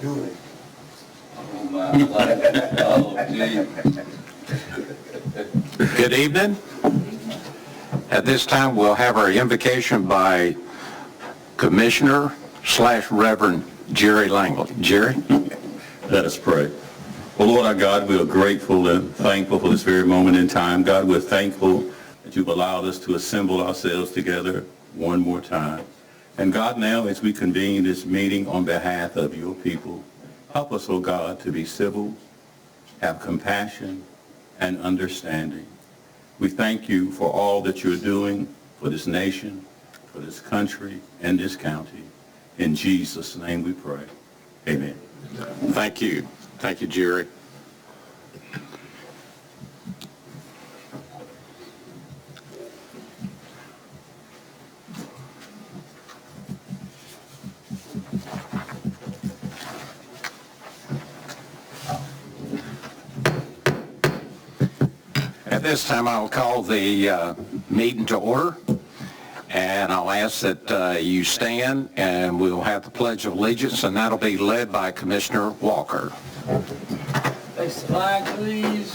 Julie. Oh, my. Oh, gee. Good evening. At this time, we'll have our invocation by Commissioner/Reverend Jerry Langley. Jerry? Let us pray. Well, Lord our God, we are grateful and thankful for this very moment in time. God, we're thankful that you've allowed us to assemble ourselves together one more time. And God, now as we convene this meeting on behalf of your people, help us, oh God, to be civil, have compassion, and understanding. We thank you for all that you're doing for this nation, for this country, and this county. In Jesus' name we pray. Amen. Thank you. Thank you, Jerry. At this time, I'll call the meeting to order, and I'll ask that you stand, and we'll have the Pledge of Allegiance, and that'll be led by Commissioner Walker. Face the flag, please.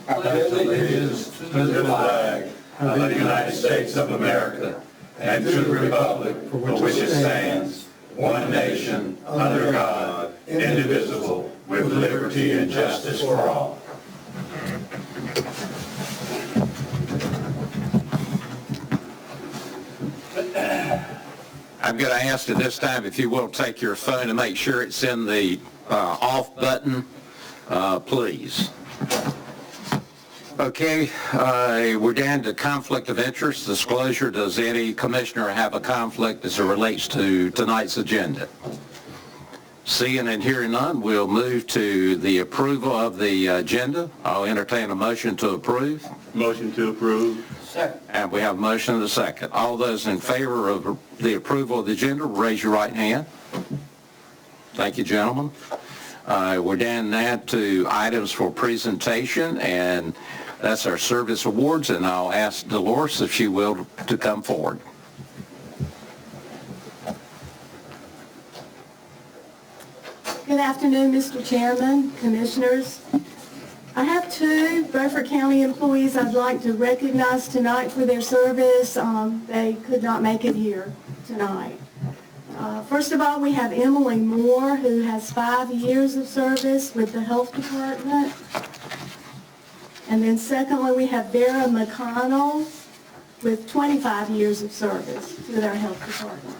I pledge allegiance to the flag of the United States of America and to the republic for which it stands, one nation, under God, indivisible, with liberty and justice for all. I'm going to ask at this time if you will take your phone and make sure it's in the off button, please. Okay, we're down to conflict of interest disclosure. Does any commissioner have a conflict as it relates to tonight's agenda? Seeing and hearing none, we'll move to the approval of the agenda. I'll entertain a motion to approve. Motion to approve. Second. And we have a motion and a second. All those in favor of the approval of the agenda, raise your right hand. Thank you, gentlemen. We're down now to items for presentation, and that's our service awards, and I'll ask Dolores, if she will, to come forward. Good afternoon, Mr. Chairman, Commissioners. I have two Beaufort County employees I'd like to recognize tonight for their service. They could not make it here tonight. First of all, we have Emily Moore, who has 5 years of service with the Health Department. And then secondly, we have Vera McConnell with 25 years of service with our Health Department.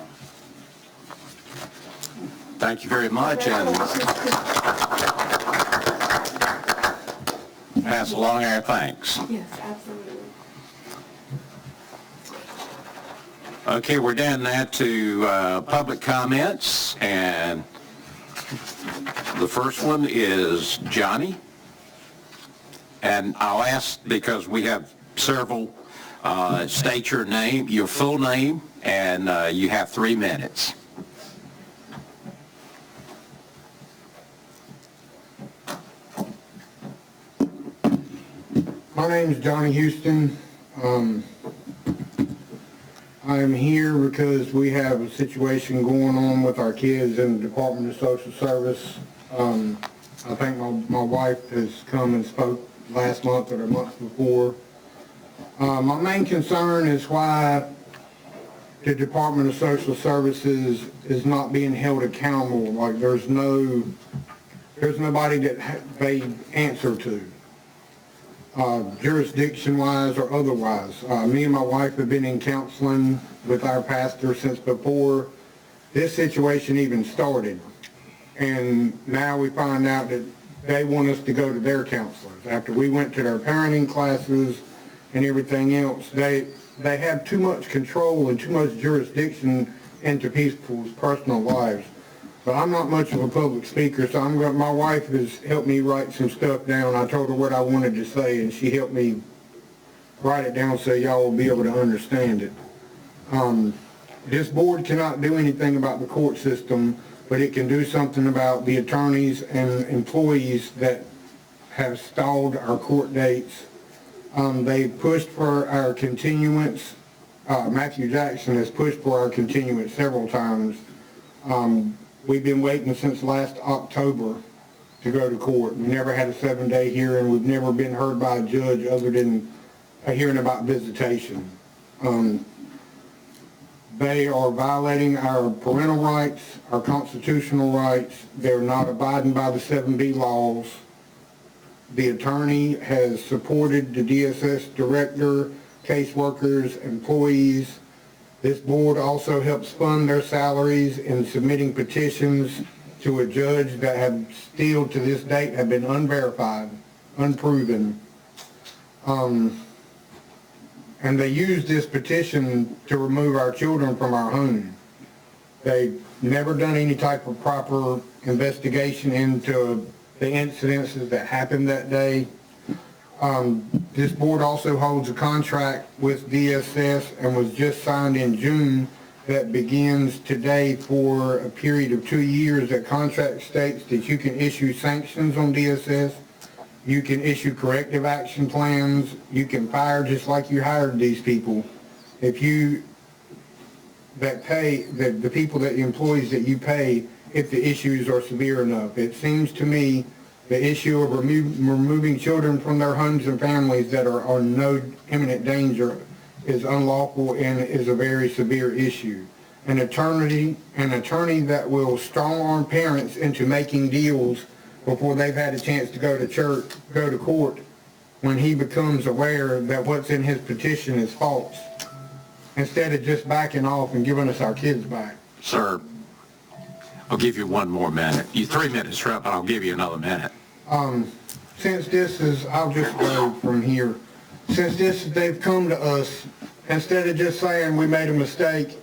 Thank you very much, and pass along our thanks. Yes, absolutely. Okay, we're down now to public comments, and the first one is Johnny. And I'll ask, because we have several, state your name, your full name, and you have 3 minutes. My name's Johnny Houston. I'm here because we have a situation going on with our kids in the Department of Social Service. I think my wife has come and spoke last month or the month before. My main concern is why the Department of Social Services is not being held accountable. Like there's nobody that they answer to. Jurisdiction-wise or otherwise. Me and my wife have been in counseling with our pastor since before this situation even started. And now we find out that they want us to go to their counselors. After we went to their parenting classes and everything else, they have too much control and too much jurisdiction into people's personal lives. But I'm not much of a public speaker, so my wife has helped me write some stuff down. I told her what I wanted to say, and she helped me write it down so y'all will be able to understand it. This board cannot do anything about the court system, but it can do something about the attorneys and employees that have stalled our court dates. They pushed for our continuance. Matthew Jackson has pushed for our continuance several times. We've been waiting since last October to go to court. We never had a 7-day hearing. We've never been heard by a judge other than a hearing about visitation. They are violating our parental rights, our constitutional rights. They're not abiding by the 7B laws. The attorney has supported the DSS director, caseworkers, employees. This board also helps fund their salaries in submitting petitions to a judge that have still to this date have been unverified, unproven. And they use this petition to remove our children from our home. They've never done any type of proper investigation into the incidences that happened that day. This board also holds a contract with DSS and was just signed in June that begins today for a period of 2 years. That contract states that you can issue sanctions on DSS, you can issue corrective action plans, you can fire just like you hired these people. If you, that pay, the people, that the employees that you pay, if the issues are severe enough. It seems to me the issue of removing children from their homes and families that are on no imminent danger is unlawful and is a very severe issue. An attorney that will strong-arm parents into making deals before they've had a chance to go to court, when he becomes aware that what's in his petition is false, instead of just backing off and giving us our kids back. Sir, I'll give you one more minute. You 3 minutes are up, and I'll give you another minute. Since this is, I'll just go from here. Since they've come to us, instead of just saying we made a mistake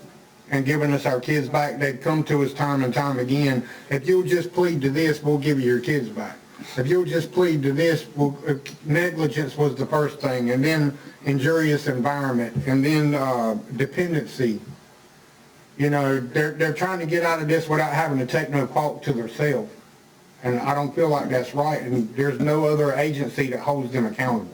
and giving us our kids back, they've come to us time and time again. If you'll just plead to this, we'll give you your kids back. If you'll just plead to this, negligence was the first thing, and then injurious environment, and then dependency. You know, they're trying to get out of this without having to take no fault to themselves. And I don't feel like that's right, and there's no other agency that holds them accountable.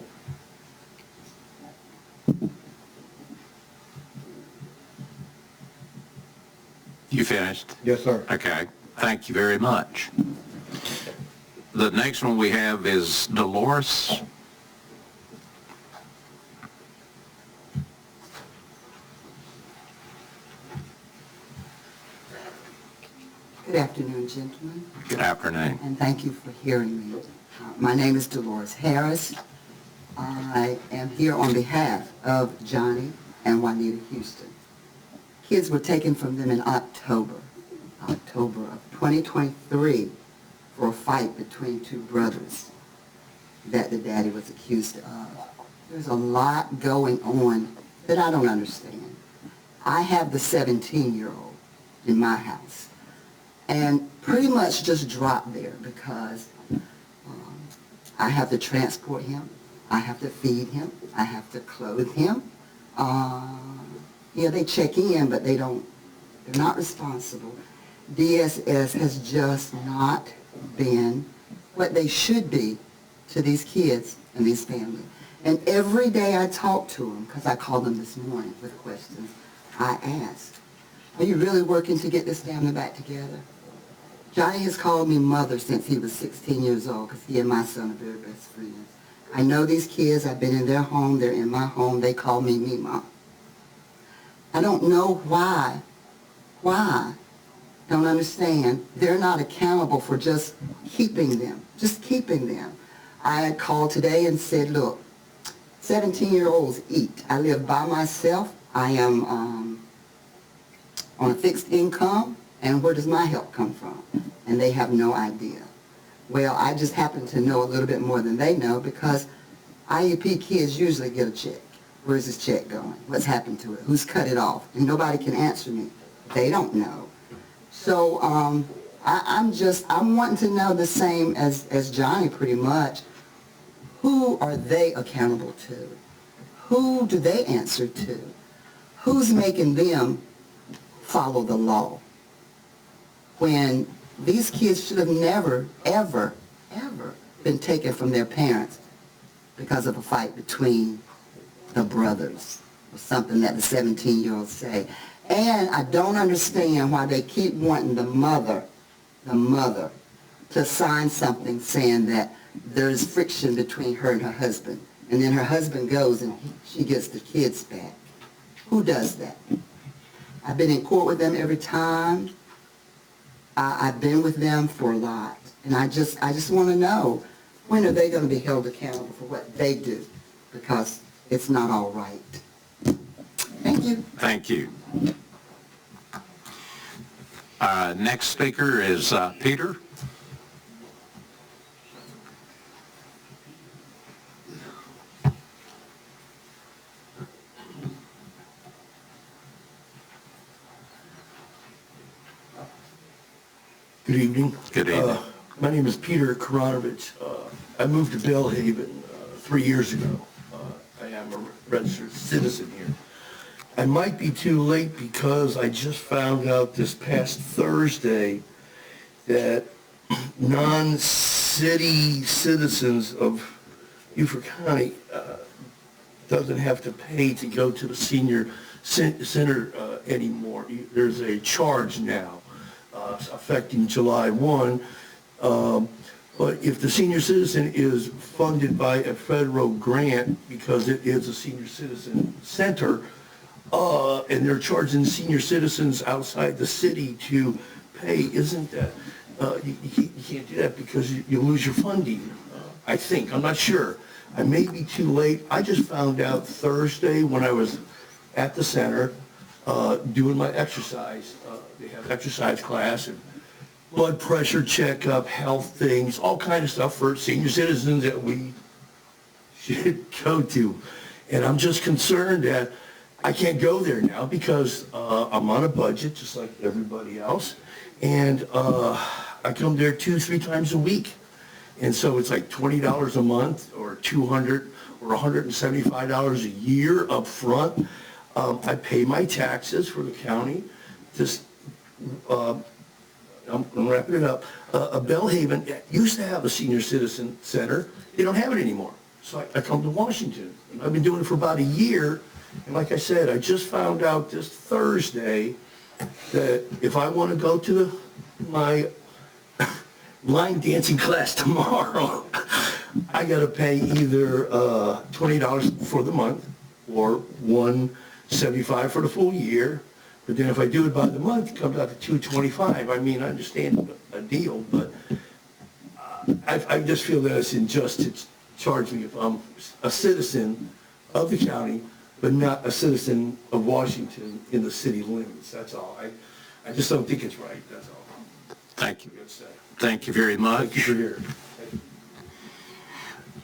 You finished? Yes, sir. Okay. Thank you very much. The next one we have is Dolores. Good afternoon, gentlemen, Good afternoon. and thank you for hearing me. My name is Dolores Harris. I am here on behalf of Johnny and Juanita Houston. Kids were taken from them in October of 2023 for a fight between two brothers that the daddy was accused of. There's a lot going on that I don't understand. I have the 17-year-old in my house, and pretty much just dropped there because I have to transport him, I have to feed him, I have to clothe him. Yeah, they check in, but they're not responsible. DSS has just not been what they should be to these kids and these families. And every day I talk to them, because I called them this morning with questions, I ask, are you really working to get this family back together? Johnny has called me mother since he was 16 years old, because he and my son are very best friends. I know these kids. I've been in their home. They're in my home. They call me Mima. I don't know why. Don't understand. They're not accountable for just keeping them. I called today and said, look, 17-year-olds eat. I live by myself. I am on a fixed income. And where does my help come from? And they have no idea. Well, I just happen to know a little bit more than they know, because IEP kids usually get a check. Where's this check going? What's happened to it? Who's cut it off? And nobody can answer me. They don't know. So I'm wanting to know the same as Johnny, pretty much. Who are they accountable to? Who do they answer to? Who's making them follow the law? When these kids should have never, ever, ever been taken from their parents because of a fight between the brothers, or something that the 17-year-olds say. And I don't understand why they keep wanting the mother the mother, to sign something saying that there's friction between her and her husband, and then her husband goes and she gets the kids back. Who does that? I've been in court with them every time. I've been with them for a lot, and I just want to know, when are they going to be held accountable for what they do? Because it's not all right. Thank you. Thank you. Next speaker is Peter. Good evening. Good evening. My name is Peter Karanovich. I moved to Belhaven 3 years ago. I am a registered citizen here. I might be too late because I just found out this past Thursday that non-city citizens of Beaufort County doesn't have to pay to go to the senior center anymore. There's a charge now affecting July 1. But if the senior citizen is funded by a federal grant because it is a senior citizen center, and they're charging senior citizens outside the city to pay, isn't that, you can't do that because you lose your funding, I think. I'm not sure. I may be too late. I just found out Thursday when I was at the center doing my exercise. They have exercise class and blood pressure checkup, health things, all kind of stuff for senior citizens that we should go to. And I'm just concerned that I can't go there now because I'm on a budget just like everybody else. And I come there 2-3 times a week. And so it's like $20 a month or $200 or $175 a year up front. I pay my taxes for the county. Just, I'm wrapping it up. Belhaven used to have a senior citizen center. They don't have it anymore. So I come to Washington. And I've been doing it for about a year. And like I said, I just found out this Thursday that if I want to go to my line dancing class tomorrow, I got to pay either $20 for the month or $175 for the full year. But then if I do it by the month, it comes out to $225. I mean, I understand a deal, but I just feel that it's unjust to charge me if I'm a citizen of the county, but not a citizen of Washington in the city limits. That's all. I just don't think it's right. That's all. Thank you. Thank you very much. Thank you for hearing.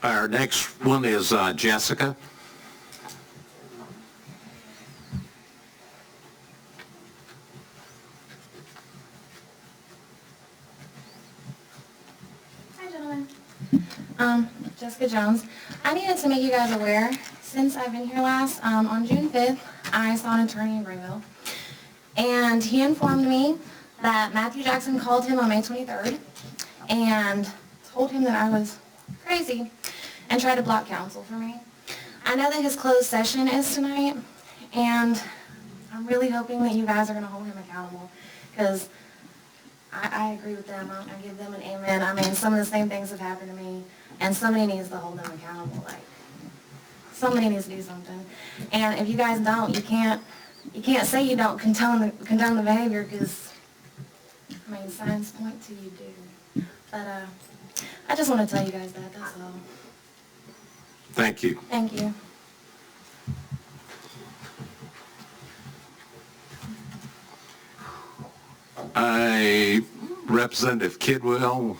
Our next one is Jessica. Hi, gentlemen. Jessica Jones. I needed to make you guys aware, since I've been here last, on June 5th, I saw an attorney in Greenville, and he informed me that Matthew Jackson called him on May 23rd and told him that I was crazy and tried to block counsel for me. I know that his closed session is tonight, and I'm really hoping that you guys are going to hold him accountable, because I agree with them. I give them an amen. I mean, some of the same things have happened to me, and somebody needs to hold them accountable. Like, somebody needs to do something. And if you guys don't, you can't say you don't condone the behavior, because, I mean, signs point to you do. But I just want to tell you guys that. That's all. Thank you. Thank you. Representative Kidwell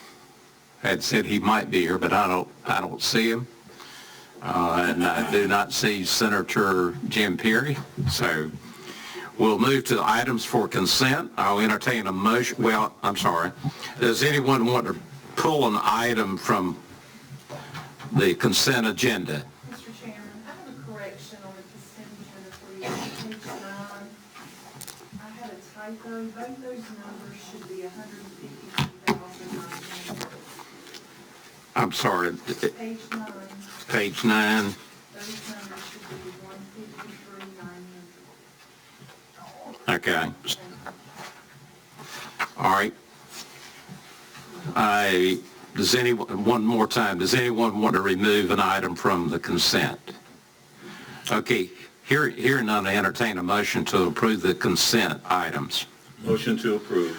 had said he might be here, but I don't see him. And I do not see Senator Jim Perry. So we'll move to the items for consent. I'll entertain a motion. Well, I'm sorry. Does anyone want to pull an item from the consent agenda? Mr. Chairman, I have a correction on the consent agenda for you. Page 9, I had a typo. Both those numbers should be $152,900. I'm sorry. Page 9, Page 9. those numbers should be $153,900. Okay. All right. Does anyone, one more time, does anyone want to remove an item from the consent? Okay, here none, I entertain a motion to approve the consent items. Motion to approve.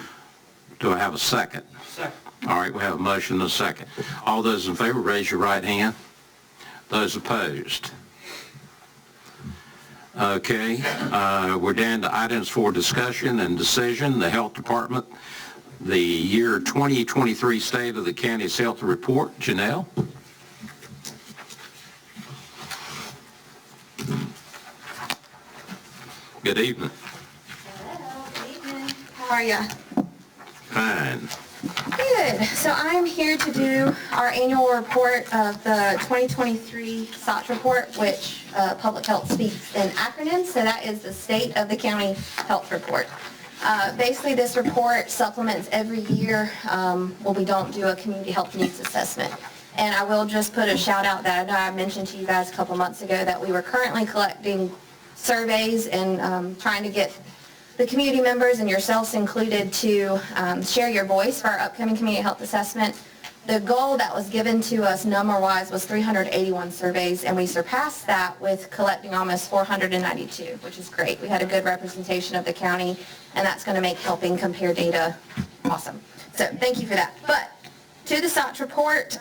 Do I have a second? Second. All right, we have a motion and a second. All those in favor, raise your right hand. Those opposed? Okay, we're down to items for discussion and decision. The Health Department, the year 2023 State of the County's Health Report. Janelle? Good evening. Hello, good evening. How are ya? Fine. Good. So I'm here to do our annual report of the 2023 SOTS report, which Public Health speaks in acronyms. So that is the State of the County Health Report. Basically, this report supplements every year when we don't do a community health needs assessment. And I will just put a shout out that I know I mentioned to you guys a couple months ago that we were currently collecting surveys and trying to get the community members and yourselves included to share your voice for our upcoming community health assessment. The goal that was given to us number-wise was 381 surveys, and we surpassed that with collecting almost 492, which is great. We had a good representation of the county, and that's going to make helping compare data awesome. So thank you for that. But to the SOTS report,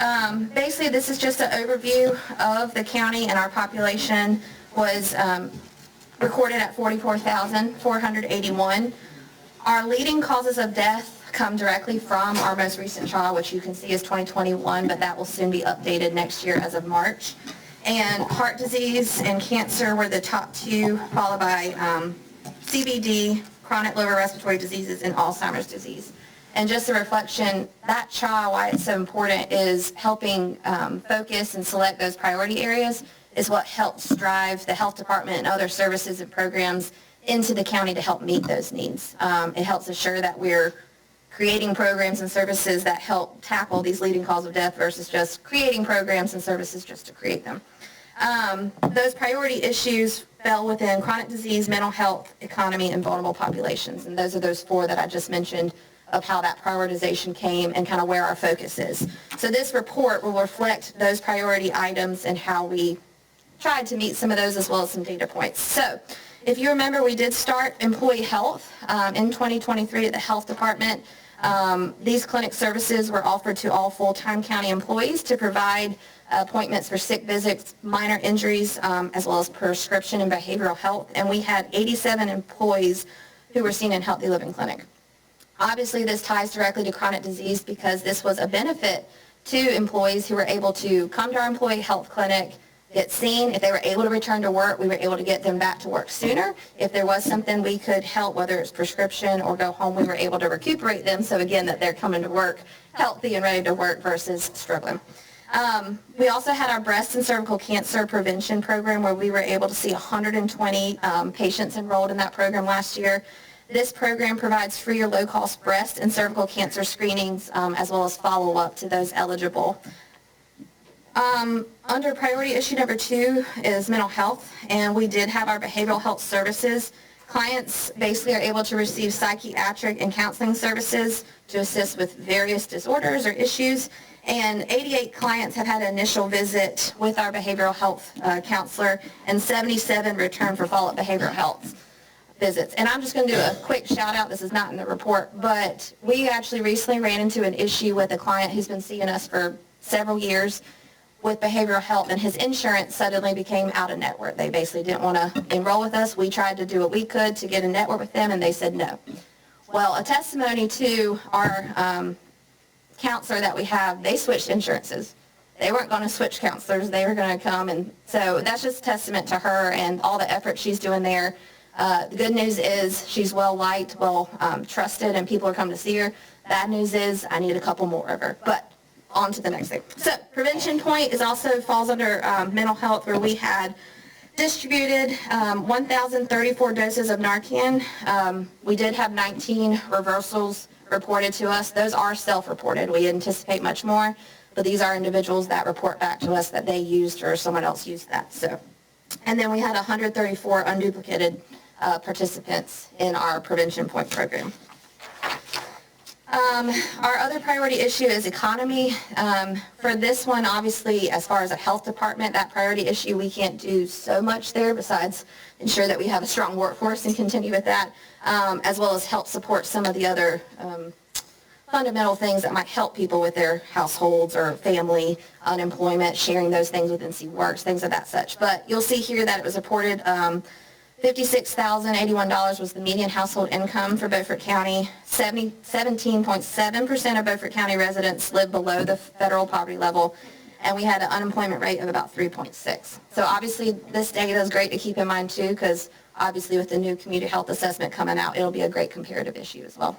basically this is just an overview of the county, and our population was recorded at 44,481. Our leading causes of death come directly from our most recent trial, which you can see is 2021, but that will soon be updated next year as of March. And heart disease and cancer were the top two, followed by CVD, chronic lower respiratory diseases, and Alzheimer's disease. And just a reflection, that trial, why it's so important, is helping focus and select those priority areas is what helps drive the health department and other services and programs into the county to help meet those needs. It helps assure that we're creating programs and services that help tackle these leading causes of death versus just creating programs and services just to create them. Those priority issues fell within chronic disease, mental health, economy, and vulnerable populations. And those are those four that I just mentioned of how that prioritization came and kind of where our focus is. So this report will reflect those priority items and how we tried to meet some of those as well as some data points. So if you remember, we did start employee health in 2023 at the health department. These clinic services were offered to all full-time county employees to provide appointments for sick visits, minor injuries, as well as prescription and behavioral health. And we had 87 employees who were seen in Healthy Living Clinic. Obviously, this ties directly to chronic disease because this was a benefit to employees who were able to come to our employee health clinic, get seen. If they were able to return to work, we were able to get them back to work sooner. If there was something we could help, whether it's prescription or go home, we were able to recuperate them. So again, that they're coming to work healthy and ready to work versus struggling. We also had our breast and cervical cancer prevention program where we were able to see 120 patients enrolled in that program last year. This program provides free or low-cost breast and cervical cancer screenings as well as follow-up to those eligible. Under priority issue number 2 is mental health, and we did have our behavioral health services. Clients basically are able to receive psychiatric and counseling services to assist with various disorders or issues, and 88 clients have had an initial visit with our behavioral health counselor, and 77 returned for follow-up behavioral health visits. And I'm just going to do a quick shout out. This is not in the report, but we actually recently ran into an issue with a client who's been seeing us for several years with behavioral health, and his insurance suddenly became out of network. They basically didn't want to enroll with us. We tried to do what we could to get a network with them, and they said no. Well, a testimony to our counselor that we have, they switched insurances. They weren't going to switch counselors. They were going to come, and so that's just a testament to her and all the effort she's doing there. The good news is she's well liked, well trusted, and people are coming to see her. Bad news is I need a couple more of her. But on to the next thing. So prevention point is also falls under mental health, where we had distributed 1,034 doses of Narcan. We did have 19 reversals reported to us. Those are self-reported. We anticipate much more, but these are individuals that report back to us that they used or someone else used that. So, and then we had 134 unduplicated participants in our prevention point program. Our other priority issue is economy. For this one, obviously, as far as a health department, that priority issue, we can't do so much there besides ensure that we have a strong workforce and continue with that, as well as help support some of the other fundamental things that might help people with their households or family, unemployment, sharing those things with NC Works, things of that such. But you'll see here that it was reported $56,081 was the median household income for Beaufort County. 17.7% of Beaufort County residents live below the federal poverty level, and we had an unemployment rate of about 3.6. So obviously this data is great to keep in mind too, because obviously with the new community health assessment coming out, it'll be a great comparative issue as well.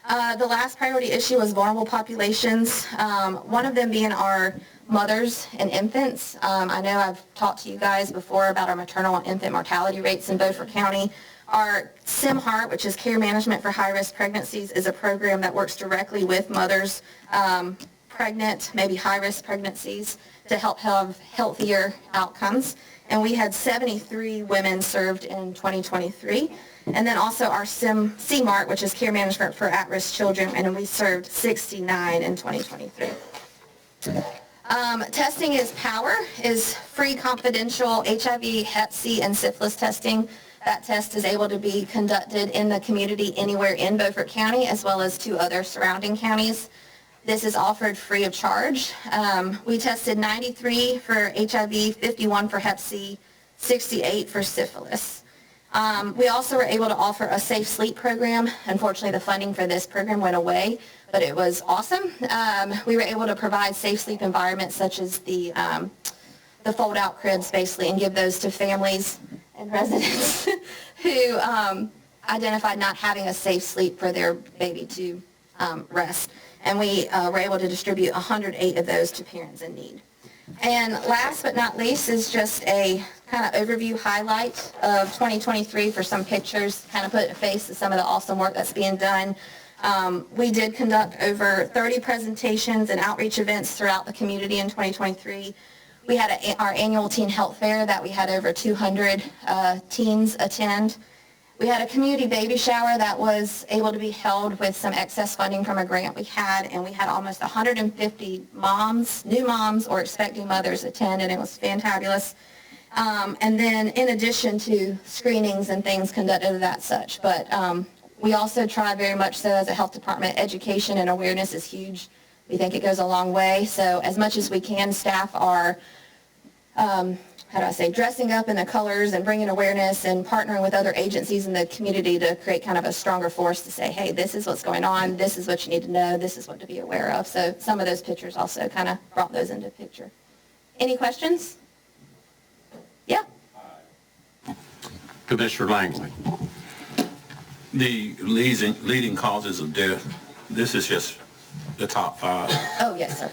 The last priority issue was vulnerable populations, one of them being our mothers and infants. I know I've talked to you guys before about our maternal and infant mortality rates in Beaufort County. Our SIM-HEART, which is Care Management for High-Risk Pregnancies, is a program that works directly with mothers pregnant, maybe high-risk pregnancies, to help have healthier outcomes. And we had 73 women served in 2023. And then also our CMART, which is Care Management for At-Risk Children, and we served 69 in 2023. Testing is POWER, is free, confidential HIV, Hep C, and syphilis testing. That test is able to be conducted in the community anywhere in Beaufort County, as well as 2 other surrounding counties. This is offered free of charge. We tested 93 for HIV, 51 for Hep C, 68 for syphilis. We also were able to offer a safe sleep program. Unfortunately, the funding for this program went away, but it was awesome. We were able to provide safe sleep environments such as the fold-out cribs, basically, and give those to families and residents who identified not having a safe sleep for their baby to rest. And we were able to distribute 108 of those to parents in need. And last but not least is just a kind of overview highlight of 2023 for some pictures, kind of put a face to some of the awesome work that's being done. We did conduct over 30 presentations and outreach events throughout the community in 2023. We had our annual teen health fair that we had over 200 teens attend. We had a community baby shower that was able to be held with some excess funding from a grant we had, and we had almost 150 moms, new moms or expecting mothers attend, and it was fantabulous. And then in addition to screenings and things conducted of that such. But we also try very much so as a health department, education and awareness is huge. We think it goes a long way. So as much as we can, staff are dressing up in the colors and bringing awareness and partnering with other agencies in the community to create kind of a stronger force to say, hey, this is what's going on, this is what you need to know, this is what to be aware of. So some of those pictures also kind of brought those into picture. Any questions? Yeah. Commissioner Langley. The leading causes of death, this is just the top 5. Oh, yes, sir.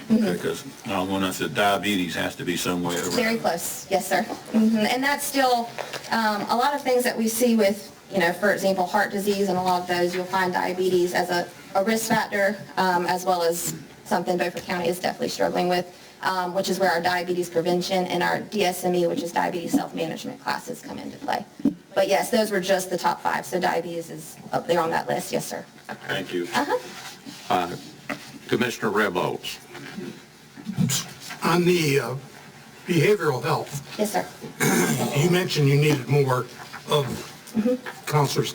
Because when I said diabetes has to be somewhere around. Very close, yes, sir. And that's still a lot of things that we see with, for example, heart disease and a lot of those, you'll find diabetes as a risk factor, as well as something Beaufort County is definitely struggling with, which is where our diabetes prevention and our DSME, which is diabetes self-management classes, come into play. But yes, those were just the top 5, so diabetes is up there on that list, yes, sir. Thank you. Commissioner Rebholz. On the behavioral health, Yes, sir. you mentioned you needed more of counselors.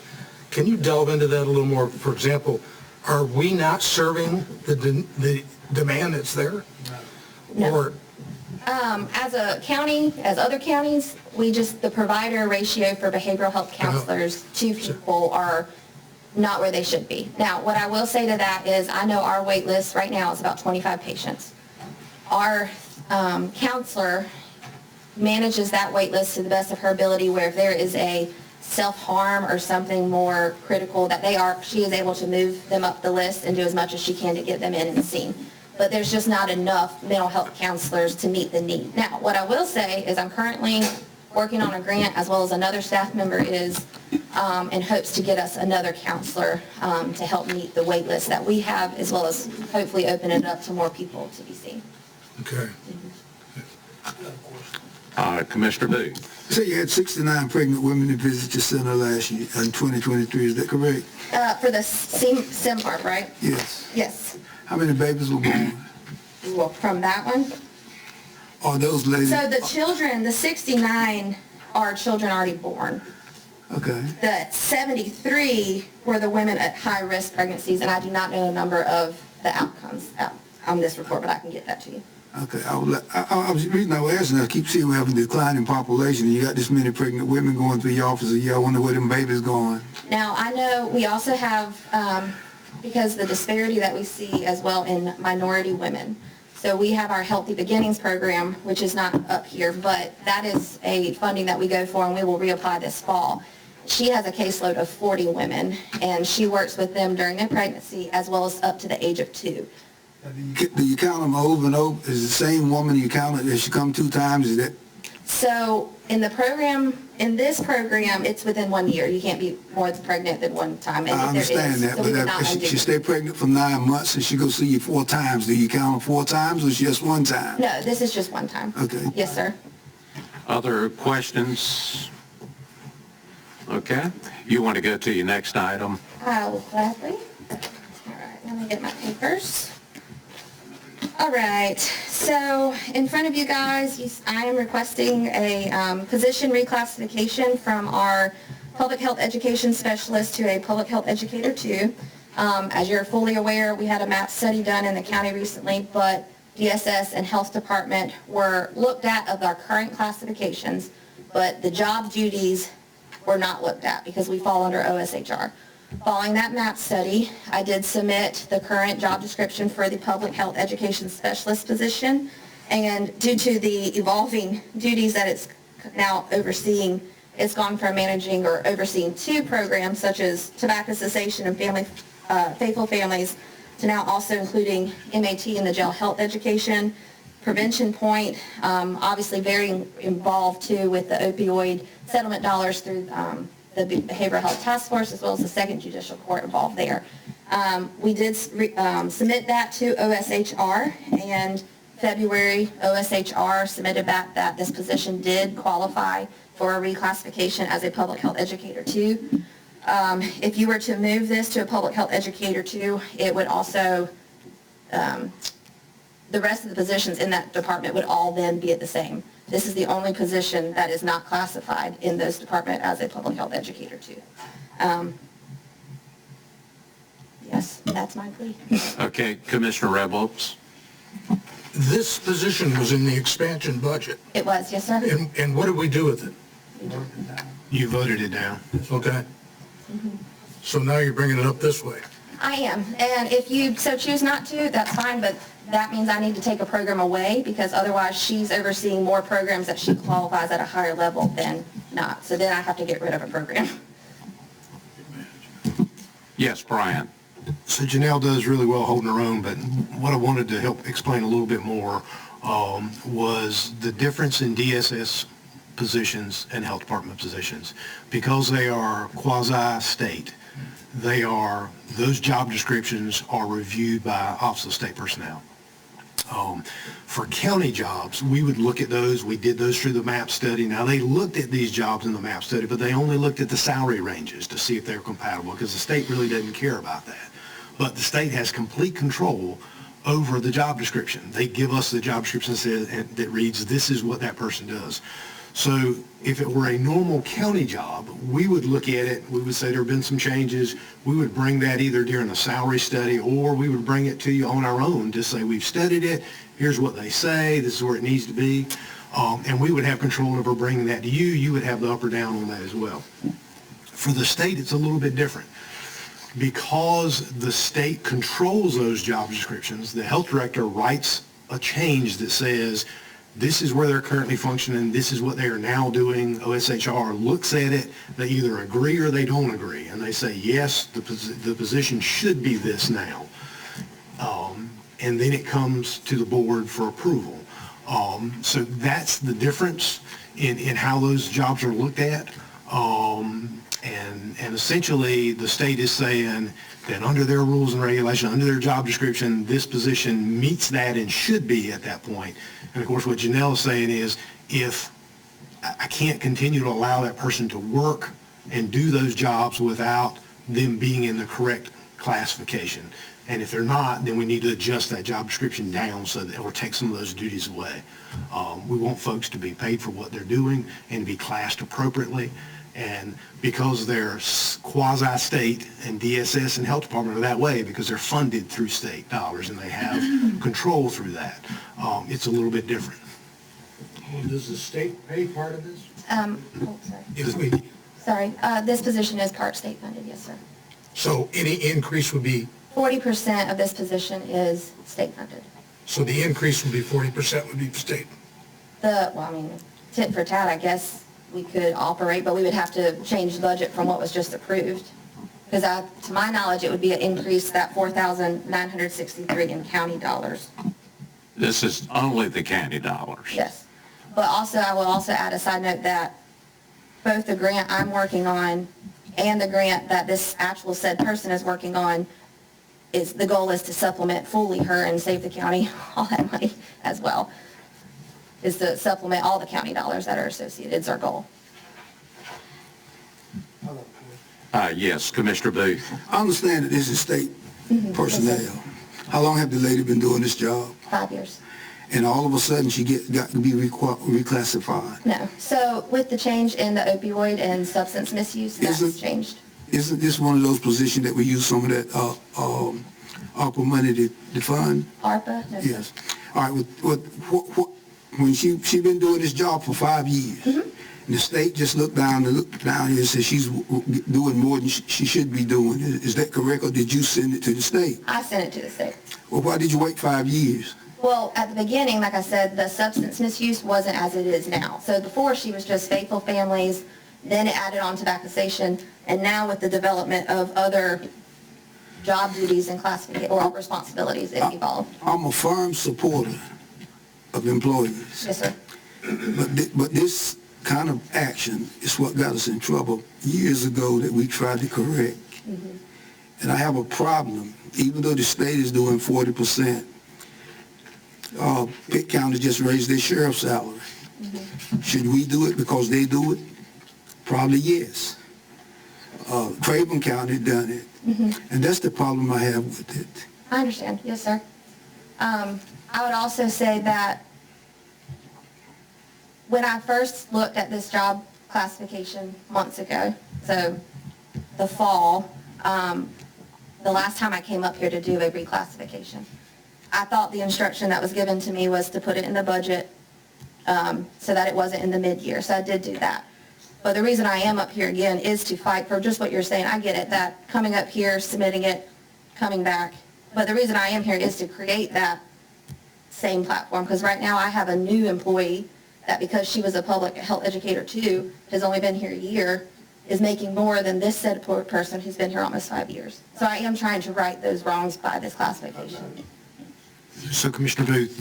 Can you delve into that a little more? For example, are we not serving the demand that's there? No. Or As a county, as other counties, the provider ratio for behavioral health counselors to people are not where they should be. Now, what I will say to that is I know our wait list right now is about 25 patients. Our counselor manages that wait list to the best of her ability, where if there is a self-harm or something more critical that she is able to move them up the list and do as much as she can to get them in and seen. But there's just not enough mental health counselors to meet the need. Now, what I will say is I'm currently working on a grant, as well as another staff member is, in hopes to get us another counselor to help meet the wait list that we have, as well as hopefully open it up to more people to be seen. okay. Commissioner Booth. So you had 69 pregnant women that visited your center last year in 2023, is that correct? For the SIM part, right? Yes. Yes. How many babies were born? Well, from that one? Are those ladies? So the children, the 69 are children already born. Okay. The 73 were the women at high-risk pregnancies, and I do not know the number of the outcomes on this report, but I can get that to you. Okay. I was reason I was asking, I keep seeing we have a decline in population, and you got this many pregnant women going through your office a year. I wonder where them babies going. Now, I know we also have, because the disparity that we see as well in minority women. So we have our Healthy Beginnings program, which is not up here, but that is a funding that we go for, and we will reapply this fall. She has a caseload of 40 women, and she works with them during their pregnancy as well as up to the age of 2. Do you count them over and over? Is the same woman you count it? Does she come 2 times? Is that? So in the program, in this program, it's within 1 year. You can't be more pregnant than one time. And I understand that, but if she stay pregnant for 9 months and she go see you 4 times, do you count them 4 times or just 1 time? No, this is just one time. Okay. Yes, sir. Other questions? Okay. You want to go to your next item? I will gladly. All right, let me get my papers. All right, so in front of you guys, I am requesting a position reclassification from our public health education specialist to a public health educator 2. As you're fully aware, we had a MAP study done in the county recently, but DSS and health department were looked at of our current classifications, but the job duties were not looked at because we fall under OSHR. Following that MAP study, I did submit the current job description for the public health education specialist position, and due to the evolving duties that it's now overseeing, it's gone from managing or overseeing 2 programs such as tobacco cessation and faithful families to now also including MAT and the jail health education, prevention point, obviously very involved too with the opioid settlement dollars through the Behavioral Health Task Force, as well as the Second Judicial Court involved there. We did submit that to OSHR, and February, OSHR submitted back that this position did qualify for a reclassification as a public health educator 2. If you were to move this to a public health educator 2, it would also, the rest of the positions in that department would all then be at the same. This is the only position that is not classified in this department as a public health educator 2. Yes, that's my plea. Okay, Commissioner Rebels. This position was in the expansion budget, It was, yes, sir? and what did we do with it? You voted it down. Okay. So now you're bringing it up this way. I am, and if you so choose not to, that's fine, but that means I need to take a program away because otherwise she's overseeing more programs that she qualifies at a higher level than not. So then I have to get rid of a program. Yes, Brian. So Janelle does really well holding her own, but what I wanted to help explain a little bit more was the difference in DSS positions and health department positions. Because they are quasi-state, those job descriptions are reviewed by Office of State Personnel. For county jobs, we would look at those. We did those through the MAP study. Now, they looked at these jobs in the MAP study, but they only looked at the salary ranges to see if they're compatible because the state really doesn't care about that. But the state has complete control over the job description. They give us the job description that reads, this is what that person does. So if it were a normal county job, we would look at it, we would say there have been some changes, we would bring that either during a salary study or we would bring it to you on our own to say we've studied it, here's what they say, this is where it needs to be, and we would have control over bringing that to you. You would have the up or down on that as well. For the state, it's a little bit different. Because the state controls those job descriptions, the health director writes a change that says, this is where they're currently functioning, this is what they are now doing. OSHR looks at it, they either agree or they don't agree, and they say, yes, the position should be this now. And then it comes to the board for approval. So that's the difference in how those jobs are looked at. And essentially, the state is saying that under their rules and regulations, under their job description, this position meets that and should be at that point. And of course, what Janelle is saying is, if I can't continue to allow that person to work and do those jobs without them being in the correct classification. And if they're not, then we need to adjust that job description down so that, or take some of those duties away. We want folks to be paid for what they're doing and to be classed appropriately. And because they're quasi-state, and DSS and Health Department are that way because they're funded through state dollars and they have control through that, it's a little bit different. Well, does the state pay part of this? Sorry. If we, Sorry, this position is part state funded, yes, sir. so any increase would be, 40% of this position is state funded. so the increase would be 40% would be state. Well, I mean, tit for tat, I guess we could operate, but we would have to change the budget from what was just approved. Because to my knowledge, it would be an increase, that $4,963 in county dollars. This is only the county dollars. Yes. But also, I will also add a side note that both the grant I'm working on and the grant that this actual said person is working on, the goal is to supplement fully her and save the county all that money as well. Is to supplement all the county dollars that are associated, is our goal. Yes, Commissioner Booth. I understand that this is state personnel. How long have the lady been doing this job? 5 years. And all of a sudden she got to be reclassified? No. So with the change in the opioid and substance misuse, that's changed. Isn't this one of those positions that we use some of that ARPA money to fund? ARPA? No, sir. Yes. All right, when she been doing this job for 5 years, and the state just looked down here and said she's doing more than she should be doing. Is that correct, or did you send it to the state? I sent it to the state. Well, why did you wait 5 years? Well, at the beginning, like I said, the substance misuse wasn't as it is now. So before, she was just faithful families, then it added on tobacco cessation, and now with the development of other job duties and classification or responsibilities, it evolved. I'm a firm supporter of employees. Yes, sir. But this kind of action is what got us in trouble years ago that we tried to correct. And I have a problem, even though the state is doing 40%, Pitt County just raised their sheriff's salary. Should we do it because they do it? Probably yes. Craven County done it. And that's the problem I have with it. I understand. Yes, sir. I would also say that when I first looked at this job classification months ago, so the fall, the last time I came up here to do a reclassification, I thought the instruction that was given to me was to put it in the budget so that it wasn't in the mid-year. So I did do that. But the reason I am up here again is to fight for just what you're saying. I get it, that coming up here, submitting it, coming back. But the reason I am here is to create that same platform, because right now I have a new employee that, because she was a public health educator too, has only been here a year, is making more than this said person who's been here almost 5 years. So I am trying to right those wrongs by this classification. So Commissioner Booth,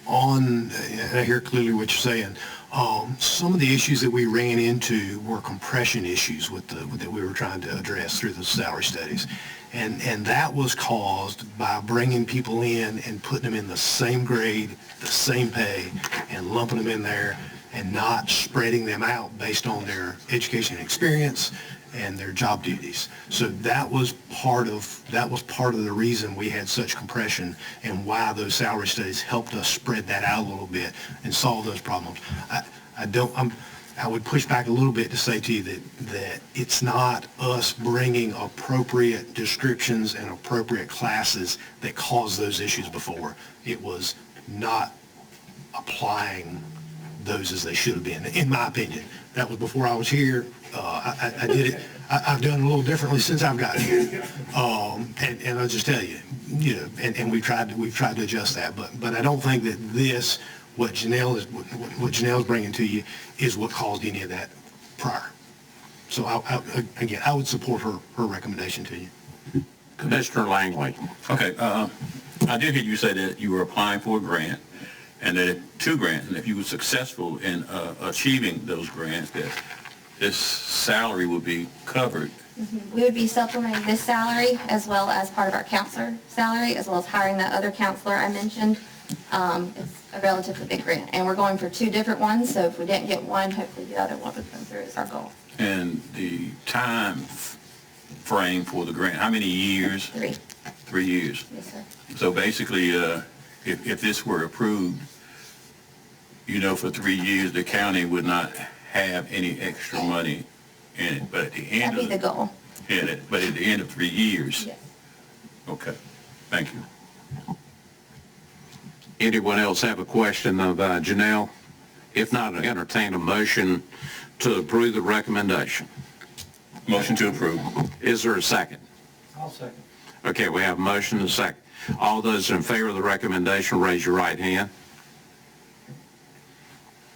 and I hear clearly what you're saying. Some of the issues that we ran into were compression issues that we were trying to address through the salary studies. And that was caused by bringing people in and putting them in the same grade, the same pay, and lumping them in there and not spreading them out based on their education and experience and their job duties. So that was part of the reason we had such compression and why those salary studies helped us spread that out a little bit and solve those problems. I would push back a little bit to say to you that it's not us bringing appropriate descriptions and appropriate classes that caused those issues before. It was not applying those as they should have been, in my opinion. That was before I was here. I did it. I've done it a little differently since I've gotten here. And I'll just tell you, and we've tried to adjust that. But I don't think that this, what Janelle's bringing to you, is what caused any of that prior. So I would support her recommendation to you. Commissioner Langley. Okay, I did hear you say that you were applying for a grant, and that two grants, and if you were successful in achieving those grants, that this salary would be covered. We would be supplementing this salary as well as part of our counselor salary, as well as hiring that other counselor I mentioned It's a relatively big grant, and we're going for 2 different ones, so if we didn't get one, hopefully the other one would come through is our goal. And the time frame for the grant, how many years? 3. 3 years. Yes, sir. So basically, if this were approved, for 3 years, the county would not have any extra money in it, but at the end That'd be the goal. But at the end of 3 years? Yes. Okay, thank you. Anyone else have a question of Janelle? If not, I entertain a motion to approve the recommendation. Motion to approve. Is there a second? I'll second. Okay, we have a motion and a second. All those in favor of the recommendation, raise your right hand.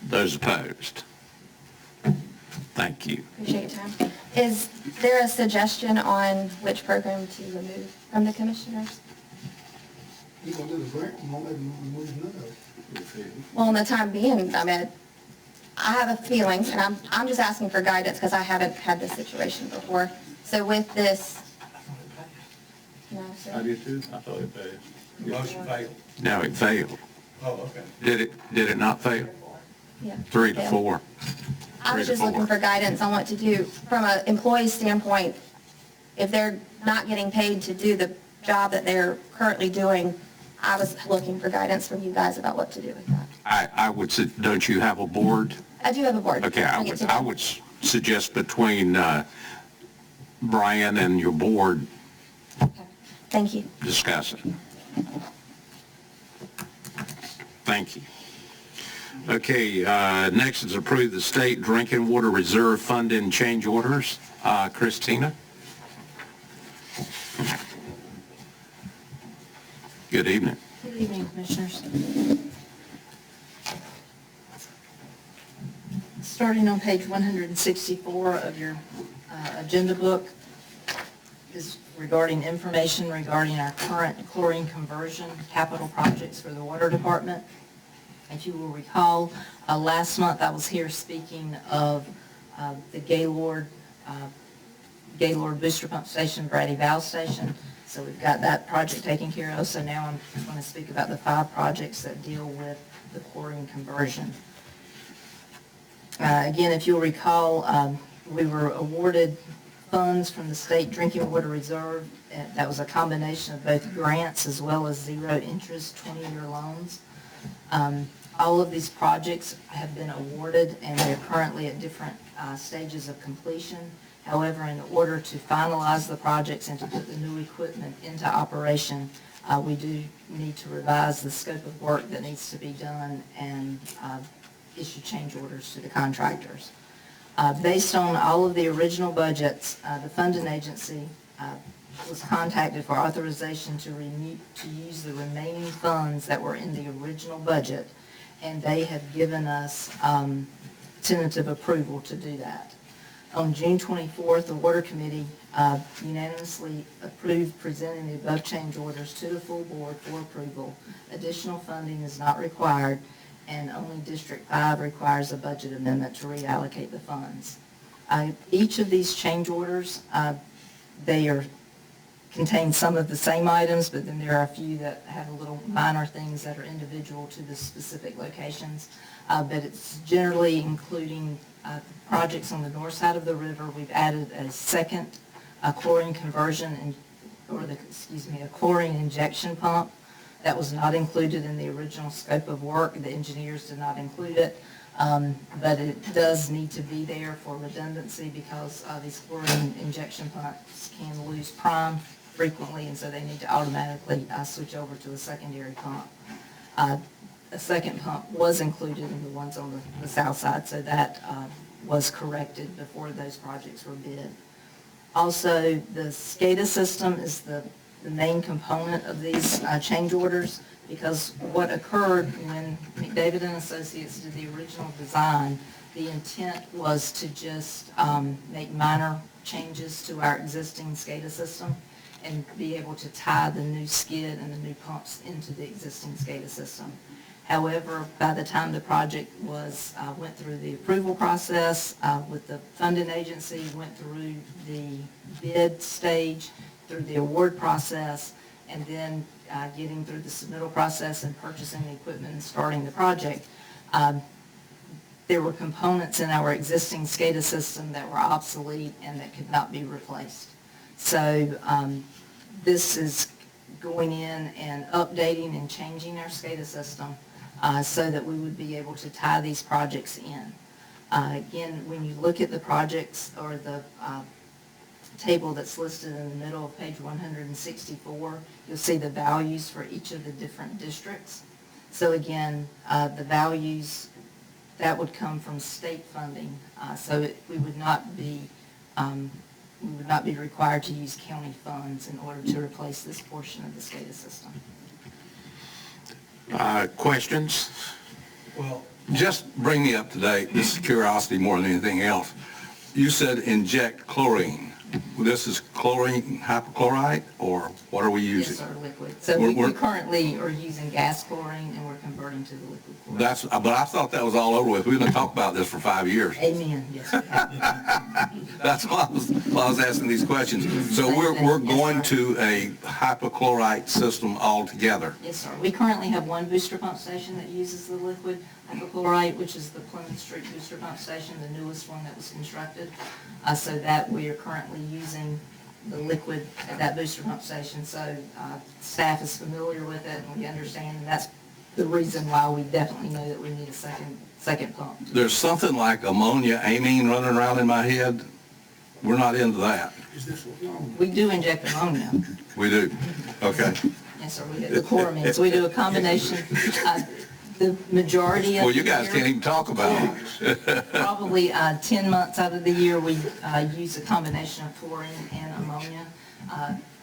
Those opposed? Thank you. Appreciate your time. Is there a suggestion on which program to remove from the commissioners? You gonna do the grant, you won't let them remove none of it. Well, in the time being, I mean, I have a feeling, and I'm just asking for guidance because I haven't had this situation before. So with this, no, sir. do too. I thought it passed. Motion failed. No, it failed. Oh, okay. Did it not fail? Yeah. 3 to Yeah. 4. I was 3 just to looking 4. for guidance on what to do. From an employee standpoint, if they're not getting paid to do the job that they're currently doing, I was looking for guidance from you guys about what to do with that. I would say, don't you have a board? I do have a board. Okay, I'll get to I that. would suggest between Brian and your board, Okay. Thank you. discuss it. Thank you. Okay, next is approve the state drinking water reserve funding change orders. Christina? Good evening. Good evening, Commissioners. Starting on page 164 of your agenda book is regarding information regarding our current chlorine conversion capital projects for the water department. If you will recall, last month I was here speaking of the Gaylord Booster Pump Station, Brady Valve Station. So we've got that project taken care of. So now I'm going to speak about the 5 projects that deal with the chlorine conversion. Again, if you'll recall, we were awarded funds from the State Drinking Water Reserve. That was a combination of both grants as well as zero-interest 20-year loans. All of these projects have been awarded, and they're currently at different stages of completion. However, in order to finalize the projects and to put the new equipment into operation, we do need to revise the scope of work that needs to be done and issue change orders to the contractors. Based on all of the original budgets, the funding agency was contacted for authorization to use the remaining funds that were in the original budget, and they have given us tentative approval to do that. On June 24th, the Water Committee unanimously approved presenting the above change orders to the full board for approval. Additional funding is not required, and only District 5 requires a budget amendment to reallocate the funds. Each of these change orders, contain some of the same items, but then there are a few that have little minor things that are individual to the specific locations. But it's generally including projects on the north side of the river. We've added a second chlorine conversion, a chlorine injection pump. That was not included in the original scope of work. The engineers did not include it, but it does need to be there for redundancy because these chlorine injection pumps can lose prime frequently, and so they need to automatically switch over to a secondary pump. A second pump was included in the ones on the south side, so that was corrected before those projects were bid. Also, the SCADA system is the main component of these change orders, because what occurred when McDavid and Associates did the original design, the intent was to just make minor changes to our existing SCADA system and be able to tie the new skid and the new pumps into the existing SCADA system. However, by the time the project went through the approval process with the funding agency, went through the bid stage, through the award process, and then getting through the submittal process and purchasing the equipment and starting the project, there were components in our existing SCADA system that were obsolete and that could not be replaced. So this is going in and updating and changing our SCADA system so that we would be able to tie these projects in. Again, when you look at the projects or the table that's listed in the middle of page 164, you'll see the values for each of the different districts. So again, the values, that would come from state funding, so we would not be required to use county funds in order to replace this portion of the SCADA system. Questions? Well, just bring me up to date. This is curiosity more than anything else. You said inject chlorine. This is chlorine hypochlorite, or what are we using? Yes, sir, liquid. So we currently are using gas chlorine and we're converting to the liquid chlorine. But I thought that was all over with. We've been talking about this for 5 years. Amen, yes, we have. That's why I was asking these questions. So we're going to a hypochlorite system altogether. Yes, sir. We currently have one booster pump station that uses the liquid hypochlorite, which is the Plymouth Street booster pump station, the newest one that was constructed. So that we are currently using the liquid at that booster pump station. So staff is familiar with it and we understand, and that's the reason why we definitely know that we need a second pump. There's something like ammonia, amine running around in my head. We're not into that. We do inject ammonia. We do. Okay. Yes, sir, we do the chloramine. So we do a combination. The majority of Well, you the guys year, can't even talk about it. probably 10 months out of the year, we use a combination of chlorine and ammonia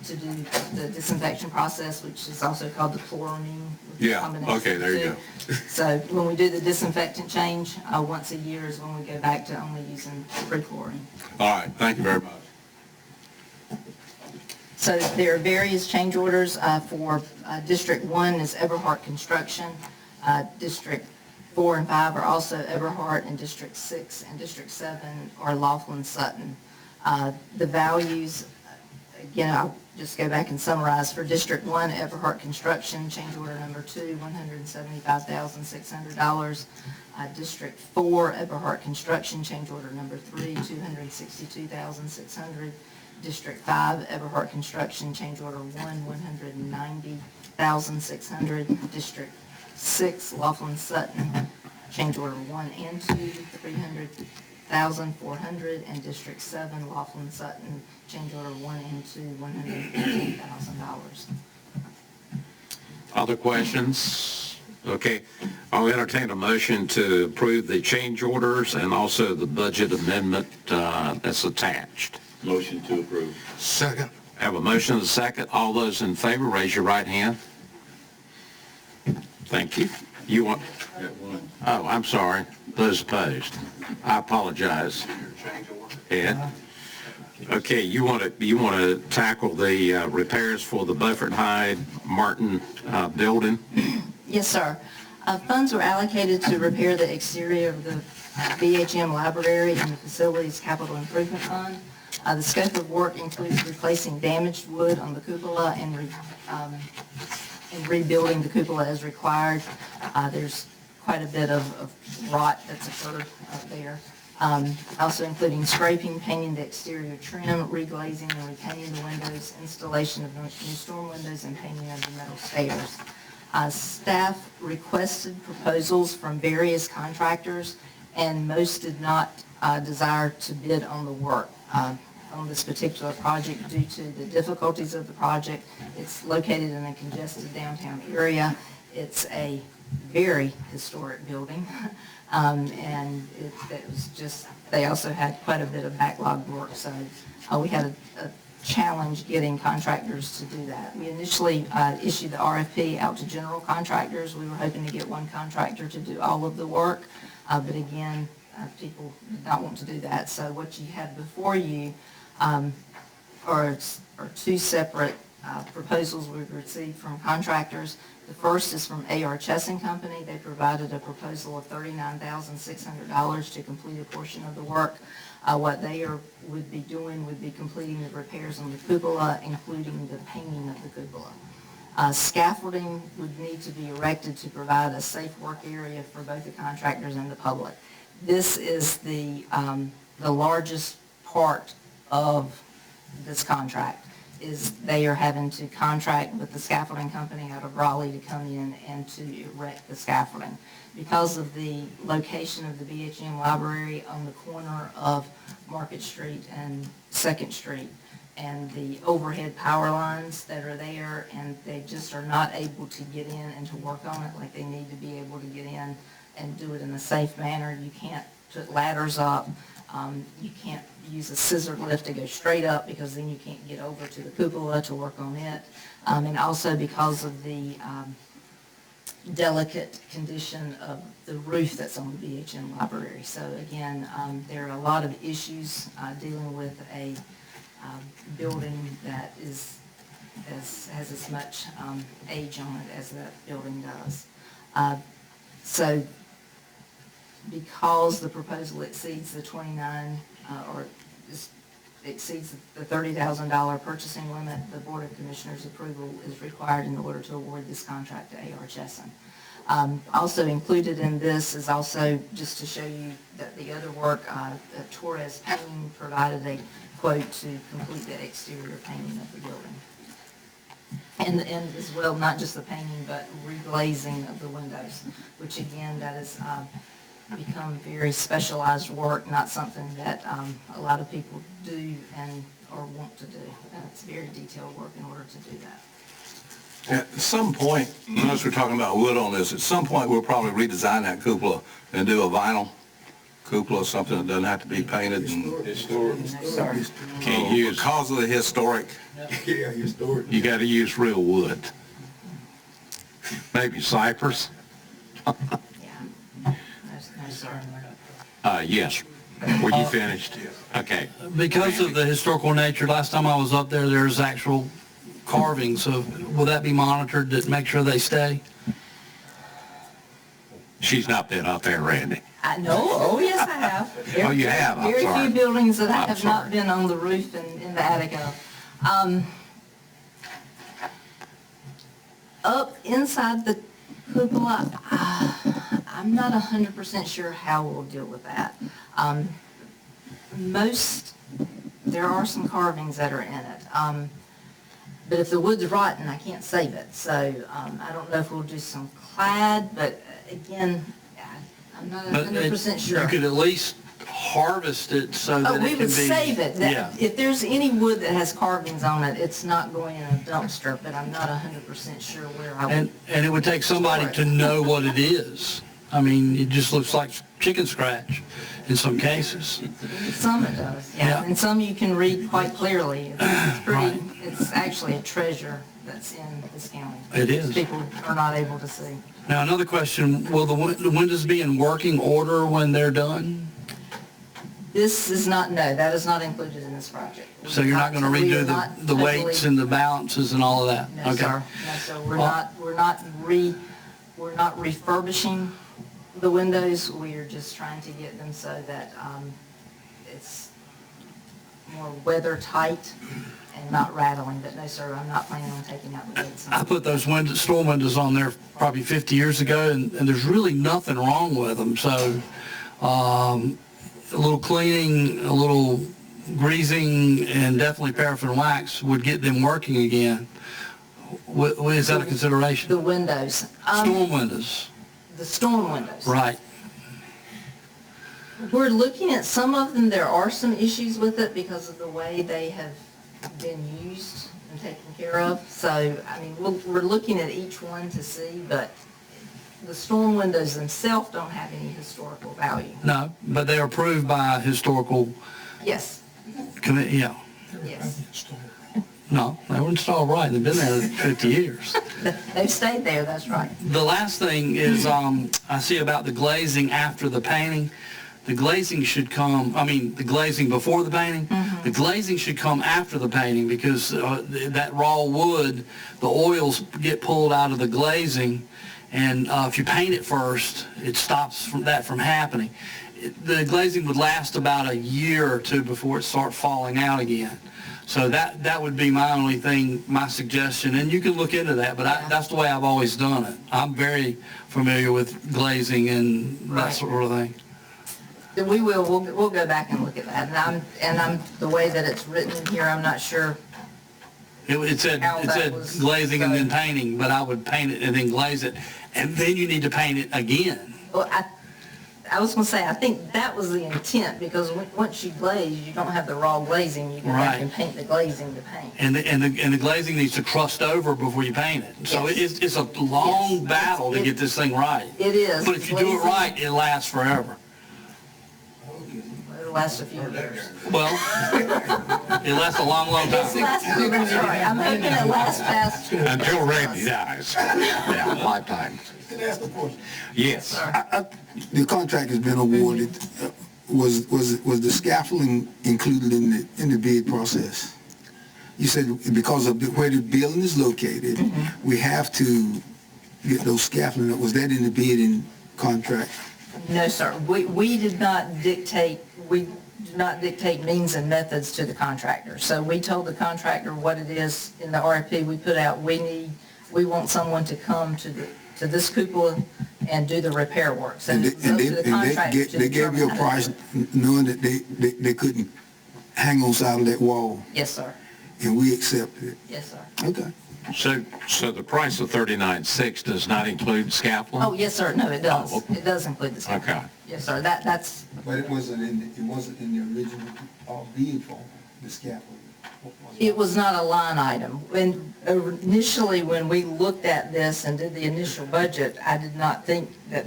to do the disinfection process, which is also called the chloramine. Yeah, combination okay, there you of the two. So when we do the disinfectant change, once a year is when we go back to only using free chlorine. All right, thank you very much. So there are various change orders for District 1 is Everhart Construction. District 4 and 5 are also Everhart, and District 6 and District 7 are Laughlin Sutton. The values, again, I'll just go back and summarize. For District 1, Everhart Construction, change order number 2, $175,600. District 4, Everhart Construction, change order number 3, $262,600. District 5, Everhart Construction, change order 1, $190,600. District 6, Laughlin Sutton, change order 1 and 2, $300,400, and District 7, Laughlin Sutton, change order 1 and 2, $115,000. Other questions? Okay, I'll entertain a motion to approve the change orders and also the budget amendment that's attached. Motion to approve. Second. Have a motion and a second. All those in favor, raise your right hand. Thank you. You want? Oh, I'm sorry. Those opposed. I apologize. Ed? Okay, you want to tackle the repairs for the Beaufort Hyde Martin building? Yes, sir. Funds were allocated to repair the exterior of the BHM library and the facilities capital improvement fund. The scope of work includes replacing damaged wood on the cupola and rebuilding the cupola as required. There's quite a bit of rot that's occurred up there. Also including scraping, painting the exterior trim, reglazing and repainting the windows, installation of new storm windows, and painting of the metal stairs. Staff requested proposals from various contractors, and most did not desire to bid on the work on this particular project due to the difficulties of the project. It's located in a congested downtown area. It's a very historic building, and it was just, they also had quite a bit of backlog work, so we had a challenge getting contractors to do that. We initially issued the RFP out to general contractors. We were hoping to get one contractor to do all of the work, but again, people did not want to do that. So what you have before you are two separate proposals we've received from contractors. The first is from A.R. Chess & Company. They provided a proposal of $39,600 to complete a portion of the work. What they would be doing would be completing the repairs on the cupola, including the painting of the cupola. Scaffolding would need to be erected to provide a safe work area for both the contractors and the public. This is the largest part of this contract, is they are having to contract with the scaffolding company out of Raleigh to come in and to erect the scaffolding. Because of the location of the BHM library on the corner of Market Street and 2nd Street, and the overhead power lines that are there, and they just are not able to get in and to work on it like they need to be able to get in and do it in a safe manner. You can't put ladders up. You can't use a scissor lift to go straight up, because then you can't get over to the cupola to work on it. And also because of the delicate condition of the roof that's on the BHM library. So again, there are a lot of issues dealing with a building that has as much age on it as that building does. So because the proposal exceeds the 29, or exceeds the $30,000 purchasing limit, the Board of Commissioners approval is required in order to award this contract to A.R. Chesson. Also included in this is also just to show you that the other work, Torres Painting provided a quote to complete the exterior painting of the building. And as well, not just the painting, but reglazing of the windows, which again, that has become very specialized work, not something that a lot of people do and or want to do. It's very detailed work in order to do that. At some point, unless we're talking about wood on this, at some point we'll probably redesign that cupola and do a vinyl cupola, something that doesn't have to be painted and historic. Can't use, Because of the historic. Yeah, historic. you got to use real wood. Maybe cypress? Yeah. No, sir. Yes. Were you finished? Okay. Because of the historical nature, last time I was up there, there's actual carvings, so will that be monitored to make sure they stay? She's not been up there, Randy. No, oh yes I have. Oh, you have? I'm Very sorry. few buildings that I I'm have sorry. not been on the roof and in the attic of. Up inside the cupola, I'm not 100% sure how we'll deal with that. There are some carvings that are in it. But if the wood's rotten, I can't save it. So I don't know if we'll do some clad, but again, I'm not 100% sure. You could at least harvest it so that it Oh, can be... we would save it. Yeah. If there's any wood that has carvings on it, it's not going in a dumpster, but I'm not 100% sure where I would. And it would take somebody to know what it is. I mean, it just looks like chicken scratch in some cases. Some it does, yeah. Yeah. And some you can read quite clearly. It's pretty, it's actually a treasure that's in this county. It is. People are not able to see. Now, another question, will the windows be in working order when they're done? This is not, no, that is not included in this project. So you're not going to We are redo not the weights totally- and the balances and all of that? No, Okay. sir. No, sir. We're not refurbishing the windows. We're just trying to get them so that it's more weather tight and not rattling. But no, sir, I'm not planning on taking out the gates. I put those storm windows on there probably 50 years ago, and there's really nothing wrong with them. So a little cleaning, a little greasing, and definitely paraffin wax would get them working again. Is that a consideration? The windows. Storm windows. The storm windows. Right. We're looking at some of them. There are some issues with it because of the way they have been used and taken care of. So, I mean, we're looking at each one to see, but the storm windows themselves don't have any historical value. No, but they are approved by historical Yes, committee, yeah. yes. No, they were installed right. They've been there 50 years. They've stayed there, that's right. The last thing is, I see about the glazing after the painting. The glazing should come, the glazing before the painting. The glazing should come after the painting because that raw wood, the oils get pulled out of the glazing. And if you paint it first, it stops that from happening. the glazing would last about a year or two before it starts falling out again. So that would be my only thing, my suggestion, and you can look into that, but that's the way I've always done it. I'm very familiar with glazing and that sort of thing. Then we'll go back and look at that. And I'm, the way that it's written here, I'm not sure. It said glazing and then painting, but I would paint it and then glaze it, and then you need to paint it again. Well, I was going to say, I think that was the intent, because once you glaze, you don't have the raw glazing. You go back and paint the glazing to paint. And the glazing needs to crust over before you paint it. So it's a long battle to get this thing right. It is. But if you do it right, it lasts forever. It'll last a few years. Well, it lasts a long, long time. I'm hoping it lasts past 2 years. Until Randy dies. Yeah, lifetime. Can I ask a question? Yes. The contract has been awarded. Was the scaffolding included in the bid process? You said because of where the building is located, we have to get those scaffolding. Was that in the bidding contract? No, sir. We did not dictate means and methods to the contractor. So we told the contractor what it is in the RFP we put out. We want someone to come to this cupola and do the repair works. And they gave you a price knowing that they couldn't hang on side of that wall. Yes, sir. And we accepted it. Yes, sir. Okay. So the price of $39,600 does not include scaffolding? Oh, yes, sir. No, it does. Oh, okay. It does include the scaffolding. Okay. Yes, sir. That's. But it wasn't in the original bid form, the scaffolding. It was not a line item. When initially, when we looked at this and did the initial budget, I did not think that,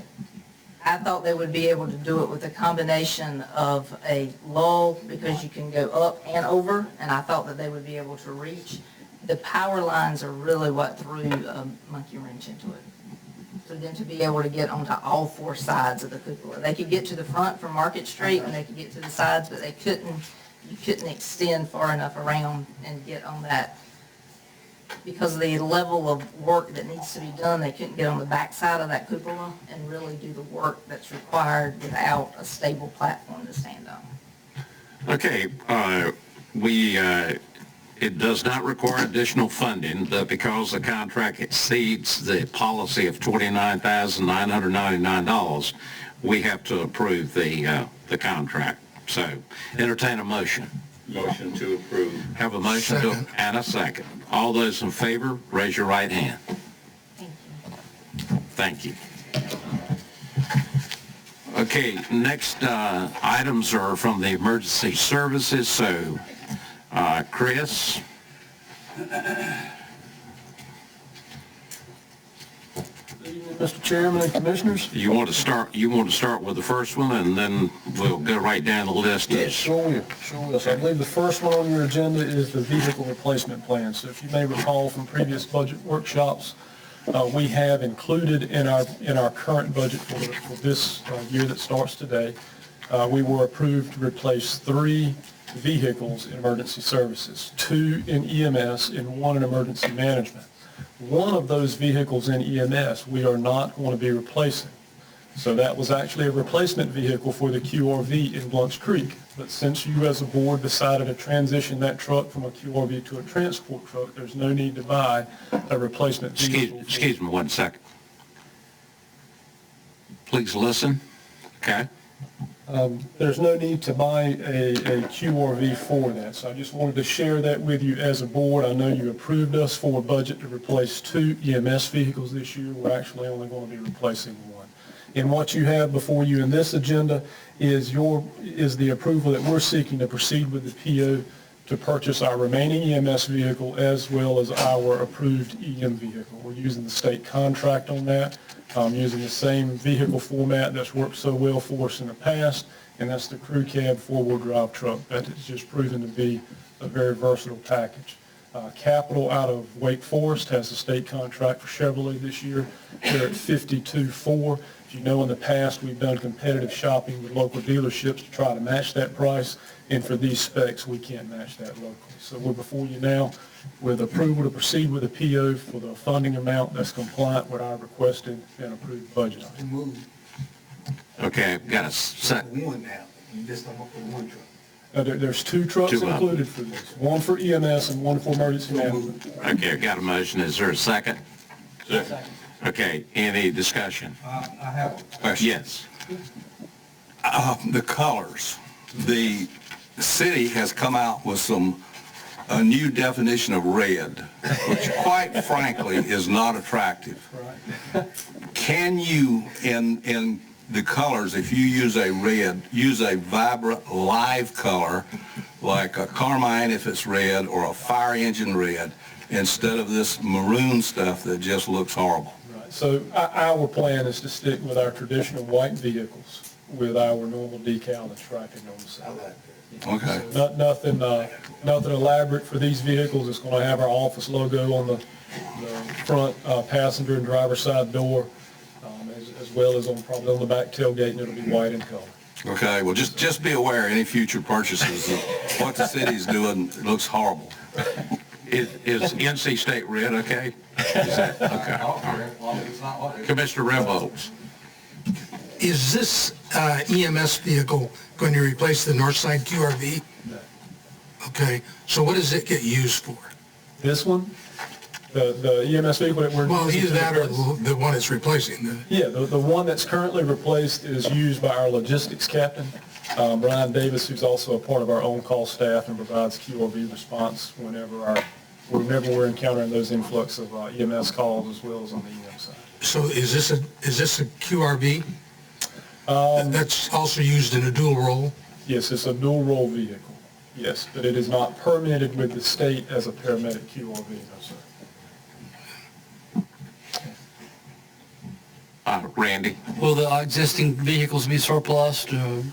I thought they would be able to do it with a combination of a lull, because you can go up and over, and I thought that they would be able to reach. The power lines are really what threw a monkey wrench into it. For them to be able to get onto all 4 sides of the cupola. They could get to the front from Market Street, and they could get to the sides, but you couldn't extend far enough around and get on that. Because of the level of work that needs to be done, they couldn't get on the back side of that cupola and really do the work that's required without a stable platform to stand on. Okay, it does not require additional funding, but because the contract exceeds the policy of $29,999, we have to approve the contract. So entertain a motion. Motion to approve. Have a motion and a second. All those in favor, raise your right hand. Thank you. Okay, next items are from the emergency services. So, Chris. Mr. Chairman and Commissioners. You want to start with the first one, and then we'll go right down the list. Yes, sure will. So I believe the first one on your agenda is the vehicle replacement plan. So if you may recall from previous budget workshops, we have included in our current budget for this year that starts today, we were approved to replace 3 vehicles in emergency services, 2 in EMS and 1 in emergency management. One of those vehicles in EMS we are not going to be replacing. So that was actually a replacement vehicle for the QRV in Blunt's Creek. But since you as a board decided to transition that truck from a QRV to a transport truck, there's no need to buy a replacement vehicle. Excuse me 1 second. Please listen. Okay. There's no need to buy a QRV for that. So I just wanted to share that with you as a board. I know you approved us for a budget to replace 2 EMS vehicles this year. We're actually only going to be replacing 1. And what you have before you in this agenda is the approval that we're seeking to proceed with the PO to purchase our remaining EMS vehicle as well as our approved EM vehicle. We're using the state contract on that. Using the same vehicle format that's worked so well for us in the past, and that's the crew cab 4-wheel drive truck. That has just proven to be a very versatile package. Capital out of Wake Forest has a state contract for Chevrolet this year. They're at 52.4. As you know, in the past, we've done competitive shopping with local dealerships to try to match that price, and for these specs, we can't match that locally. So we're before you now with approval to proceed with a PO for the funding amount that's compliant with our requested and approved budget. Okay, I've got a second. One now, you just come up with one truck. There's two trucks Two of them. included for this, one for EMS and one for emergency management. Okay, I've got a motion. Is there a second? Second. Okay, any discussion? I have a question. Yes. The colors. The city has come out with a new definition of red, which quite frankly is not attractive. Can you, in the colors, if you use a red, use a vibrant live color like a carmine if it's red or a fire engine red instead of this maroon stuff that just looks horrible? Right. So our plan is to stick with our traditional white vehicles with our normal decal and striping on the side. Okay. Nothing elaborate for these vehicles. It's going to have our office logo on the front passenger and driver side door, as well as probably on the back tailgate, and it'll be white in color. Okay, well, just be aware, any future purchases, of what the city's doing looks horrible. Is NC State red okay? Is that, okay. Commissioner Rimbolds. Is this EMS vehicle going to replace the Northside QRV? Okay, so what does it get used for? This one, the EMS vehicle that we're Well, using either to that or replace- the one it's replacing. Yeah, the one that's currently replaced is used by our logistics captain, Brian Davis, who's also a part of our on-call staff and provides QRV response whenever we're encountering those influx of EMS calls as well as on the EM side. So is this a QRV? That's also used in a dual role? Yes, it's a dual role vehicle, yes, but it is not permitted with the state as a paramedic QRV, no, sir. Randy? Will the existing vehicles be surplus?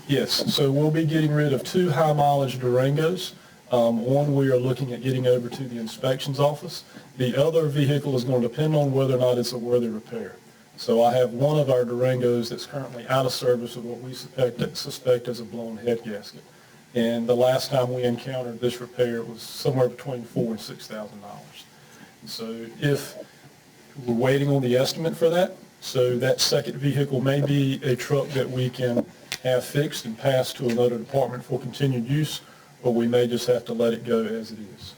Yes, so we'll be getting rid of 2 high-mileage Durangos. One we are looking at getting over to the inspections office. The other vehicle is going to depend on whether or not it's a worthy repair. So I have one of our Durangos that's currently out of service with what we suspect as a blown head gasket. And the last time we encountered this repair, it was somewhere between $4,000 and $6,000. So if we're waiting on the estimate for that, so that second vehicle may be a truck that we can have fixed and pass to another department for continued use, or we may just have to let it go as it is.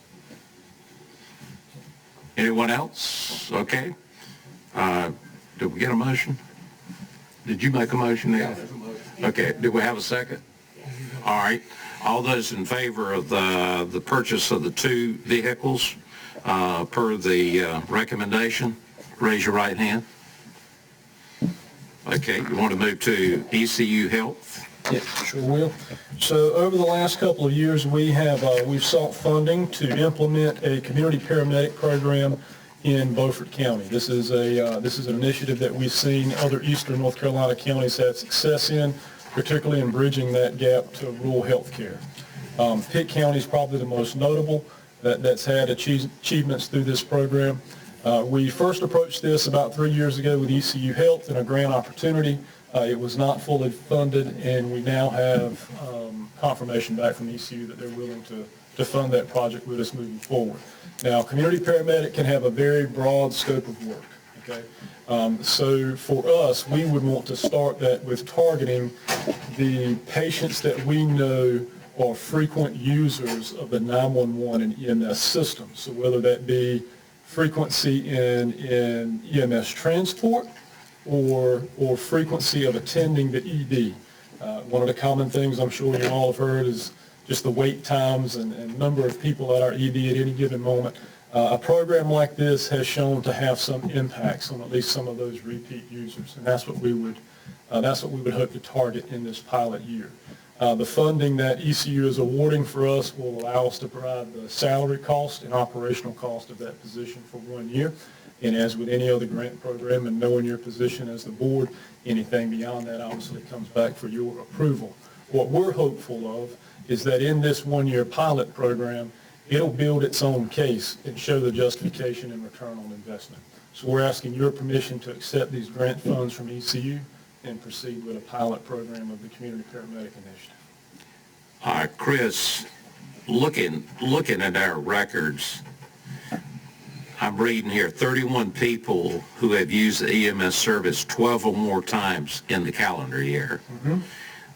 Anyone else? Okay. Did we get a motion? Did you make a motion, Ed? Okay, do we have a second? All right. All those in favor of the purchase of the 2 vehicles per the recommendation, raise your right hand. Okay, you want to move to ECU Health? Yes, sure will. So over the last couple of years, we've sought funding to implement a community paramedic program in Beaufort County. This is an initiative that we've seen other eastern North Carolina counties have success in, particularly in bridging that gap to rural health care. Pitt County is probably the most notable that's had achievements through this program. We first approached this about 3 years ago with ECU Health and a grant opportunity. It was not fully funded, and we now have confirmation back from ECU that they're willing to fund that project with us moving forward. Now, community paramedic can have a very broad scope of work, okay? So for us, we would want to start that with targeting the patients that we know are frequent users of the 911 and EMS system. So whether that be frequency in EMS transport or frequency of attending the ED. One of the common things I'm sure you all have heard is just the wait times and number of people at our ED at any given moment. A program like this has shown to have some impacts on at least some of those repeat users, and that's what we would hope to target in this pilot year. The funding that ECU is awarding for us will allow us to provide the salary cost and operational cost of that position for 1 year. And as with any other grant program, and knowing your position as the board, anything beyond that obviously comes back for your approval. What we're hopeful of is that in this 1-year pilot program, it'll build its own case and show the justification and return on investment. So we're asking your permission to accept these grant funds from ECU and proceed with a pilot program of the Community Paramedic Initiative. Chris, looking at our records, I'm reading here, 31 people who have used the EMS service 12 or more times in the calendar year.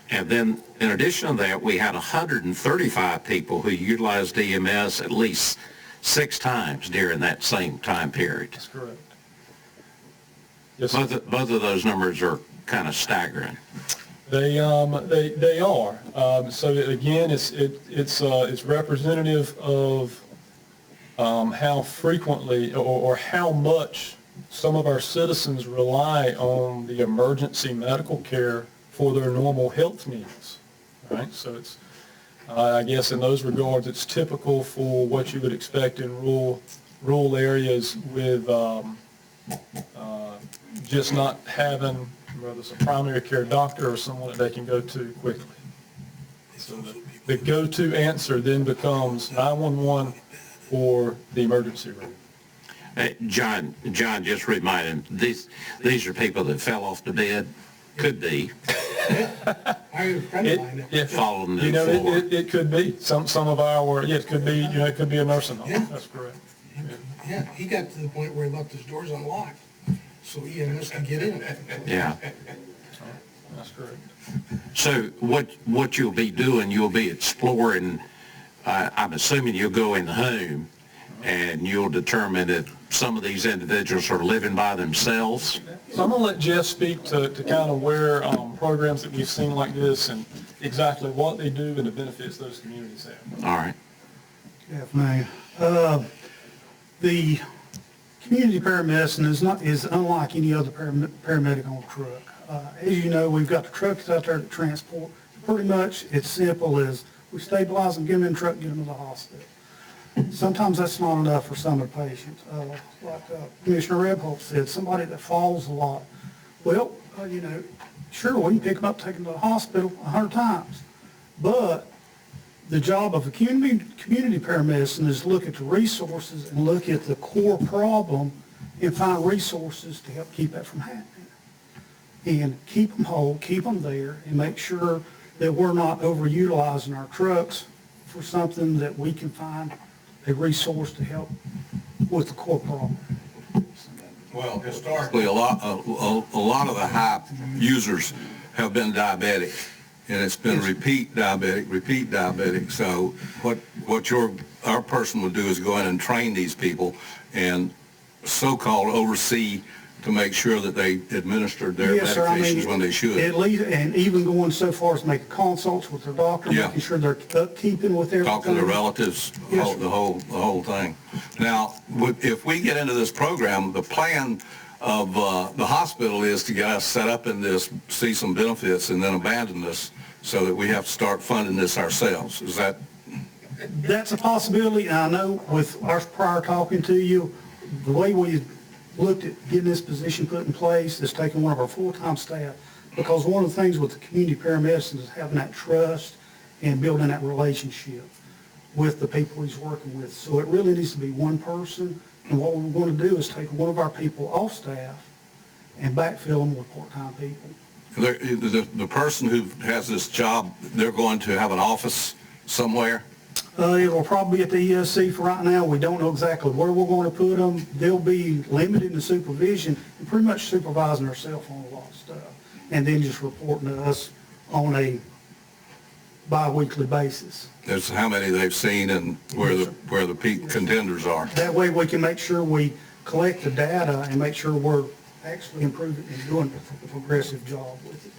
And then, in addition to that, we had 135 people who utilized EMS at least 6 times during that same time period. That's correct. Yes, sir. Both of those numbers are kind of staggering. They are. So again, it's representative of how frequently or how much some of our citizens rely on the emergency medical care for their normal health needs, right? So it's, I guess in those regards, it's typical for what you would expect in rural areas with just not having, whether it's a primary care doctor or someone that they can go to quickly. So the go-to answer then becomes 911 or the emergency room. John just reminded, these are people that fell off the bed, could be. I had a friend of mine that Fallen to You the know, floor. it could be some of our, it could be, it could be a nursing home. Yeah. That's correct. Yeah, he got to the point where he left his doors unlocked, so EMS could get in. Yeah. That's correct. So what you'll be doing, you'll be exploring, I'm assuming you'll go in the home and you'll determine if some of these individuals are living by themselves. So I'm going to let Jeff speak to kind of where programs that we've seen like this and exactly what they do and the benefits those communities have. All right. Jeff May. The community paramedicine is unlike any other paramedic on a truck. As you know, we've got the trucks out there to transport. Pretty much it's simple as we stabilize them, get them in the truck, get them to the hospital. Sometimes that's not enough for some of the patients. Like Commissioner Rebholt said, somebody that falls a lot. Well, sure, we can pick them up, take them to the hospital 100 times. But the job of a community paramedicine is to look at the resources and look at the core problem and find resources to help keep that from happening. And keep them whole, keep them there, and make sure that we're not overutilizing our trucks for something that we can find a resource to help with the core problem. Well, historically, a lot of the high users have been diabetic, and it's been repeat diabetic. So what our person would do is go in and train these people and so-called oversee to make sure that they administered their medications when they should. At least, and even going so far as making consults with their doctor, making sure they're upkeeping with everything. Talk to their relatives, Yes, the whole thing. Now, if we get into this program, the plan of the hospital is to get us set up in this, see some benefits, and then abandon this so that we have to start funding this ourselves. Is that? That's a possibility, and I know with our prior talking to you, the way we looked at getting this position put in place is taking one of our full-time staff, because one of the things with the community paramedicine is having that trust and building that relationship with the people he's working with. So it really needs to be one person, and what we're going to do is take one of our people off staff and backfill them with part-time people. The person who has this job, they're going to have an office somewhere? It will probably be at the ESC for right now. We don't know exactly where we're going to put them. They'll be limited in supervision and pretty much supervising themselves on a lot of stuff, and then just reporting to us on a bi-weekly basis. That's how many they've seen and where the peak contenders are. That way we can make sure we collect the data and make sure we're actually improving and doing a progressive job with it.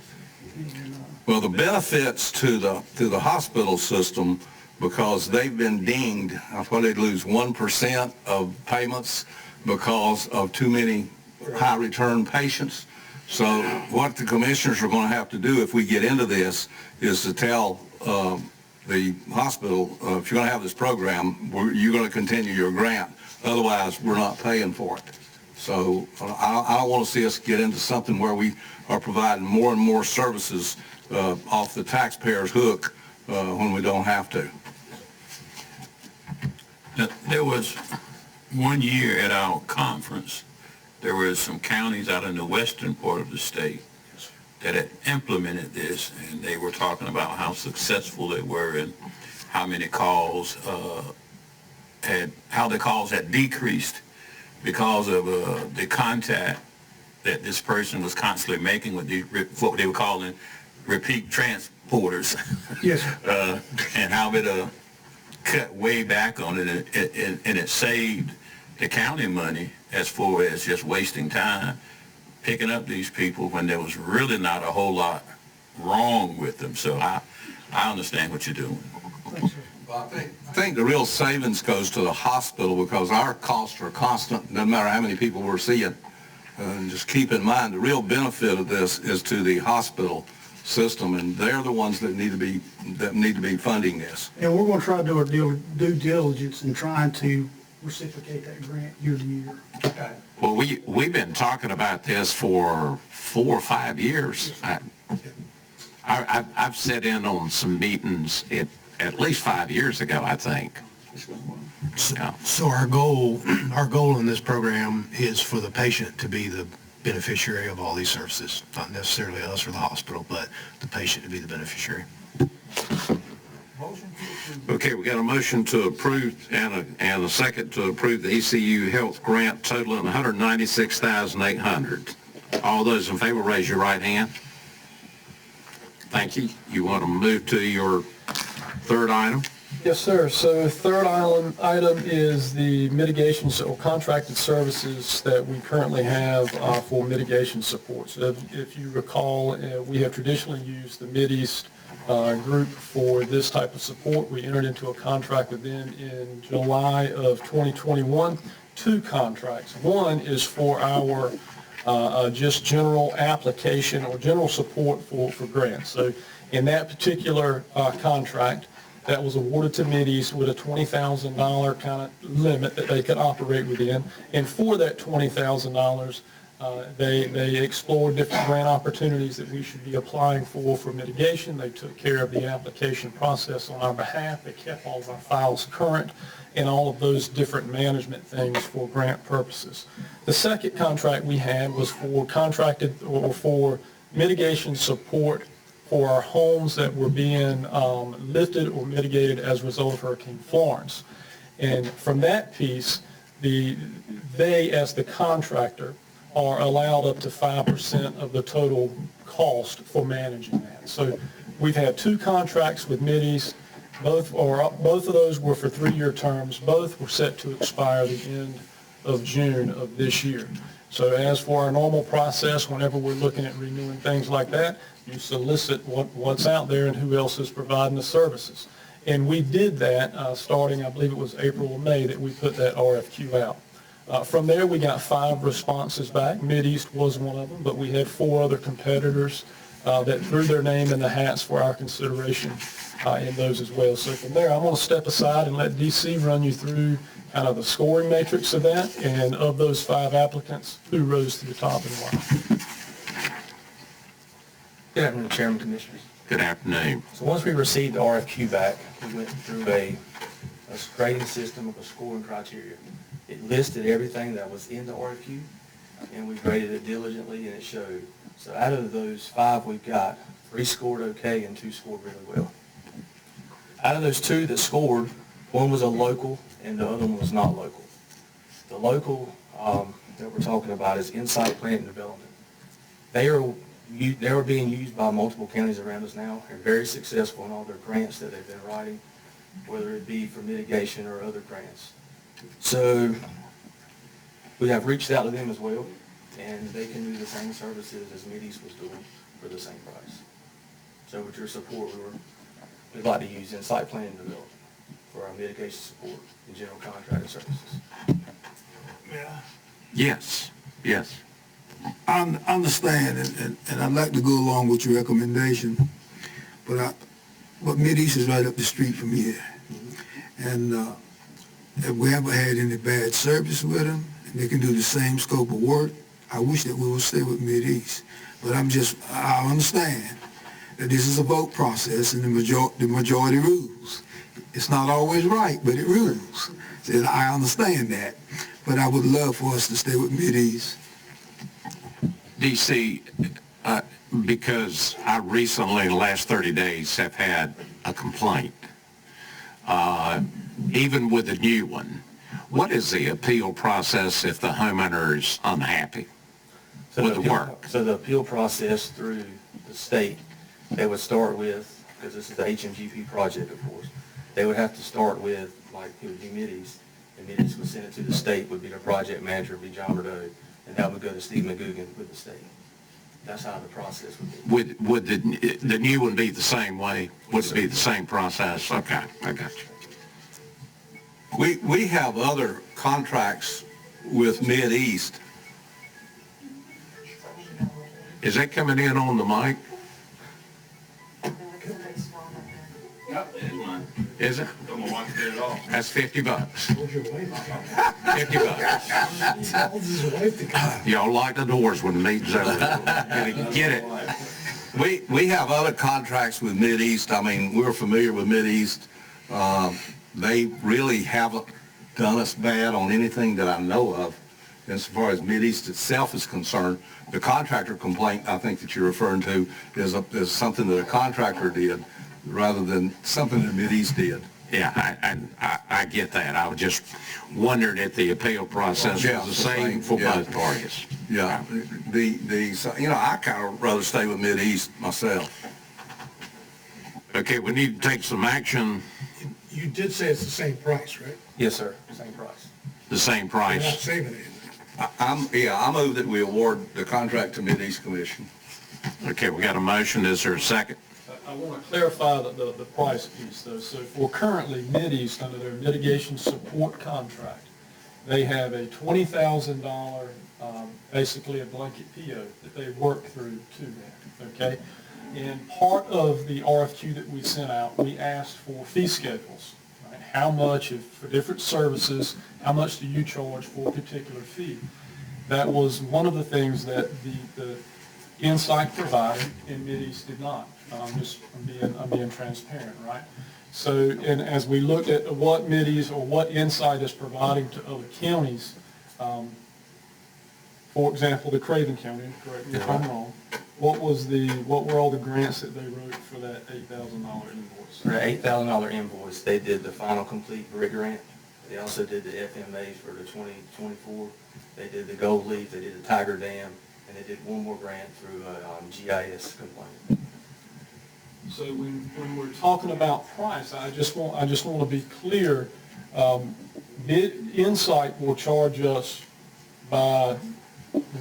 And, Well, the benefits to the hospital system, because they've been dinged, I thought they'd lose 1% of payments because of too many high return patients. So what the commissioners are going to have to do if we get into this is to tell the hospital, if you're going to have this program, you're going to continue your grant. Otherwise, we're not paying for it. So I don't want to see us get into something where we are providing more and more services off the taxpayer's hook when we don't have to. There was one year at our conference, there were some counties out in the western part of the state that had implemented this, and they were talking about how successful they were and how many calls how the calls had decreased because of the contact that this person was constantly making with these, what they were calling repeat transporters. Yes, And how it cut way back on it, and it saved the county money as far as just wasting time picking up these people when there was really not a whole lot wrong with them. So I understand what you're doing. Well, I think the real savings goes to the hospital because our costs are constant, no matter how many people we're seeing. And just keep in mind, the real benefit of this is to the hospital system, and they're the ones that need to be funding this. and we're going to try to do our due diligence in trying to reciprocate that grant year to year. Well, we've been talking about this for 4 or 5 years. I've sat in on some meetings at least 5 years ago, I think. Yeah. So our goal in this program is for the patient to be the beneficiary of all these services, not necessarily us or the hospital, but the patient to be the beneficiary. Okay, we got a motion to approve and a second to approve the ECU Health Grant totaling $196,800. All those in favor, raise your right hand. Thank you. You want to move to your third item? Yes, sir. So third item is the mitigation or contracted services that we currently have for mitigation support. So if you recall, we have traditionally used the Mideast group for this type of support. We entered into a contract with them in July of 2021. 2 contracts. One is for our just general application or general support for grants. So in that particular contract, that was awarded to Mideast with a $20,000 kind of limit that they could operate within. And for that $20,000, they explored different grant opportunities that we should be applying for mitigation. They took care of the application process on our behalf. They kept all of our files current and all of those different management things for grant purposes. The second contract we had was for contracted or for mitigation support for our homes that were being lifted or mitigated as a result of Hurricane Florence. And from that piece, they, as the contractor, are allowed up to 5% of the total cost for managing that. So we've had 2 contracts with Mideast. Both of those were for 3-year terms. Both were set to expire the end of June of this year. So as for our normal process, whenever we're looking at renewing things like that, you solicit what's out there and who else is providing the services. And we did that starting, I believe it was April or May, that we put that RFQ out. From there, we got 5 responses back. Mideast was one of them, but we had 4 other competitors that threw their name in the hats for our consideration in those as well. So from there, I'm going to step aside and let DC run you through kind of the scoring matrix of that, and of those 5 applicants, who rose to the top and why. Good afternoon, Chairman, Commissioners. Good afternoon. So once we received the RFQ back, we went through a grading system of a scoring criteria. It listed everything that was in the RFQ, and we graded it diligently, and it showed. So out of those 5 we've got, 3 scored okay and 2 scored really well. Out of those 2 that scored, 1 was a local and the other one was not local. The local that we're talking about is Insight Plan and Development. They are being used by multiple counties around us now. They're very successful in all their grants that they've been writing, whether it be for mitigation or other grants. So we have reached out to them as well, and they can do the same services as Mideast was doing for the same price. So with your support, we'd like to use Insight Plan and Development for our mitigation support and general contracting services. Yes, yes. I understand, and I'd like to go along with your recommendation, but Mideast is right up the street from here. And if we haven't had any bad service with them, and they can do the same scope of work, I wish that we would stay with Mideast. But I understand that this is a vote process and the majority rules. It's not always right, but it rules. And I understand that. But I would love for us to stay with Mideast. DC, because I recently, in the last 30 days, have had a complaint, even with the new one, What is the appeal process if the homeowner is unhappy with the work? So the appeal process through the state, they would start with, because this is the HMGP project, of course, they would have to start with, like, it would be Mideast, and Mideast would send it to the state, would be their project manager, would be John Bordeaux, and that would go to Steve McGugan with the state. That's how the process would be. Would the new one be the same way? Would it be the same process? Okay, I got you. We have other contracts with Mideast. Is that coming in on the mic? Is it? That's $50. $50. Y'all lock the doors when the meeting's over. Get it? We have other contracts with Mideast. I mean, we're familiar with Mideast. They really haven't done us bad on anything that I know of as far as Mideast itself is concerned. The contractor complaint, I think that you're referring to, is something that a contractor did rather than something that Mideast did. Yeah, I get that. I was just wondering if the appeal process was the same for both parties. Yeah, I kind of rather stay with Mideast myself. Okay, we need to take some action. You did say it's the same price, right? Yes, sir, same price. The same You're price. not saving anything. I move that we award the contract to Mideast Commission. Okay, we got a motion. Is there a second? I want to clarify the price piece, though. So for currently, Mideast, under their mitigation support contract, they have a $20,000, basically a blanket PO that they work through to them, okay? And part of the RFQ that we sent out, we asked for fee schedules, right? How much, for different services, how much do you charge for a particular fee? That was one of the things that the Insight provided and Mideast did not. I'm being transparent, right? So, and as we looked at what Mideast or what Insight is providing to other counties, for example, the Craven County, correct me if I'm wrong, what were all the grants that they wrote for that $8,000 invoice? For the $8,000 invoice, they did the final complete brick grant. They also did the FMAs for the 2024. They did the Gold Leaf, they did the Tiger Dam, and they did one more grant through GIS complaint. So when we're talking about price, I just want to be clear. Insight will charge us by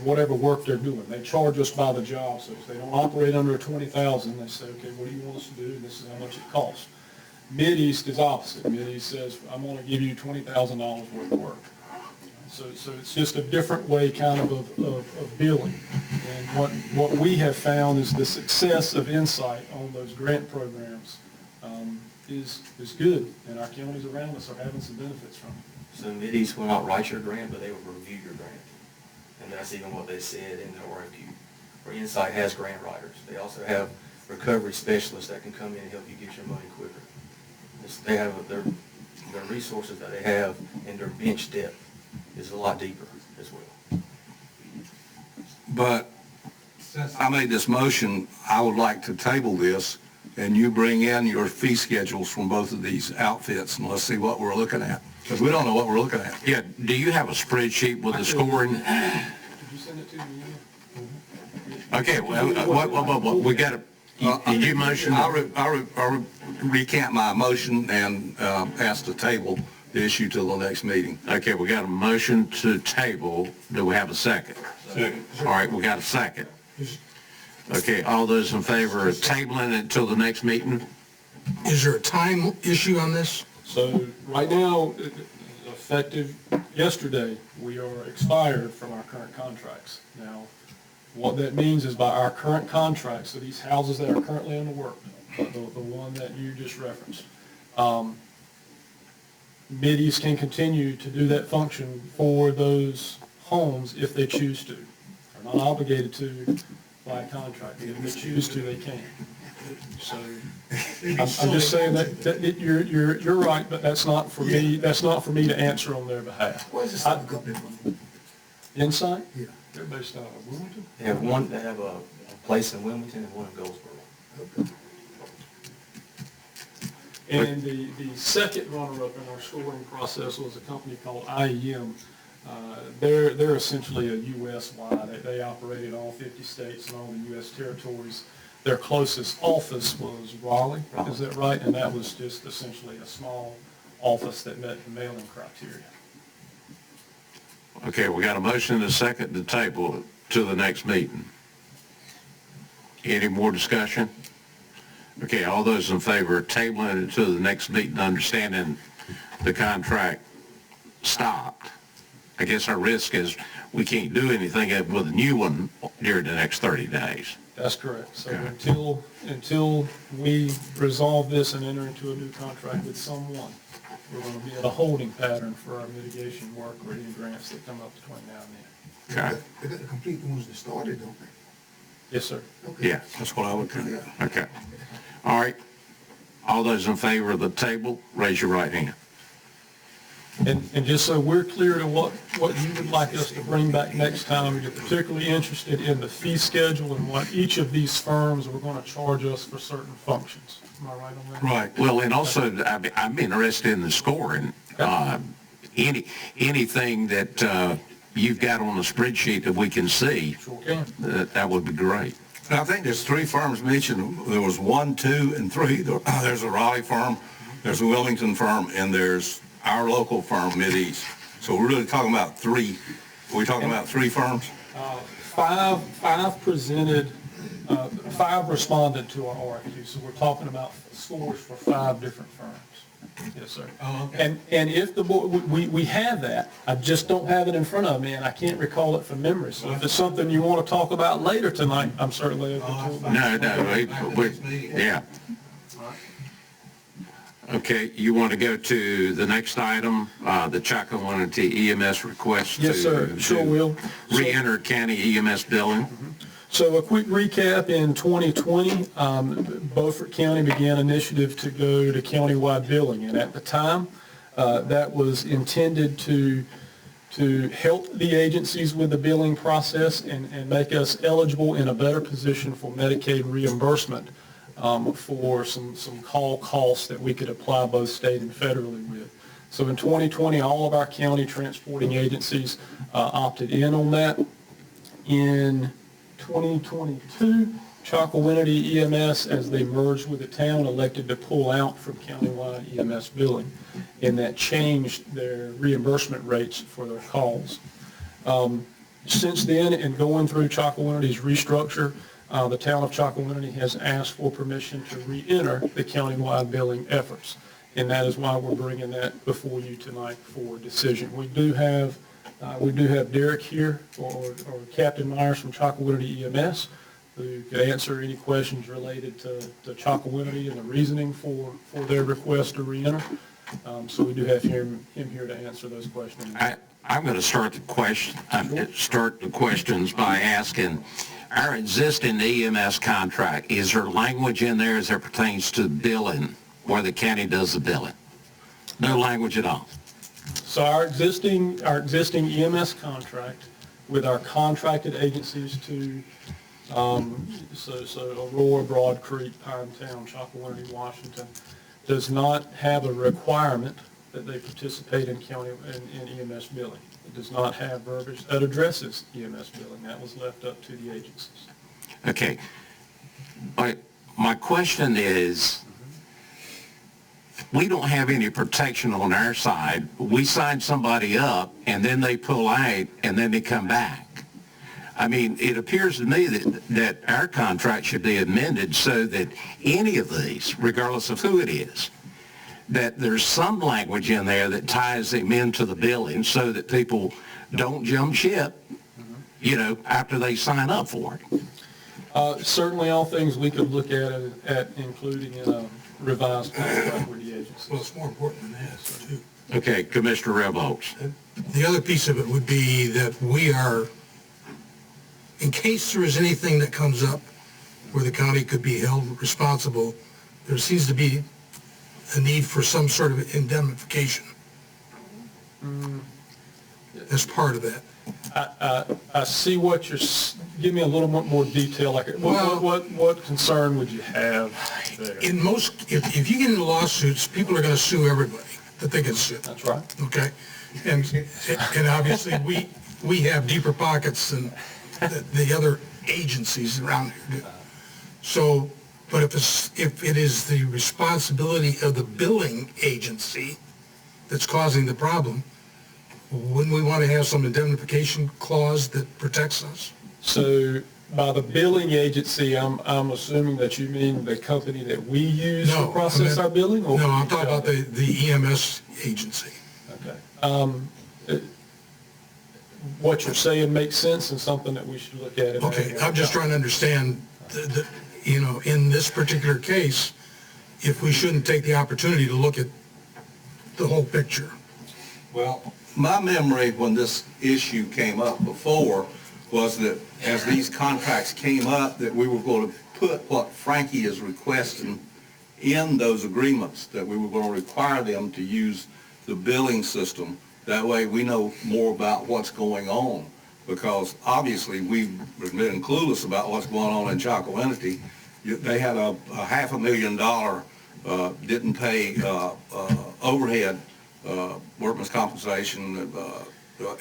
whatever work they're doing. They charge us by the job. So if they don't operate under $20,000, they say, okay, what do you want us to do? And this is how much it costs. Mideast is opposite. Mideast says, I'm going to give you $20,000 worth of work. So it's just a different way kind of billing. And what we have found is the success of Insight on those grant programs is good, and our counties around us are having some benefits from it. So Mideast will not write your grant, but they will review your grant. And that's even what they said in the RFQ. Where Insight has grant writers. They also have recovery specialists that can come in and help you get your money quicker. They have their resources that they have, and their bench depth is a lot deeper as well. But since I made this motion, I would like to table this, and you bring in your fee schedules from both of these outfits, and let's see what we're looking at. Because we don't know what we're looking at. Yeah, do you have a spreadsheet with the scoring? Did you send it to me? Okay, well, we got to, did you motion? I'll recant my motion and ask to table the issue till the next meeting. Okay, we got a motion to table. Do we have a second? Second. All right, we got a second. Okay, all those in favor of tabling it till the next meeting? Is there a time issue on this? So right now, effective yesterday, we are expired from our current contracts. Now, what that means is by our current contracts, so these houses that are currently in the work, the one that you just referenced, Mideast can continue to do that function for those homes if they choose to. They're not obligated to by contract. If they choose to, they can. So I'm just saying that you're right, but that's not for me. That's not for me to answer on their behalf. Where's this stuff coming from? Insight? Yeah. They're based out of Wilmington. They have a place in Wilmington and one in Goldsboro. And the second runner-up in our scoring process was a company called IEM. They're essentially a U.S.-wide. They operate in all 50 states and all the U.S. territories. Their closest office was Raleigh, is that right? And that was just essentially a small office that met the mailing criteria. Okay, we got a motion and a second to table to the next meeting. Any more discussion? Okay, all those in favor of tabling it to the next meeting, understanding the contract stopped. I guess our risk is we can't do anything with a new one during the next 30 days. That's correct. So until we resolve this and enter into a new contract with someone, we're going to be in a holding pattern for our mitigation work or any grants that come up between now and then. Okay. They got to complete the ones that started, don't they? Yes, sir. Okay. Yeah, that's what I would do. Okay. All right. All those in favor of the table, raise your right hand. And just so we're clear to what you would like us to bring back next time, you're particularly interested in the fee schedule and what each of these firms are going to charge us for certain functions. Am I right on that? Right. Well, and also, I'm interested in the scoring. Anything that you've got on the spreadsheet that we can see, Sure can. that would be great. And I think there's 3 firms mentioned. There was 1, 2, and 3. There's a Raleigh firm, there's a Wilmington firm, and there's our local firm, Mideast. So we're really talking about 3. Are we talking about 3 firms? 5 presented, 5 responded to our RFQ. So we're talking about scores for 5 different firms. Yes, sir. Oh, okay. And if the board, we have that, I just don't have it in front of me, and I can't recall it from memory. So if it's something you want to talk about later tonight, I'm certainly open to it. Yeah. Okay, you want to go to the next item, the Chocowinity EMS request? Yes, sir. Sure will. Re-enter county EMS billing. So a quick recap, in 2020, Beaufort County began an initiative to go to countywide billing. And at the time, that was intended to help the agencies with the billing process and make us eligible in a better position for Medicaid reimbursement for some call costs that we could apply both state and federally with. So in 2020, all of our county transporting agencies opted in on that. In 2022, Chocowinity EMS, as they merged with the town, elected to pull out from countywide EMS billing, and that changed their reimbursement rates for their calls. Since then, and going through Chocowinity's restructure, the town of Chocowinity has asked for permission to re-enter the countywide billing efforts, and that is why we're bringing that before you tonight for decision. We do have Derek here, or Captain Myers from Chocowinity EMS, who could answer any questions related to Chocowinity and the reasoning for their request to re-enter. So we do have him here to answer those questions. I'm going to start the questions by asking, our existing EMS contract, is there language in there as it pertains to billing, where the county does the billing? No language at all. So our existing EMS contract with our contracted agencies to, so Aurora, Broad Creek, Pinetown, Chocowinity, Washington, does not have a requirement that they participate in in EMS billing. It does not have verbiage that addresses EMS billing. That was left up to the agencies. Okay. My question is, we don't have any protection on our side. We sign somebody up, and then they pull out, and then they come back. I mean, it appears to me that our contract should be amended so that any of these, regardless of who it is, that there's some language in there that ties them into the billing so that people don't jump ship, after they sign up for it. Certainly all things we could look at including in a revised contract with the agencies. Well, it's more important than that, too. Okay, Commissioner Rebholz. The other piece of it would be that we are, in case there is anything that comes up where the county could be held responsible, there seems to be a need for some sort of indemnification as part of that. I see what give me a little more detail, like, what concern would you have there? In most, if you get into lawsuits, people are going to sue everybody that they can sue. That's right. Okay? And obviously, we have deeper pockets than the other agencies around here do. So, but if it is the responsibility of the billing agency that's causing the problem, wouldn't we want to have some indemnification clause that protects us? So by the billing agency, I'm assuming that you mean the company that we use to process our billing? Or No, I'm talking about the EMS agency. Okay. What you're saying makes sense and something that we should look at. Okay, I'm just trying to understand, in this particular case, if we shouldn't take the opportunity to look at the whole picture. Well, my memory when this issue came up before was that as these contracts came up, that we were going to put what Frankie is requesting in those agreements, that we were going to require them to use the billing system. That way we know more about what's going on, because obviously we've been clueless about what's going on in Chocowinity. They had a $500,000 didn't pay overhead, workman's compensation,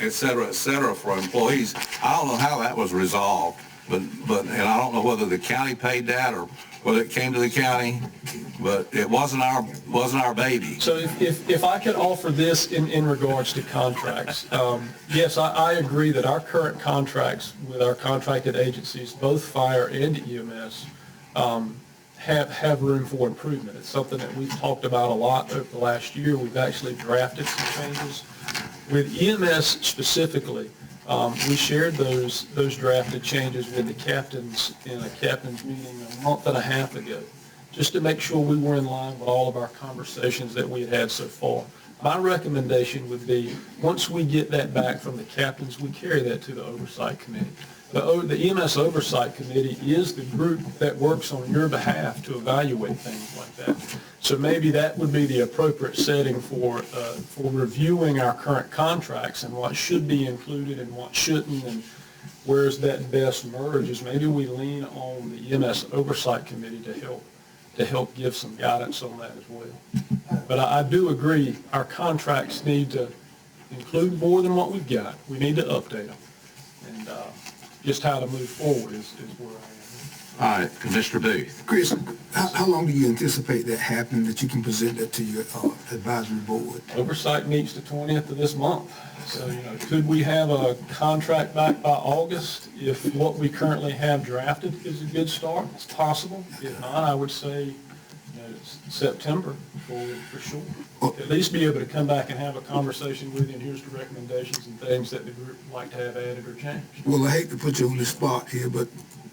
et cetera, for employees. I don't know how that was resolved, and I don't know whether the county paid that or whether it came to the county, but it wasn't our baby. So if I could offer this in regards to contracts, yes, I agree that our current contracts with our contracted agencies, both fire and EMS, have room for improvement. It's something that we've talked about a lot over the last year. We've actually drafted some changes. With EMS specifically, we shared those drafted changes with the captains in a captain's meeting a month and a half ago, just to make sure we were in line with all of our conversations that we had had so far. My recommendation would be, once we get that back from the captains, we carry that to the Oversight Committee. The EMS Oversight Committee is the group that works on your behalf to evaluate things like that. So maybe that would be the appropriate setting for reviewing our current contracts and what should be included and what shouldn't, and where's that best merge, is maybe we lean on the EMS Oversight Committee to help give some guidance on that as well. But I do agree, our contracts need to include more than what we've got. We need to update them. And just how to move forward is where I am. All right, Commissioner Booth. Chris, how long do you anticipate that happening, that you can present that to your advisory board? Oversight meets the 20th of this month. So, could we have a contract back by August? If what we currently have drafted is a good start, it's possible. If not, I would say September for sure. At least be able to come back and have a conversation with you, and here's the recommendations and things that the group would like to have added or changed. Well, I hate to put you on the spot here, but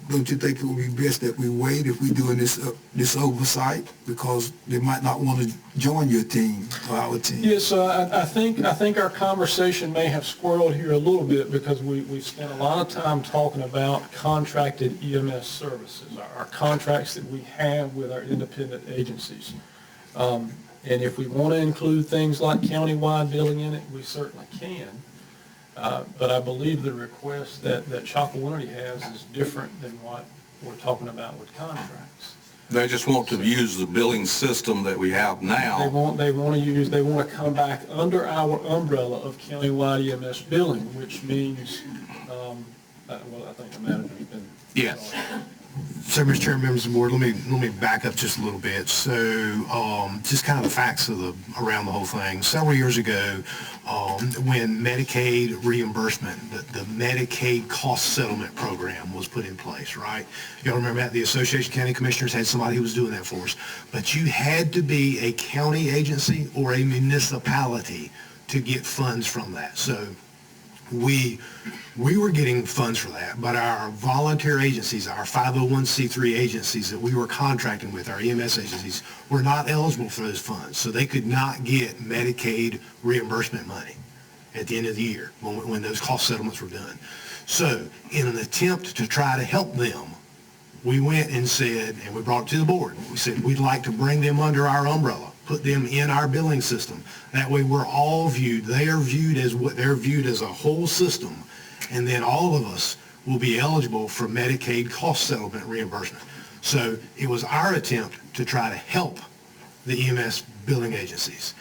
don't you think it would be best that we wait if we're doing this oversight, because they might not want to join your team or our team? Yes, I think our conversation may have squirreled here a little bit, because we've spent a lot of time talking about contracted EMS services, our contracts that we have with our independent agencies. And if we want to include things like countywide billing in it, we certainly can. But I believe the request that Chocowinity has is different than what we're talking about with contracts. They just want to use the billing system that we have now. They want to come back under our umbrella of countywide EMS billing, which means, I think the manager's been. Yes. So, Mr. Chairman, members of the board, let me back up just a little bit. So, just kind of the facts around the whole thing. Several years ago, when Medicaid reimbursement, the Medicaid cost settlement program was put in place, right? Y'all remember that? The Association of County Commissioners had somebody who was doing that for us. But you had to be a county agency or a municipality to get funds from that. So, we were getting funds for that, but our volunteer agencies, our 501c3 agencies that we were contracting with, our EMS agencies, were not eligible for those funds. So they could not get Medicaid reimbursement money at the end of the year when those cost settlements were done. So in an attempt to try to help them, we went and said, and we brought it to the board, we said we'd like to bring them under our umbrella, put them in our billing system. That way we're all viewed, they're viewed as a whole system, and then all of us will be eligible for Medicaid cost settlement reimbursement. So it was our attempt to try to help the EMS billing agencies.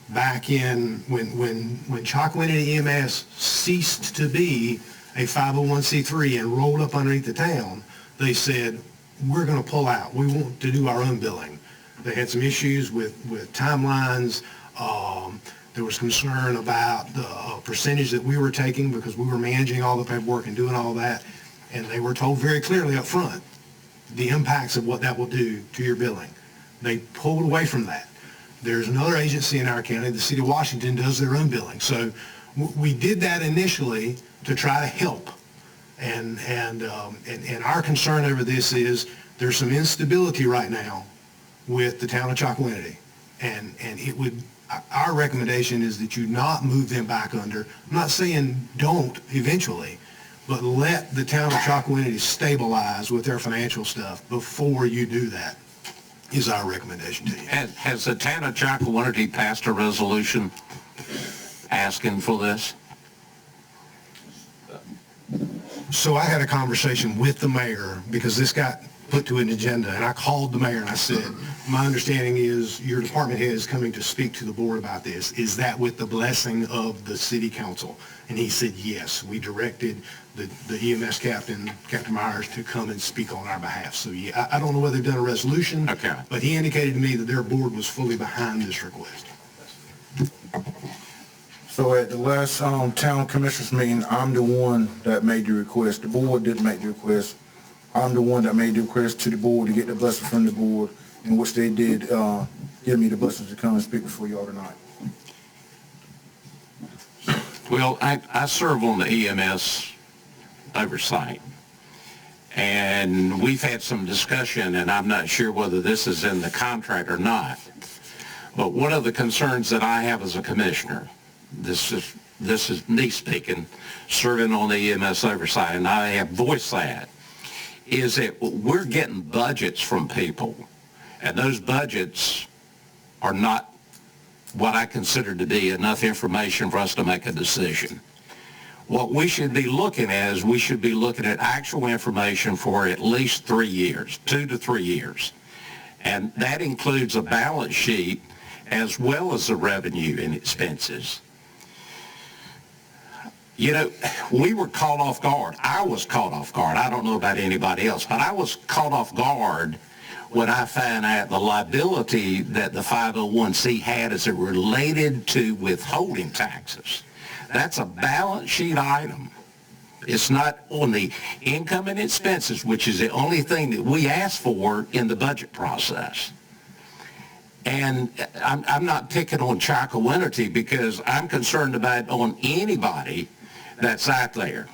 Back in, when Chalkawinity EMS ceased to be a 501c3 and rolled up underneath the town, they said, we're going to pull out. We want to do our own billing. They had some issues with timelines. There was concern about the percentage that we were taking because we were managing all the paperwork and doing all that. And they were told very clearly up front the impacts of what that will do to your billing. They pulled away from that. There's another agency in our county, the City of Washington, does their own billing. So we did that initially to try to help. And our concern over this is there's some instability right now with the town of Chalkawinity. And it would, our recommendation is that you not move them back under. I'm not saying don't eventually, but let the town of Chalkawinity stabilize with their financial stuff before you do that, is our recommendation to you. Has the town of Chalkawinity passed a resolution asking for this? So I had a conversation with the mayor because this got put to an agenda, and I called the mayor and I said, my understanding is your department head is coming to speak to the board about this. Is that with the blessing of the city council? And he said, yes. We directed the EMS captain, Captain Myers, to come and speak on our behalf. So yeah, I don't know whether they've done a resolution, okay, but he indicated to me that their board was fully behind this request. So at the last town commissioners meeting, I'm the one that made the request. The board didn't make the request. I'm the one that made the request to the board to get the blessing from the board, in which they did give me the blessing to come and speak before y'all tonight. Well, I serve on the EMS oversight, and we've had some discussion, and I'm not sure whether this is in the contract or not, but one of the concerns that I have as a commissioner, this is me speaking, serving on the EMS oversight, and I have voiced that, is that we're getting budgets from people, and those budgets are not what I consider to be enough information for us to make a decision. What we should be looking at is we should be looking at actual information for at least 3 years, 2 to 3 years. And that includes a balance sheet as well as the revenue and expenses. You know, we were caught off guard. I was caught off guard. I don't know about anybody else, but I was caught off guard when I found out the liability that the 501c had as it related to withholding taxes. That's a balance sheet item. It's not on the income and expenses, which is the only thing that we ask for in the budget process. And I'm not picking on Chalkawinity because I'm concerned about on anybody that's out there.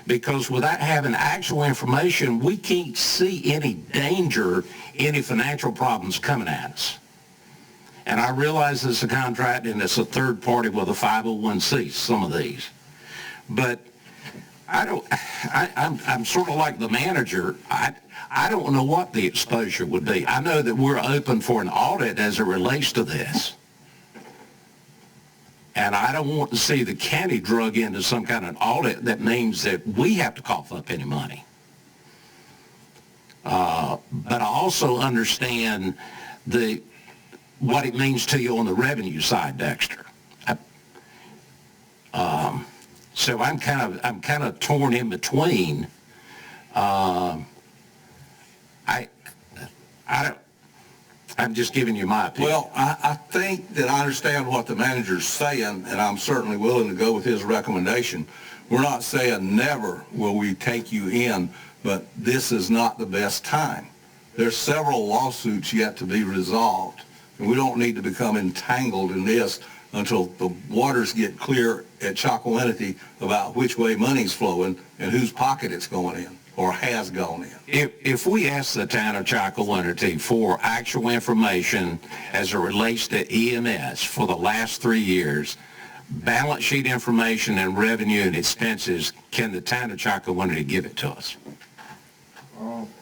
Because without having actual information, we can't see any danger, any financial problems coming at us. And I realize it's a contract and it's a third party with a 501c, some of these. But I'm sort of like the manager. I don't know what the exposure would be. I know that we're open for an audit as it relates to this. And I don't want to see the county drug into some kind of audit that means that we have to cough up any money. But I also understand what it means to you on the revenue side, Dexter. So I'm kind of torn in between. I'm just giving you my opinion. Well, I think that I understand what the manager's saying, and I'm certainly willing to go with his recommendation. We're not saying never will we take you in, but this is not the best time. There's several lawsuits yet to be resolved, and we don't need to become entangled in this until the waters get clear at Chalkawinity about which way money's flowing and whose pocket it's going in or has gone in. If we ask the town of Chalkawinity for actual information as it relates to EMS for the last 3 years, balance sheet information and revenue and expenses, can the town of Chalkawinity give it to us?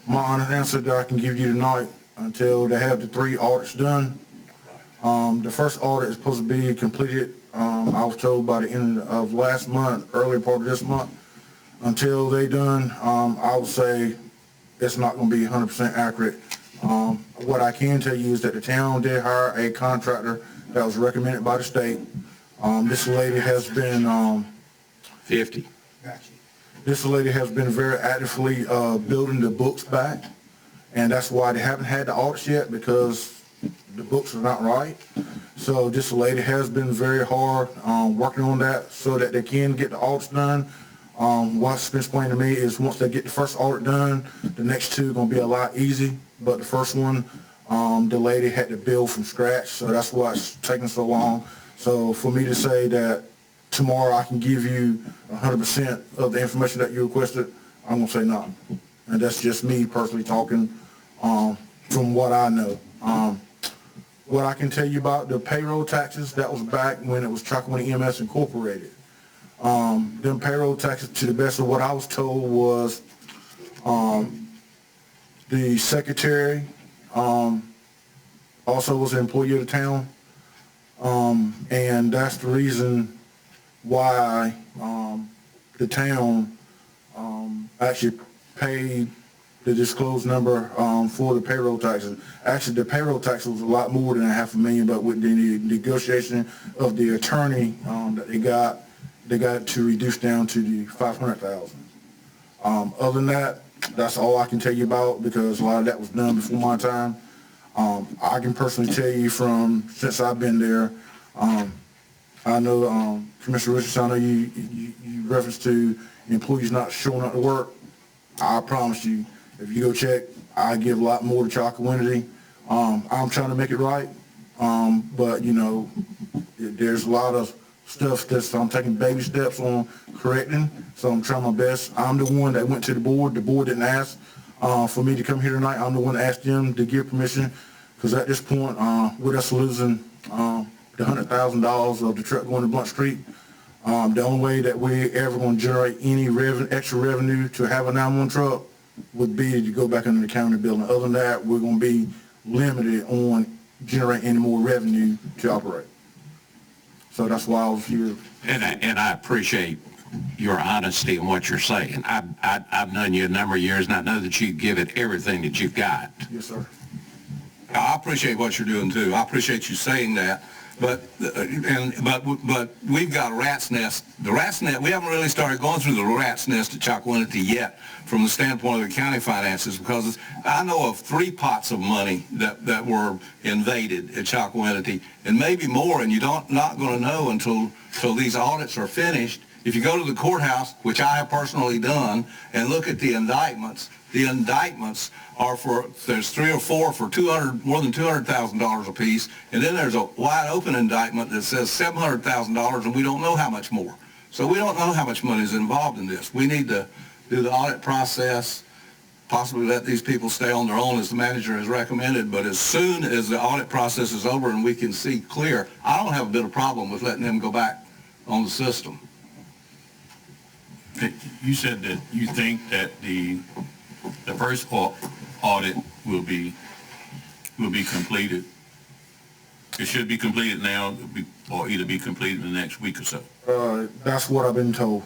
My honest answer that I can give you tonight, until they have the 3 audits done. The first audit is supposed to be completed, I was told by the end of last month, early part of this month. until they done, I would say it's not gonna be 100% accurate. What I can tell you is that the town did hire a contractor that was recommended by the state. This lady has been, 50. this lady has been very actively, building the books back. And that's why they haven't had the audits yet, because the books are not right. So this lady has been very hard, working on that so that they can get the audits done. What's been explained to me is once they get the first audit done, the next two are gonna be a lot easy. But the first one, the lady had to build from scratch, so that's why it's taking so long. So for me to say that tomorrow I can give you 100% of the information that you requested, I'm gonna say nothing. And that's just me personally talking, from what I know. What I can tell you about the payroll taxes, that was back when it was Chocowinity EMS Incorporated. Them payroll taxes, to the best of what I was told, was the secretary also was an employee of the town, and that's the reason why the town actually paid the disclosed number for the payroll taxes. Actually, the payroll tax was a lot more than $500,000, but with the negotiation of the attorney that they got it to reduce down to the $500,000. Other than that, that's all I can tell you about, because a lot of that was done before my time. I can personally tell you from since I've been there, I know Commissioner Richardson, I know you referenced to employees not showing up to work. I promise you, if you go check, I give a lot more to Chocowinity. I'm trying to make it right, but you know, there's a lot of stuff that I'm taking baby steps on correcting, so I'm trying my best. I'm the one that went to the board didn't ask for me to come here tonight. I'm the one that asked them to give permission, because at this point, with us losing the $100,000 of the truck going to Blunt Street, the only way that we ever going to generate any extra revenue to have a 911 truck would be to go back into the county building. Other than that, we're going to be limited on generating any more revenue to operate. So that's why I was here. And I appreciate your honesty in what you're saying. I've known you a number of years, and I know that you give it everything that you've got. Yes, sir. I appreciate what you're doing too. I appreciate you saying that. But we've got a rat's nest. The rat's nest, we haven't really started going through the rat's nest at Chocowinity yet from the standpoint of the county finances, because I know of 3 pots of money that were invaded at Chocowinity, and maybe more, and you're not going to know until these audits are finished. If you go to the courthouse, which I have personally done, and look at the indictments are for, there's 3 or 4 for more than $200,000 a piece, and then there's a wide open indictment that says $700,000, and we don't know how much more. So we don't know how much money is involved in this. We need to do the audit process, possibly let these people stay on their own as the manager has recommended, but as soon as the audit process is over and we can see clear, I don't have a bit of problem with letting them go back on the system. You said that you think that the first audit will be completed. It should be completed now, or either be completed in the next week or so. That's what I've been told,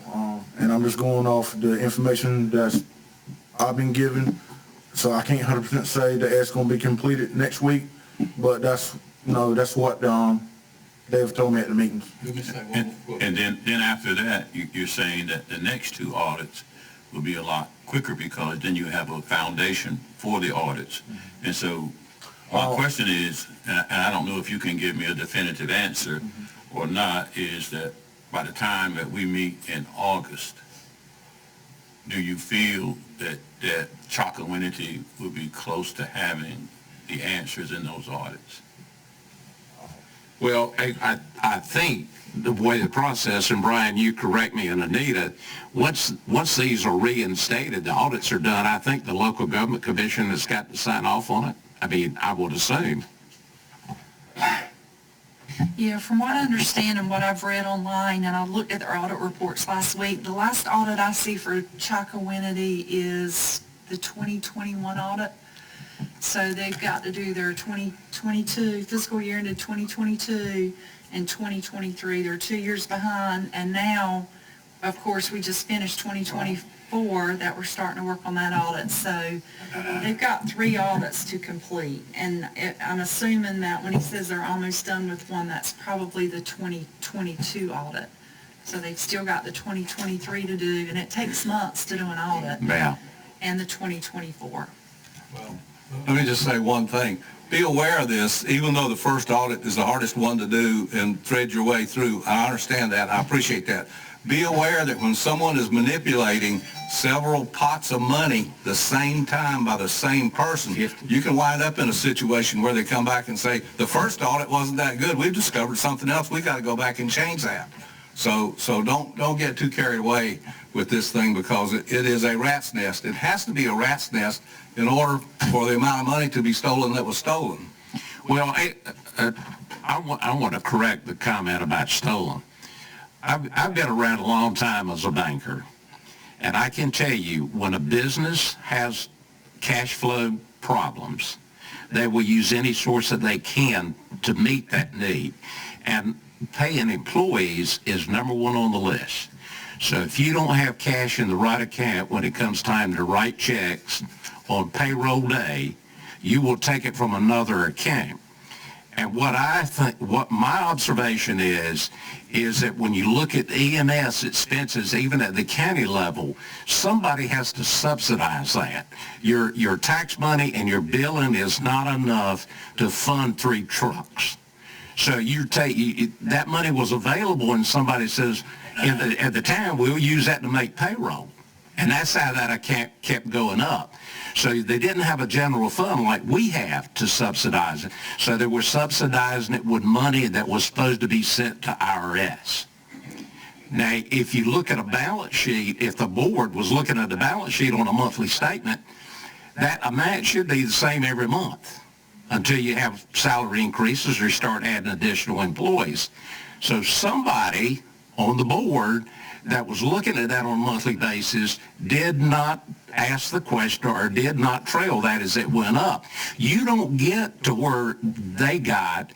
and I'm just going off the information that I've been given. So I can't 100% say that it's going to be completed next week, but that's what they've told me at the meetings. And then after that, you're saying that the next 2 audits will be a lot quicker, because then you have a foundation for the audits. And so my question is, and I don't know if you can give me a definitive answer or not, is that by the time that we meet in August, do you feel that Chocowinity will be close to having the answers in those audits? Well, I think the way the process, and Brian, you correct me, and Anita, once these are reinstated, the audits are done, I think the local government commission has got to sign off on it. I mean, I would assume. Yeah, from what I understand and what I've read online, and I looked at their audit reports last week, the last audit I see for Chocowinity is the 2021 audit. So they've got to do their 2022 fiscal year into 2022 and 2023. They're 2 years behind, and now of course, we just finished 2024 that we're starting to work on that audit. So they've got 3 audits to complete. And I'm assuming that when he says they're almost done with one, that's probably the 2022 audit. So they've still got the 2023 to do, and it takes months to do an audit. Yeah. And the 2024. Let me just say one thing. Be aware of this, even though the first audit is the hardest one to do and thread your way through. I understand that. I appreciate that. Be aware that when someone is manipulating several pots of money the same time by the same person, you can wind up in a situation where they come back and say, the first audit wasn't that good. We've discovered something else. We've got to go back and change that. So don't get too carried away with this thing, because it is a rat's nest. It has to be a rat's nest in order for the amount of money to be stolen that was stolen. Well, I want to correct the comment about stolen. I've been around a long time as a banker, and I can tell you, when a business has cash flow problems, they will use any source that they can to meet that need. And paying employees is number one on the list. So if you don't have cash in the right account when it comes time to write checks on payroll day, you will take it from another account. And what my observation is that when you look at EMS expenses, even at the county level, somebody has to subsidize that. Your tax money and your billing is not enough to fund 3 trucks. So that money was available, and somebody says, at the time, we'll use that to make payroll. And that's how that account kept going up. So they didn't have a general fund like we have to subsidize it. So they were subsidizing it with money that was supposed to be sent to IRS. Now, if you look at a balance sheet, if the board was looking at the balance sheet on a monthly statement, that amount should be the same every month until you have salary increases or start adding additional employees. So somebody on the board that was looking at that on a monthly basis did not ask the question or did not trail that as it went up. You don't get to where they got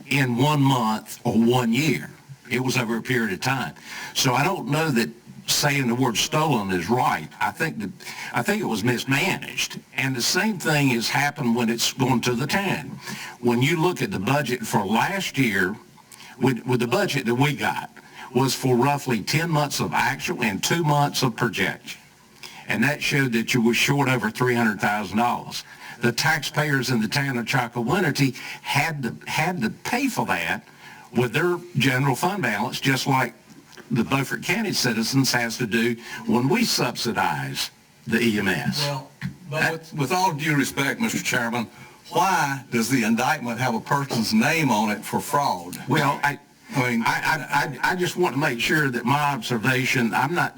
in 1 month or 1 year. It was over a period of time. So I don't know that saying the word stolen is right. I think it was mismanaged. And the same thing has happened when it's going to the town. When you look at the budget for last year, with the budget that we got, was for roughly 10 months of actual and 2 months of projection. And that showed that you were short over $300,000. The taxpayers in the town of Chocowinity had to pay for that with their general fund balance, just like the Beaufort County citizens has to do when we subsidize the EMS. Well, but with all due respect, Mr. Chairman, why does the indictment have a person's name on it for fraud? Well, I just want to make sure that my observation, I'm not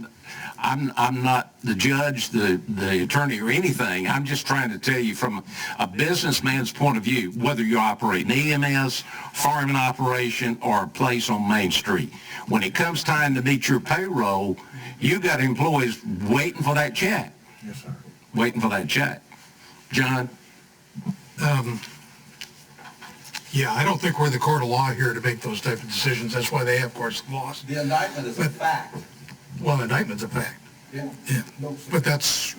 the judge, the attorney, or anything. I'm just trying to tell you from a businessman's point of view, whether you operate an EMS, farming operation, or a place on Main Street. When it comes time to meet your payroll, you got employees waiting for that check. Yes, sir. Waiting for that check. John? Yeah, I don't think we're the court of law here to make those type of decisions. That's why they have courts of laws. The indictment is a fact. Well, the indictment's a fact. Yeah. Yeah. But that's,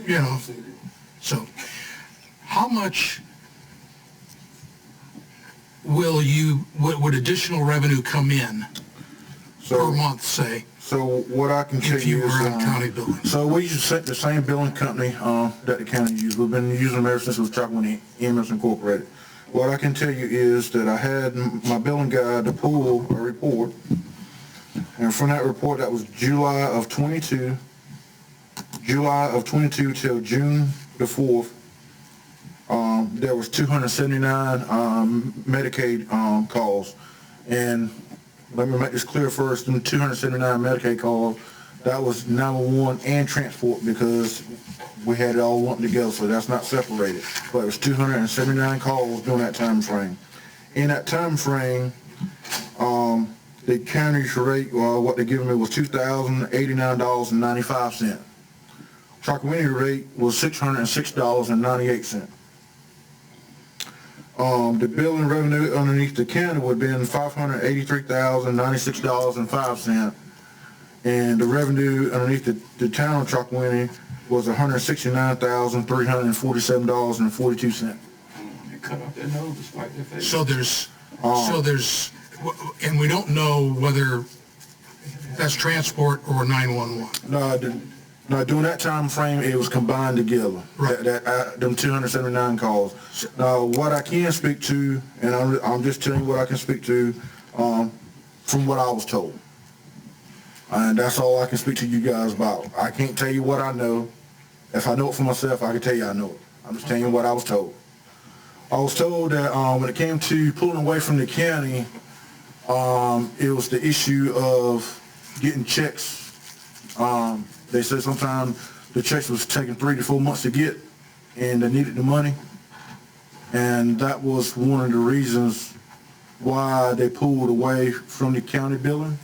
so how much would additional revenue come in per month, say? So what I can tell If you you were is, on county billing. so we use the same billing company that the county uses. We've been using them ever since it was Chocowinity EMS Incorporated. What I can tell you is that I had my billing guy to pull a report, and from that report, that was July of 22 till June the 4th, there was 279 Medicaid calls. And let me make this clear first, them 279 Medicaid calls, that was 911 and transport, because we had it all lumped together, so that's not separated. But it was 279 calls during that time frame. In that time frame, the county's rate, what they giving me was $2,089.95. Chocowinity rate was $606.98. The billing revenue underneath the county would have been $583,096.05. and the revenue underneath the town of Chalkawinity was $169,347.42. They cut off their nose despite their face. So there's, and we don't know whether that's transport or 911. No, during that time frame, it was combined together. Right. Them 279 calls. Now, what I can speak to, and I'm just telling you what I can speak to, from what I was told. And that's all I can speak to you guys about. I can't tell you what I know. If I know it for myself, I can tell you I know it. I'm just telling you what I was told. I was told that when it came to pulling away from the county, it was the issue of getting checks. They said sometimes the checks was taking 3 to 4 months to get, and they needed the money. And that was one of the reasons why they pulled away from the county billing,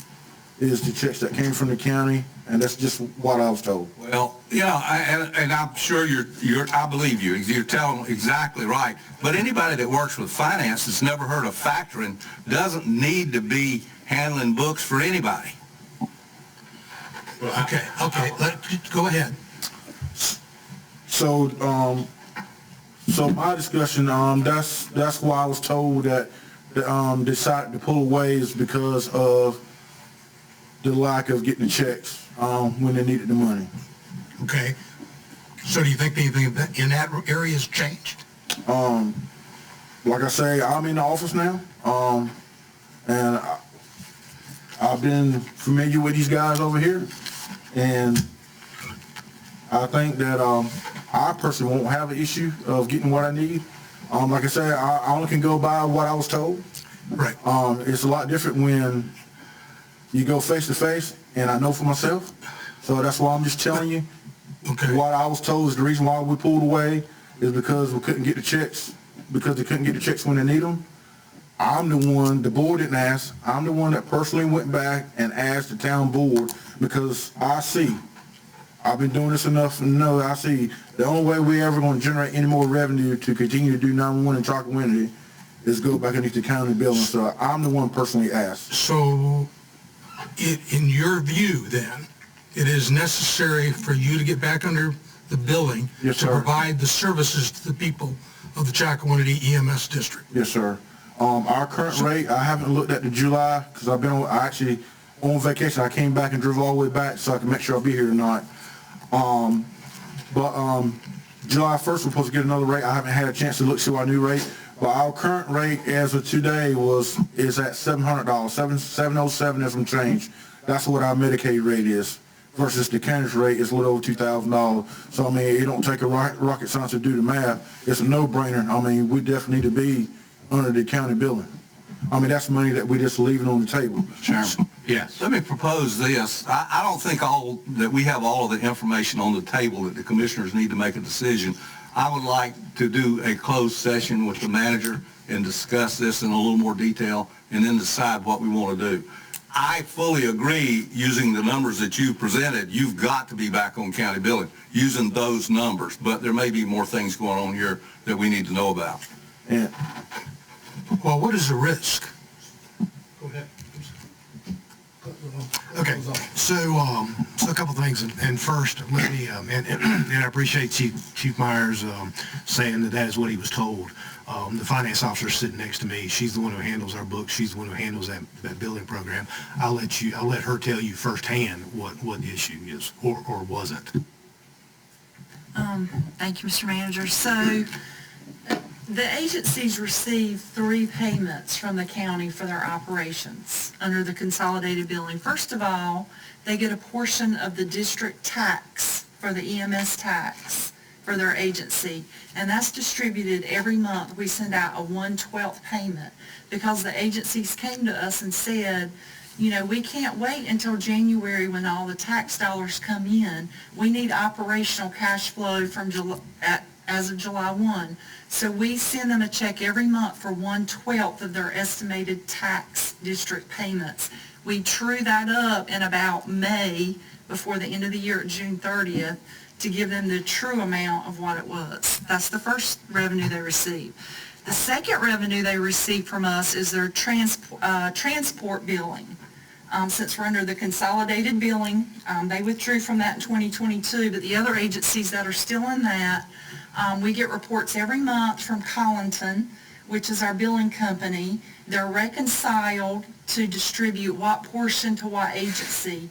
is the checks that came from the county, and that's just what I was told. Well, and I'm sure I believe you. You're telling exactly right. But anybody that works with finance that's never heard of factoring doesn't need to be handling books for anybody. Okay, go ahead. So, so my discussion, that's why I was told that decided to pull away is because of the lack of getting the checks when they needed the money. Okay. So do you think anything in that area has changed? Like I say, I'm in the office now, and I've been familiar with these guys over here, and I think that I personally won't have an issue of getting what I need. Like I say, I only can go by what I was told. Right. It's a lot different when you go face to face, and I know for myself. So that's why I'm just telling you. Okay. What I was told is the reason why we pulled away is because we couldn't get the checks, because they couldn't get the checks when they need them. I'm the one, the board didn't ask, I'm the one that personally went back and asked the town board, because I've been doing this enough to know I see the only way we're ever going to generate any more revenue to continue to do 911 in Chalkawinity is go back underneath the county building. So I'm the one personally asked. So, in your view, then, it is necessary for you to get back under the building Yes, to sir. provide the services to the people of the Chakawinity EMS district. Yes, sir. Our current rate, I haven't looked at the July, because I actually on vacation. I came back and drove all the way back so I can make sure I'll be here tonight. But July 1st, we're supposed to get another rate. I haven't had a chance to look, see our new rate. But our current rate as of today is at $700, $707 and some change. That's what our Medicaid rate is. Versus the county's rate is a little over $2,000. So, I mean, it don't take a rocket science to do the math. It's a no-brainer. I mean, we definitely need to be under the county billing. I mean, that's money that we're just leaving on the table. Chairman. Yes. Let me propose this. I don't think that we have all of the information on the table that the commissioners need to make a decision. I would like to do a closed session with the manager and discuss this in a little more detail and then decide what we want to do. I fully agree, using the numbers that you presented, you've got to be back on county billing using those numbers, but there may be more things going on here that we need to know about. Yeah. Well, what is the risk? Go ahead. Okay, so a couple things, and first, let me, and I appreciate Chief Myers saying that is what he was told. The finance officer sitting next to me, she's the one who handles our books, she's the one who handles that billing program. I'll let her tell you firsthand what the issue is, or wasn't. Thank you, Mr. Manager. So the agencies receive 3 payments from the county for their operations under the consolidated billing. First of all, they get a portion of the district tax for the EMS tax for their agency, and that's distributed every month. We send out a 1/12 payment because the agencies came to us and said, you know, we can't wait until January when all the tax dollars come in. We need operational cash flow from as of July 1. So we send them a check every month for 1/12 of their estimated tax district payments. We true that up in about May, before the end of the year at June 30th, to give them the true amount of what it was. That's the first revenue they receive. The second revenue they receive from us is their transport billing. since we're under the consolidated billing. They withdrew from that in 2022, but the other agencies that are still in that, we get reports every month from Collinton, which is our billing company. They're reconciled to distribute what portion to what agency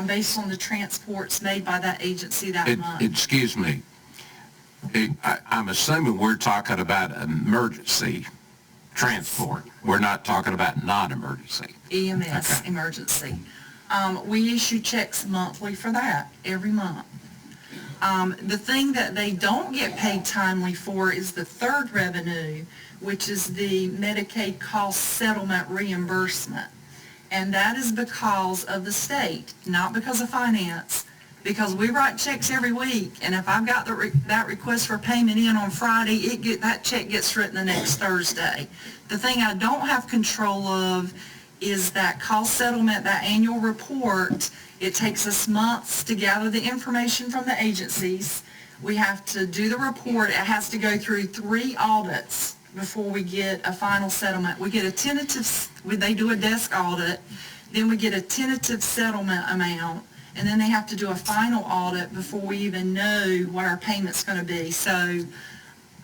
based on the transports made by that agency that month. Excuse me. I'm assuming we're talking about emergency transport. We're not talking about non-emergency. EMS, Okay. emergency. We issue checks monthly for that, every month. The thing that they don't get paid timely for is the third revenue, which is the Medicaid cost settlement reimbursement. And that is because of the state, not because of finance, because we write checks every week, and if I've got that request for payment in on Friday, that check gets written the next Thursday. The thing I don't have control of is that cost settlement, that annual report. It takes us months to gather the information from the agencies. We have to do the report. It has to go through 3 audits before we get a final settlement. We get a tentative, they do a desk audit, then we get a tentative settlement amount, and then they have to do a final audit before we even know what our payment's going to be. So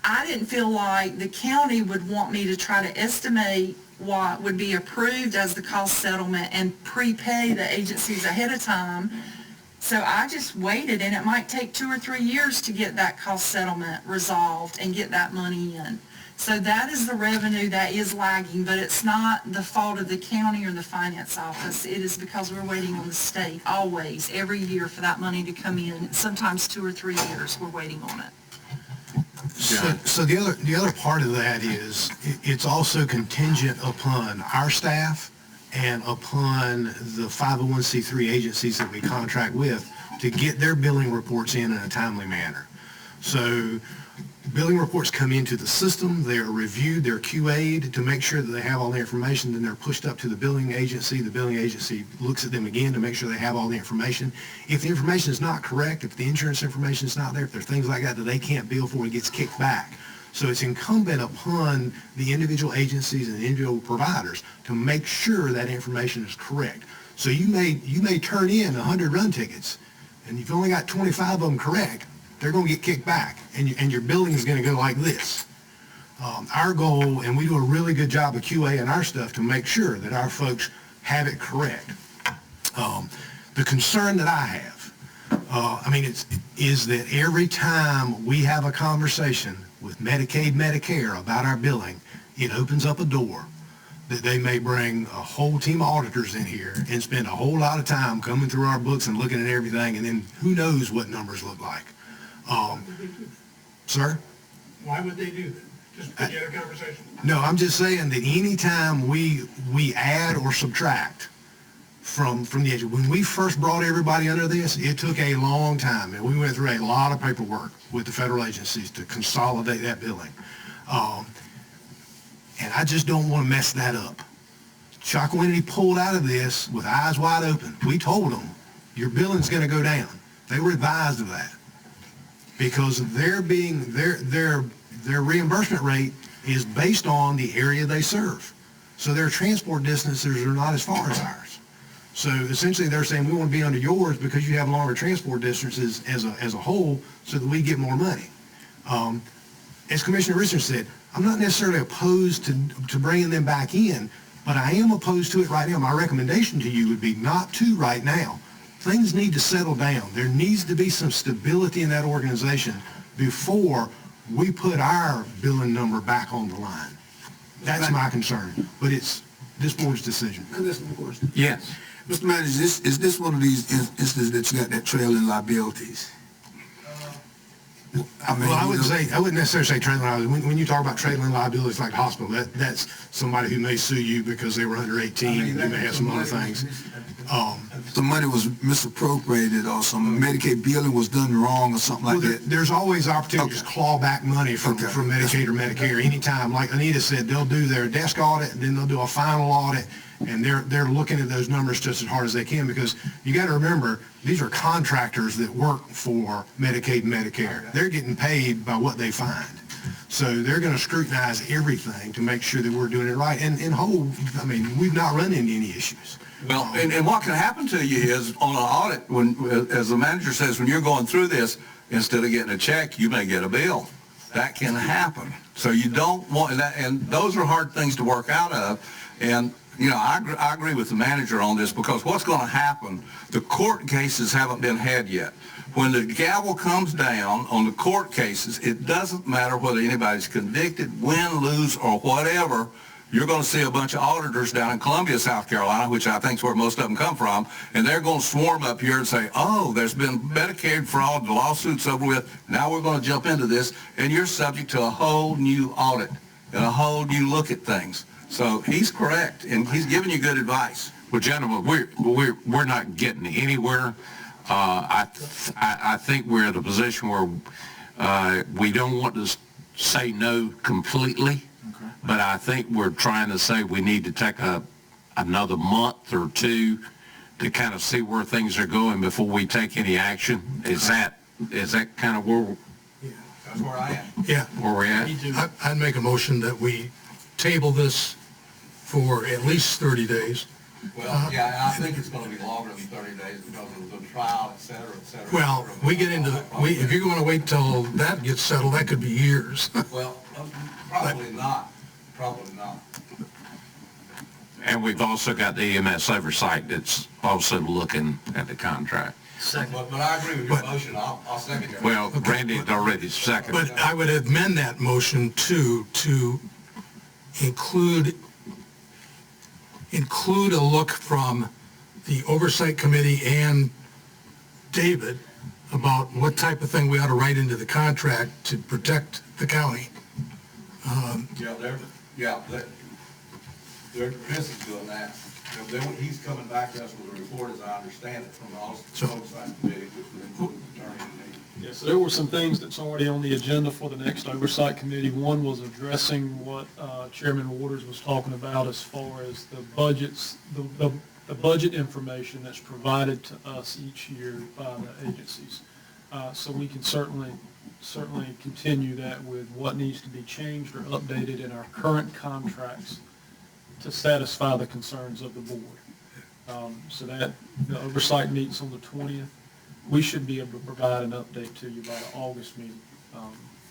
I didn't feel like the county would want me to try to estimate what would be approved as the cost settlement and prepay the agencies ahead of time. So I just waited, and it might take 2 or 3 years to get that cost settlement resolved and get that money in. So that is the revenue that is lagging, but it's not the fault of the county or the finance office. It is because we're waiting on the state always, every year, for that money to come in. Sometimes 2 or 3 years we're waiting on it. So the other part of that is it's also contingent upon our staff and upon the 501c3 agencies that we contract with to get their billing reports in a timely manner. So billing reports come into the system, they are reviewed, they're QA'd to make sure that they have all the information, then they're pushed up to the billing agency. The billing agency looks at them again to make sure they have all the information. If the information is not correct, if the insurance information is not there, if there are things like that that they can't bill for, it gets kicked back. So it's incumbent upon the individual agencies and the individual providers to make sure that information is correct. So you may turn in 100 run tickets, and you've only got 25 of them correct. They're going to get kicked back, and your billing is going to go like this. Our goal, and we do a really good job of QA and our stuff to make sure that our folks have it correct. The concern that I have, is that every time we have a conversation with Medicaid, Medicare about our billing, it opens up a door that they may bring a whole team of auditors in here and spend a whole lot of time coming through our books and looking at everything, and then who knows what numbers look like. Sir? Why would they do that? Just to get a conversation? No, I'm just saying that anytime we add or subtract from the agency, when we first brought everybody under this, it took a long time, and we went through a lot of paperwork with the federal agencies to consolidate that billing. And I just don't want to mess that up. Chocowinity pulled out of this with eyes wide open. We told them, your billing's going to go down. They were advised of that, because their reimbursement rate is based on the area they serve. So their transport distances are not as far as ours. So essentially they're saying we want to be under yours because you have longer transport distances as a whole, so that we get more money. As Commissioner Richard said, I'm not necessarily opposed to bringing them back in, but I am opposed to it right now. My recommendation to you would be not to right now. Things need to settle down. There needs to be some stability in that organization before we put our billing number back on the line. That's my concern, but it's this board's decision. Can I ask one question? Yes. Mr. Manager, is this one of these instances that you got that trailing liabilities? I wouldn't necessarily say trailing liability. When you talk about trailing liabilities like the hospital, that's somebody who may sue you because they were under 18. You may have some other things. The money was misappropriated, or some Medicaid billing was done wrong, or something like that. There's always opportunity to just claw back money from Medicaid or Medicare anytime. Like Anita said, they'll do their desk audit, and then they'll do a final audit, and they're looking at those numbers just as hard as they can, because you got to remember, these are contractors that work for Medicaid and Medicare. They're getting paid by what they find. So they're going to scrutinize everything to make sure that we're doing it right. And in whole, we've not run into any issues. Well, and what can happen to you is on an audit, when, as the manager says, when you're going through this, instead of getting a check, you may get a bill. That can happen. So you don't want that, and those are hard things to work out of. And, you know, I agree with the manager on this, because what's going to happen, the court cases haven't been had yet. When the gavel comes down on the court cases, it doesn't matter whether anybody's convicted, win, lose, or whatever. You're going to see a bunch of auditors down in Columbia, South Carolina, which I think is where most of them come from, and they're going to swarm up here and say, oh, there's been Medicaid fraud, the lawsuit's over with, now we're going to jump into this, and you're subject to a whole new audit and a whole new look at things. So he's correct, and he's giving you good advice. Well, gentlemen, we're not getting anywhere. I think we're at a position where we don't want to say no completely. But I think we're trying to say we need to take another month or two to kind of see where things are going before we take any action. Is that kind of where? That's where I am. Yeah. Where we're at? I'd make a motion that we table this for at least 30 days. Well, yeah, I think it's going to be longer than 30 days because of the trial, et cetera, et cetera. Well, we get into, if you're going to wait till that gets settled, that could be years. Well, probably not. Probably not. And we've also got the EMS oversight that's also looking at the contract. But I agree with your motion. I'll second your motion. Well, Randy had already seconded. But I would amend that motion to include a look from the Oversight Committee and David about what type of thing we ought to write into the contract to protect the county. Chris is doing that. He's coming back to us with a report, as I understand it, from the Oversight Committee, which would include the attorney and me. Yes, there were some things that's already on the agenda for the next Oversight Committee. One was addressing what Chairman Waters was talking about as far as the budgets, the budget information that's provided to us each year by the agencies. So we can certainly continue that with what needs to be changed or updated in our current contracts to satisfy the concerns of the board. So that the oversight meets on the 20th. We should be able to provide an update to you by the August meeting,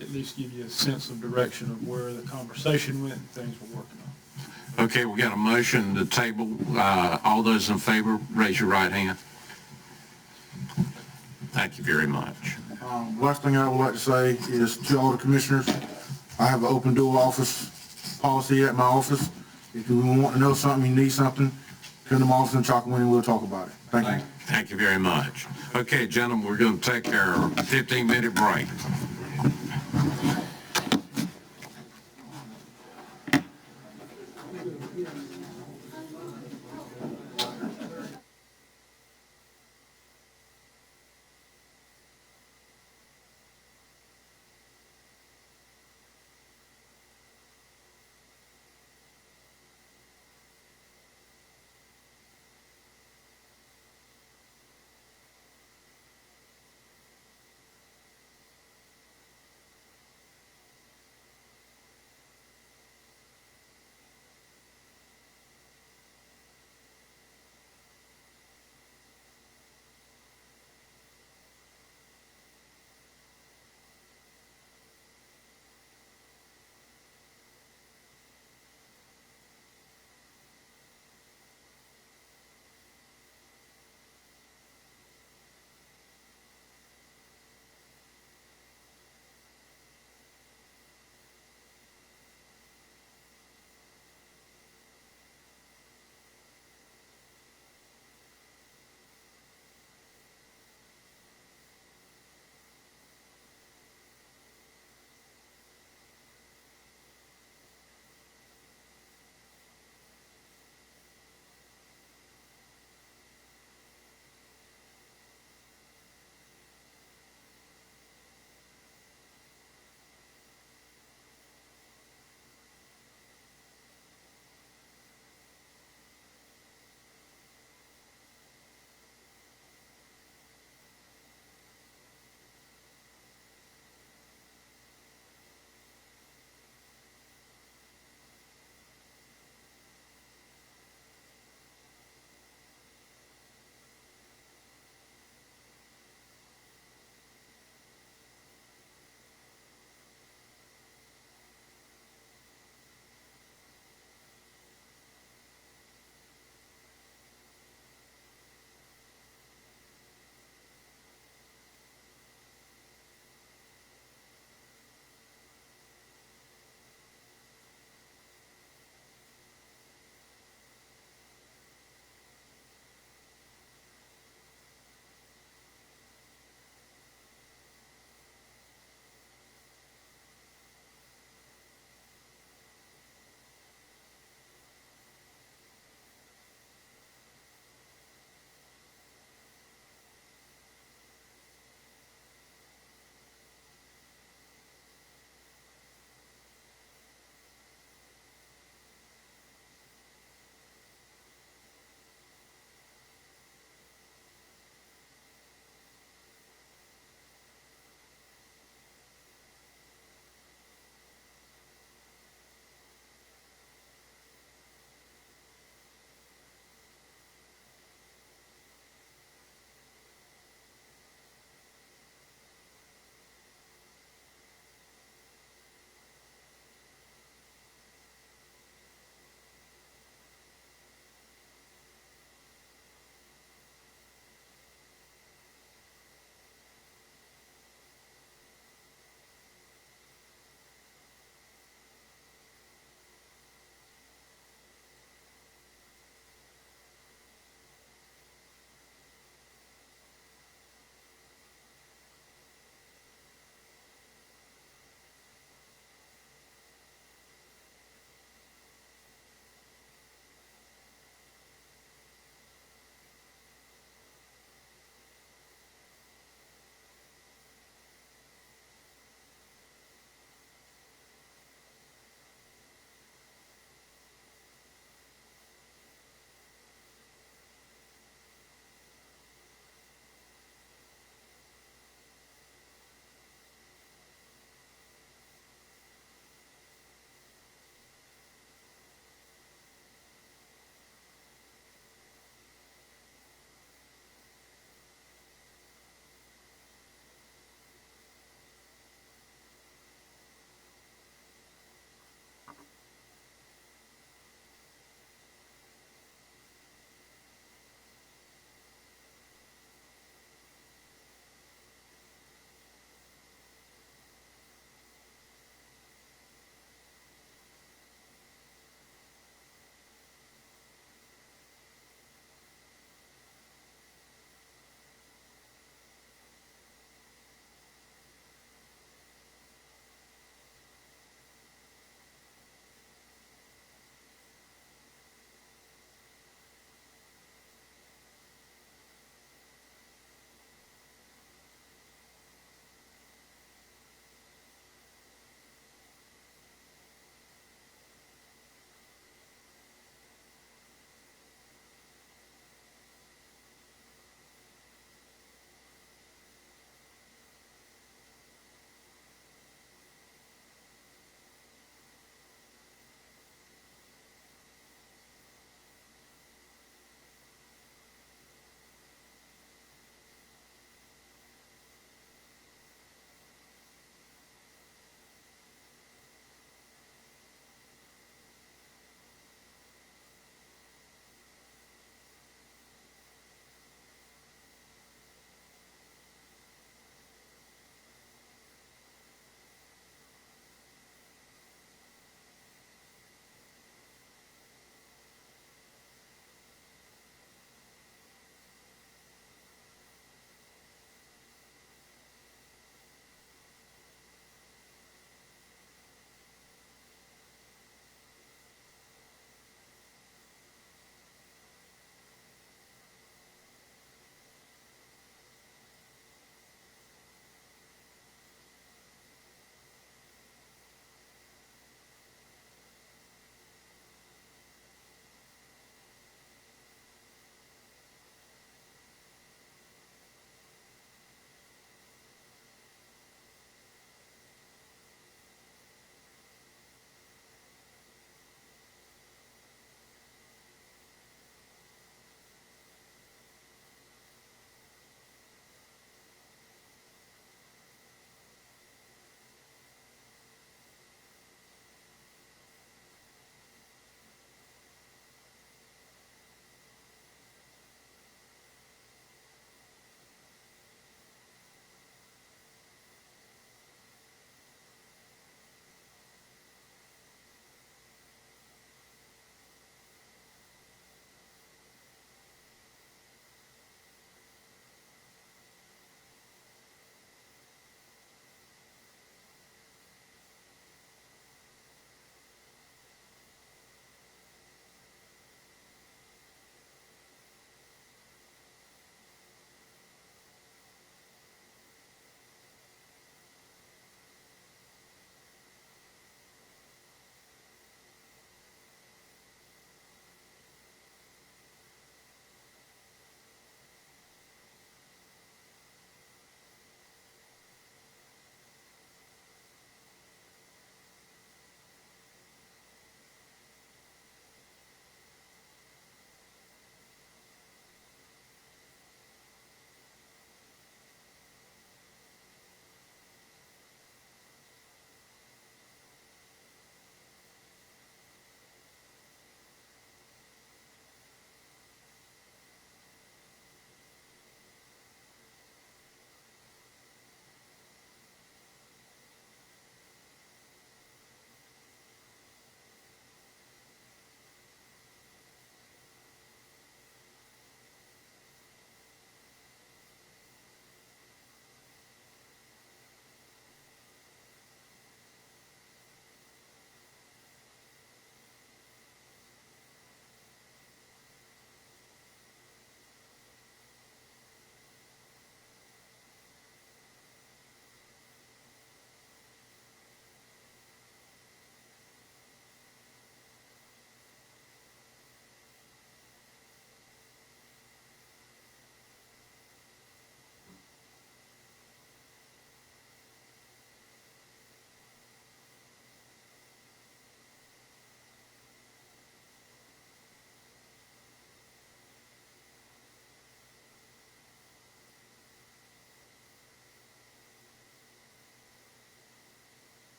at least give you a sense of direction of where the conversation went and things we're working on. Okay, we got a motion to table. All those in favor, raise your right hand. Thank you very much. Last thing I would like to say is to all the commissioners, I have an open door office policy at my office. If you want to know something, you need something, come to my office in Chalkawinity and we'll talk about it. Thank you. Thank you very much. Okay, gentlemen, we're going to take our 15-minute break.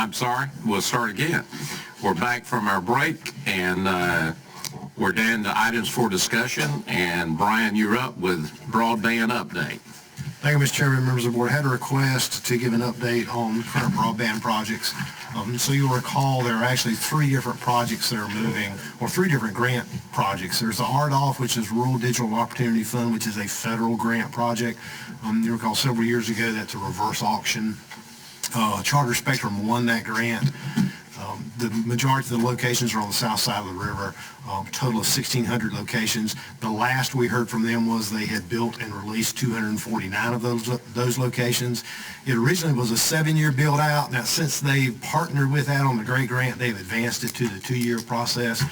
I'm sorry, we'll start again. We're back from our break, and we're down to items for discussion, and Brian, you're up with broadband update. Thank you, Mr. Chairman, members of the board. I had a request to give an update on current broadband projects. So you'll recall there are actually 3 different projects that are moving, or 3 different grant projects. There's the RDOF, which is Rural Digital Opportunity Fund, which is a federal grant project. You recall several years ago that's a reverse auction. Charter Spectrum won that grant. The majority of the locations are on the south side of the river, total of 1,600 locations. The last we heard from them was they had built and released 249 of those locations. It originally was a 7-year build out. Now, since they've partnered with that on the Great Grant, they've advanced it to the 2-year process,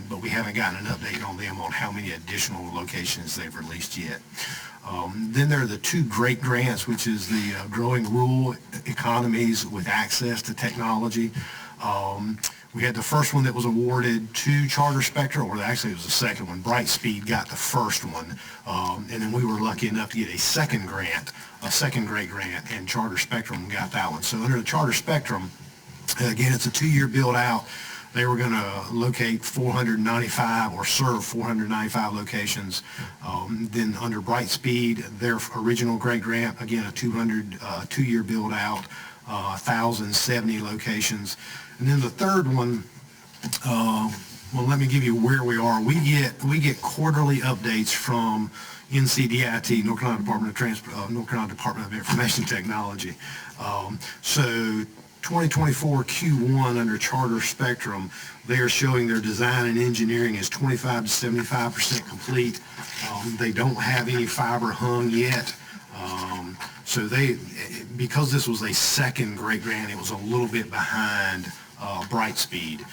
but we haven't gotten an update on them on how many additional locations they've released yet. Then there are the 2 great grants, which is the growing rural economies with access to technology. We had the first one that was awarded to Charter Spectrum, or actually it was the second one. Brightspeed got the first one, and then we were lucky enough to get a second grant, a second great grant, and Charter Spectrum got that one. So under the Charter Spectrum, again, it's a 2-year build out. They were going to locate 495 or serve 495 locations. Then under Brightspeed, their original great grant, again, a 2-year build out, 1,070 locations. And then the third one, well, let me give you where we are. We get quarterly updates from NCDIT, North Carolina Department of North Carolina Department of Information Technology. So 2024 Q1 under Charter Spectrum, they are showing their design and engineering is 25 to 75% complete. They don't have any fiber hung yet. So because this was a second great grant, it was a little bit behind Brightspeed.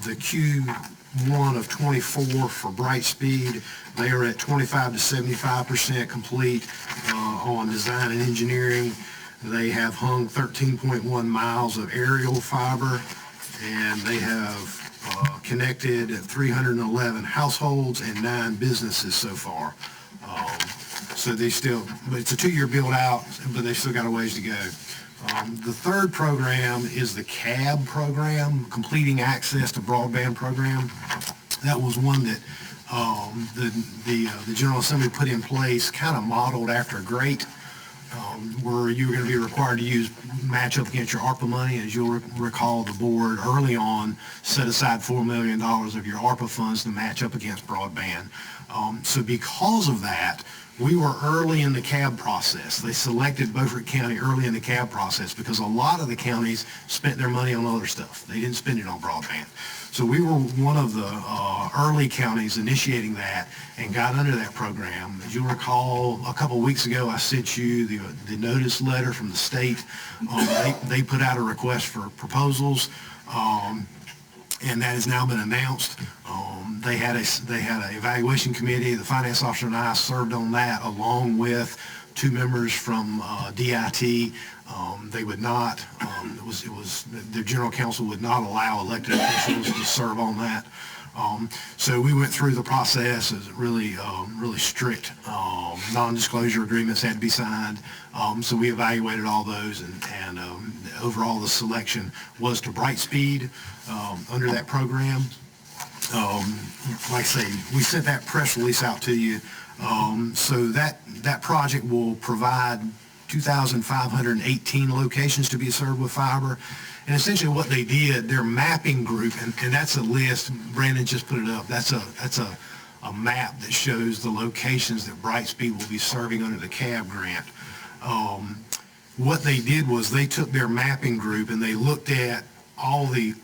The Q1 of 24 for Brightspeed, they are at 25 to 75% complete on design and engineering. They have hung 13.1 miles of aerial fiber, and they have connected 311 households and 9 businesses so far. So they still, but it's a 2-year build out, but they still got a ways to go. The third program is the CAB program, Completing Access to Broadband program. That was one that the General Assembly put in place, kind of modeled after GREAT, where you were going to be required to match up against your ARPA money. As you'll recall, the board early on set aside $4 million of your ARPA funds to match up against broadband. So because of that, we were early in the CAB process. They selected Beaufort County early in the CAB process because a lot of the counties spent their money on other stuff. They didn't spend it on broadband. So we were one of the early counties initiating that and got under that program. As you'll recall, a couple of weeks ago, I sent you the notice letter from the state. They put out a request for proposals, and that has now been announced. They had an evaluation committee. The finance officer and I served on that along with 2 members from DIT. They would not, the general counsel would not allow elected officials to serve on that. So we went through the process. It was really strict. Non-disclosure agreements had to be signed. So we evaluated all those, and overall the selection was to Brightspeed under that program. Like I say, we sent that press release out to you. So that project will provide 2,518 locations to be served with fiber. And essentially what they did, their mapping group, and that's a list, Brandon just put it up, that's a map that shows the locations that Brightspeed will be serving under the CAB grant. What they did was they took their mapping group and they looked at all the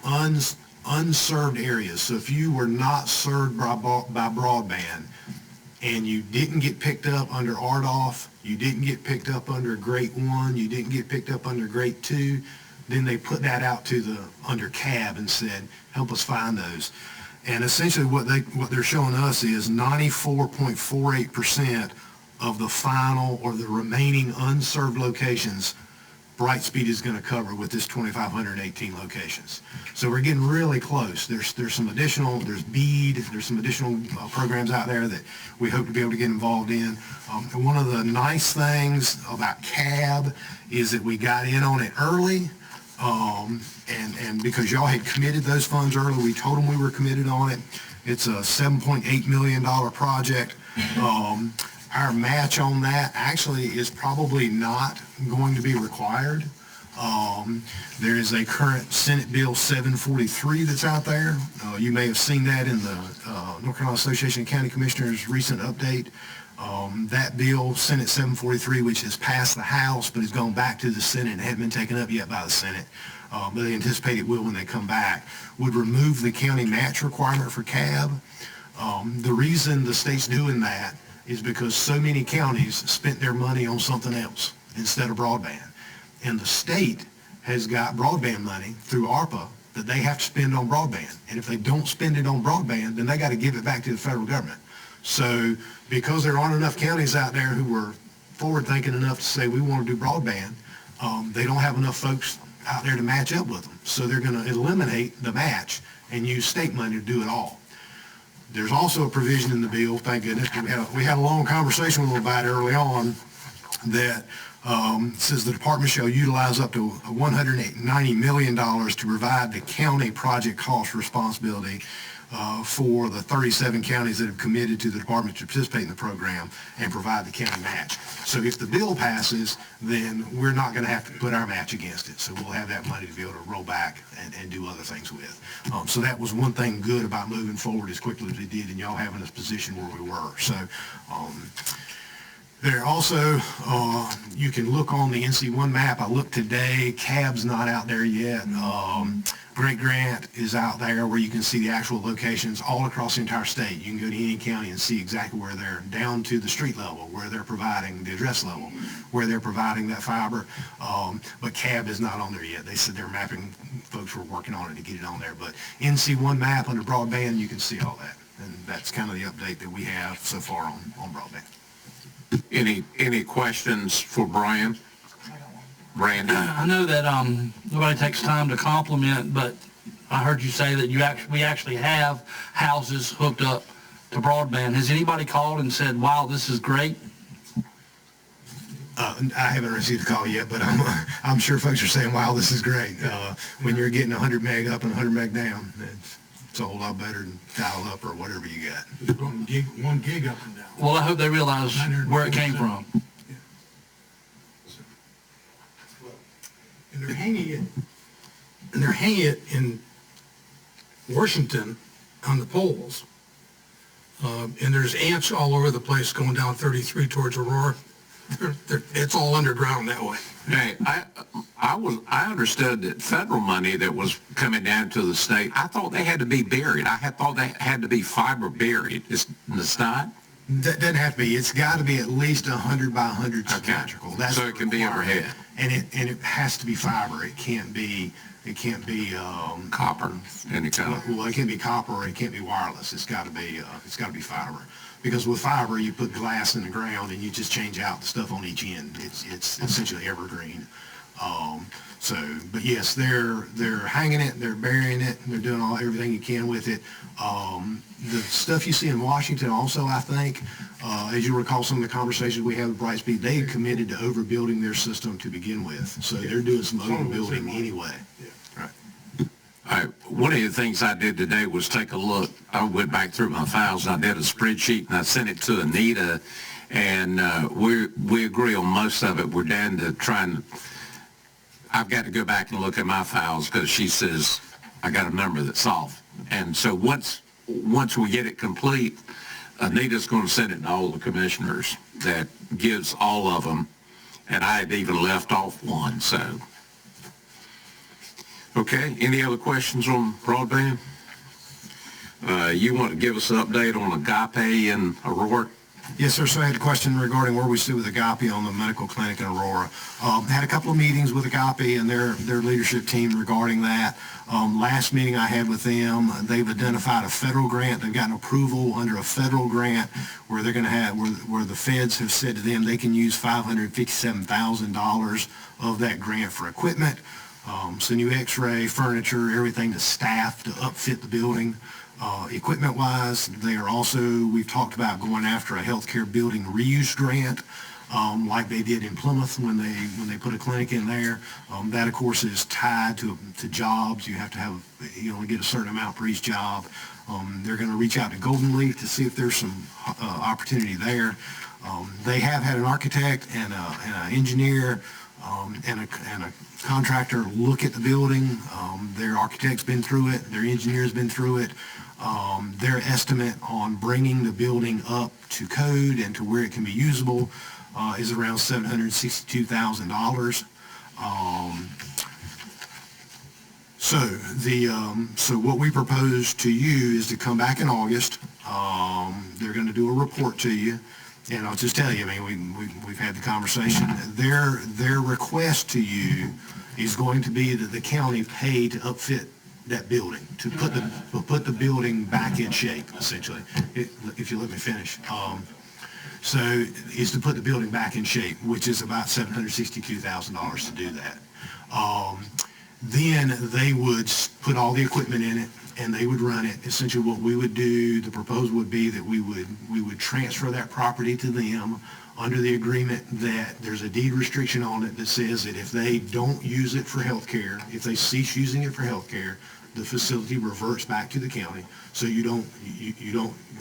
unserved areas. So if you were not served by broadband and you didn't get picked up under RDOF, you didn't get picked up under Great 1, you didn't get picked up under Great 2, then they put that out to under CAB and said, help us find those. And essentially what they're showing us is 94.48% of the final or the remaining unserved locations Brightspeed is going to cover with this 2,518 locations. So we're getting really close. There's some additional, there's BEAD, there's some additional programs out there that we hope to be able to get involved in. And one of the nice things about CAB is that we got in on it early. And because y'all had committed those funds early, we told them we were committed on it. It's a $7.8 million project. Our match on that actually is probably not going to be required. There is a current Senate Bill 743 that's out there. You may have seen that in the North Carolina Association of County Commissioners recent update. That bill, Senate 743, which has passed the House but has gone back to the Senate and hasn't been taken up yet by the Senate, but they anticipate it will when they come back, would remove the county match requirement for CAB. The reason the state's doing that is because so many counties spent their money on something else instead of broadband. And the state has got broadband money through ARPA that they have to spend on broadband. And if they don't spend it on broadband, then they got to give it back to the federal government. So because there aren't enough counties out there who were forward-thinking enough to say we want to do broadband, they don't have enough folks out there to match up with them. So they're going to eliminate the match and use state money to do it all. There's also a provision in the bill, thank goodness, we had a long conversation with them about it early on, that says the department shall utilize up to $190 million to provide the county project cost responsibility for the 37 counties that have committed to the department to participate in the program and provide the county match. So if the bill passes, then we're not going to have to put our match against it. So we'll have that money to be able to roll back and do other things with. So that was one thing good about moving forward as quickly as we did and y'all having us positioned where we were. So there also, you can look on the NC1 map. I looked today, CAB's not out there yet. Great Grant is out there where you can see the actual locations all across the entire state. You can go to any county and see exactly where they're, down to the street level, where they're providing the address level, where they're providing that fiber. But CAB is not on there yet. They said they're mapping, folks were working on it to get it on there. But NC1 map under broadband, you can see all that. And that's kind of the update that we have so far on broadband. Any questions for Brian? Randy? I know that nobody takes time to compliment, but I heard you say that we actually have houses hooked up to broadband. Has anybody called and said, wow, this is great? I haven't received a call yet, but I'm sure folks are saying, wow, this is great. When you're getting 100 meg up and 100 meg down, it's a whole lot better than dial up or whatever you got. 1 gig up and down. Well, I hope they realize where it came from. And they're hanging it in Washington on the poles. And there's ants all over the place going down 33 towards Aurora. It's all underground that way. Hey, I understood that federal money that was coming down to the state, I thought they had to be buried. I had thought they had to be fiber buried. It's not? That doesn't have to be. It's got to be at least 100 by 100 symmetrical. That's so it can be overhead. And it has to be fiber. It can't be copper. Any kind of. Well, it can't be copper or it can't be wireless. It's got to be fiber. Because with fiber, you put glass in the ground and you just change out the stuff on each end. It's essentially evergreen. But yes, they're hanging it, they're burying it, they're doing everything you can with it. The stuff you see in Washington also, I think, as you recall some of the conversations we had with Brightspeed, they had committed to overbuilding their system to begin with. So they're doing some overbuilding anyway. One of the things I did today was take a look. I went back through my files and I did a spreadsheet and I sent it to Anita, and we agree on most of it. We're down to trying. I've got to go back and look at my files because she says I got a number that's off. And so once we get it complete, Anita's going to send it to all the commissioners. That gives all of them, and I had even left off one. So. Okay, any other questions on broadband? You want to give us an update on Agape and Aurora? Yes, sir. So I had a question regarding where we stood with Agape on the medical clinic in Aurora. Had a couple of meetings with Agape and their leadership team regarding that. Last meeting I had with them, they've identified a federal grant. They've gotten approval under a federal grant where they're going to have, where the feds have said to them they can use $557,000 of that grant for equipment. So new x-ray, furniture, everything to staff to upfit the building. Equipment-wise, they are also, we've talked about going after a healthcare building reuse grant. like they did in Plymouth when they put a clinic in there. That, of course, is tied to jobs. You have to have, you only get a certain amount for each job. They're going to reach out to Golden Leaf to see if there's some opportunity there. They have had an architect and an engineer and a contractor look at the building. Their architect's been through it. Their engineer's been through it. Their estimate on bringing the building up to code and to where it can be usable is around $762,000. So what we propose to you is to come back in August. They're going to do a report to you. And I'll just tell you, I mean, we've had the conversation. Their request to you is going to be that the county pay to upfit that building, to put the building back in shape, essentially, if you let me finish. So is to put the building back in shape, which is about $762,000 to do that. Then they would put all the equipment in it, and they would run it. Essentially what we would do, the proposal would be that we would transfer that property to them under the agreement that there's a deed restriction on it that says that if they don't use it for health care, if they cease using it for health care, the facility reverts back to the county. So you don't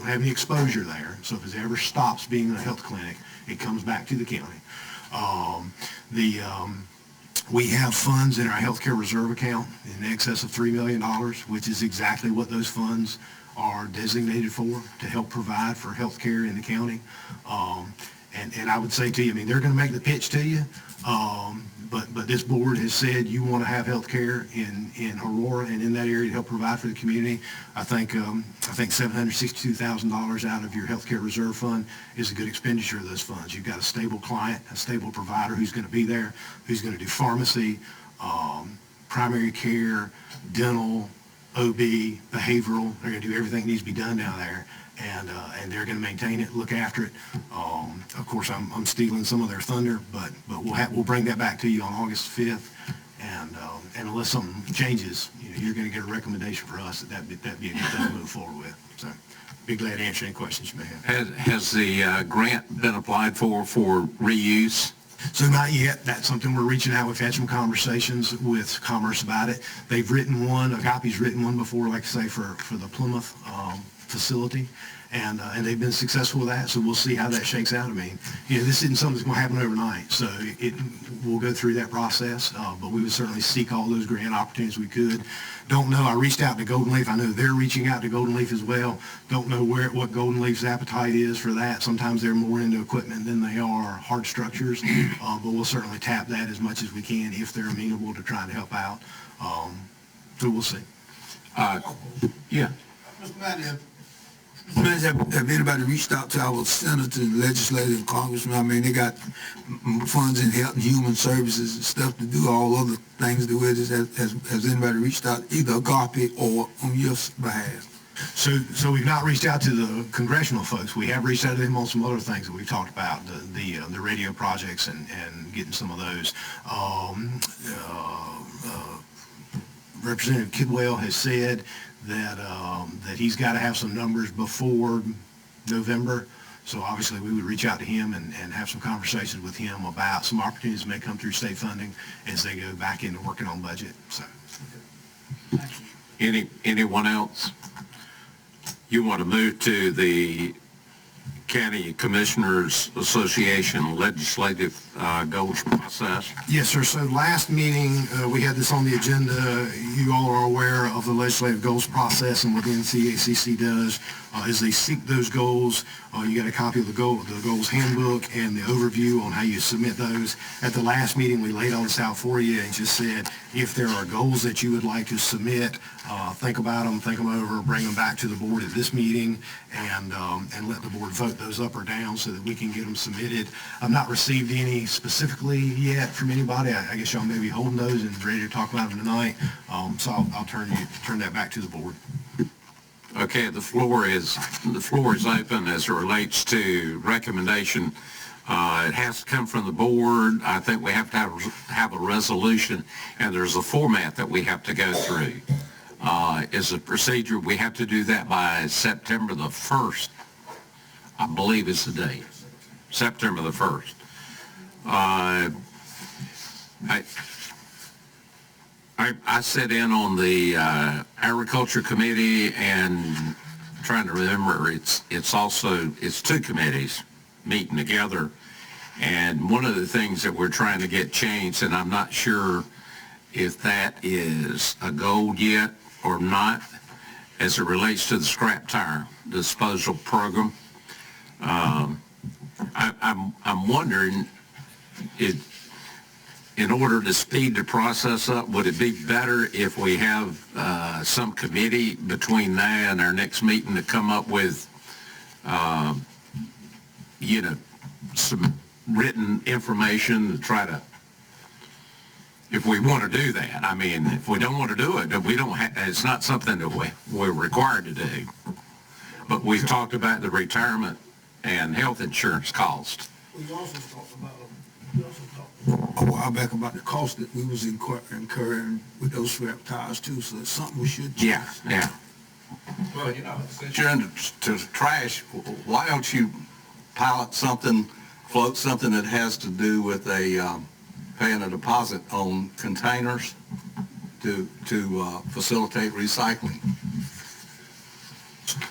have any exposure there. So if it ever stops being a health clinic, it comes back to the county. We have funds in our healthcare reserve account in excess of $3 million, which is exactly what those funds are designated for, to help provide for healthcare in the county. And I would say to you, I mean, they're going to make the pitch to you, but this board has said you want to have healthcare in Aurora and in that area to help provide for the community. I think $762,000 out of your healthcare reserve fund is a good expenditure of those funds. You've got a stable client, a stable provider who's going to be there, who's going to do pharmacy, primary care, dental, OB, behavioral. They're going to do everything that needs to be done down there. And they're going to maintain it, look after it. Of course, I'm stealing some of their thunder, but we'll bring that back to you on August 5th. And unless something changes, you're going to get a recommendation for us that'd be a good thing to move forward with. So, be glad to answer any questions you may have. Has the grant been applied for reuse? So not yet. That's something we're reaching out. We've had some conversations with Commerce about it. They've written one. A copy's written one before, like I say, for the Plymouth facility, and they've been successful with that, so we'll see how that shakes out. I mean, this isn't something that's going to happen overnight, so we'll go through that process, but we would certainly seek all those grant opportunities we could. Don't know, I reached out to Golden Leaf. I know they're reaching out to Golden Leaf as well. Don't know what Golden Leaf's appetite is for that. Sometimes they're more into equipment than they are hard structures, but we'll certainly tap that as much as we can if they're amenable to trying to help out. So we'll see. Yeah. Mr. Manning, have anybody reached out to our senators, legislative, congressmen? I mean, they got funds in health and human services and stuff to do all other things to it. Has anybody reached out, either Agape or on your behalf? So we've not reached out to the congressional folks. We have reached out to them on some other things that we've talked about, the radio projects and getting some of those. Representative Kidwell has said that he's got to have some numbers before November. So obviously we would reach out to him and have some conversations with him about some opportunities that may come through state funding as they go back into working on budget. So. Anyone else? You want to move to the County Commissioners Association legislative goals process? Yes, sir. So last meeting, we had this on the agenda. You all are aware of the legislative goals process and what the NCACC does. As they seek those goals, you get a copy of the goals handbook and the overview on how you submit those. At the last meeting, we laid all this out for you and just said, if there are goals that you would like to submit, think about them, think them over, bring them back to the board at this meeting, and let the board vote those up or down so that we can get them submitted. I've not received any specifically yet from anybody. I guess y'all may be holding those and ready to talk about them tonight. So I'll turn that back to the board. Okay, the floor is open as it relates to recommendation. It has to come from the board. I think we have to have a resolution, and there's a format that we have to go through. Is a procedure, we have to do that by September the 1st, I believe is the date, September the 1st. I sit in on the Agriculture Committee, and trying to remember, it's two committees meeting together. And one of the things that we're trying to get changed, and I'm not sure if that is a goal yet or not, as it relates to the scrap tire disposal program. I'm wondering, in order to speed the process up, would it be better if we have some committee between now and our next meeting to come up with, some written information to try to, if we want to do that? I mean, if we don't want to do it, then it's not something that we're required to do. But we've talked about the retirement and health insurance cost. We also talked a while back about the cost that we was incurring with those scrap tires too, so it's something we should change. Yeah. Well, since you're into trash, why don't you float something that has to do with paying a deposit on containers to facilitate recycling?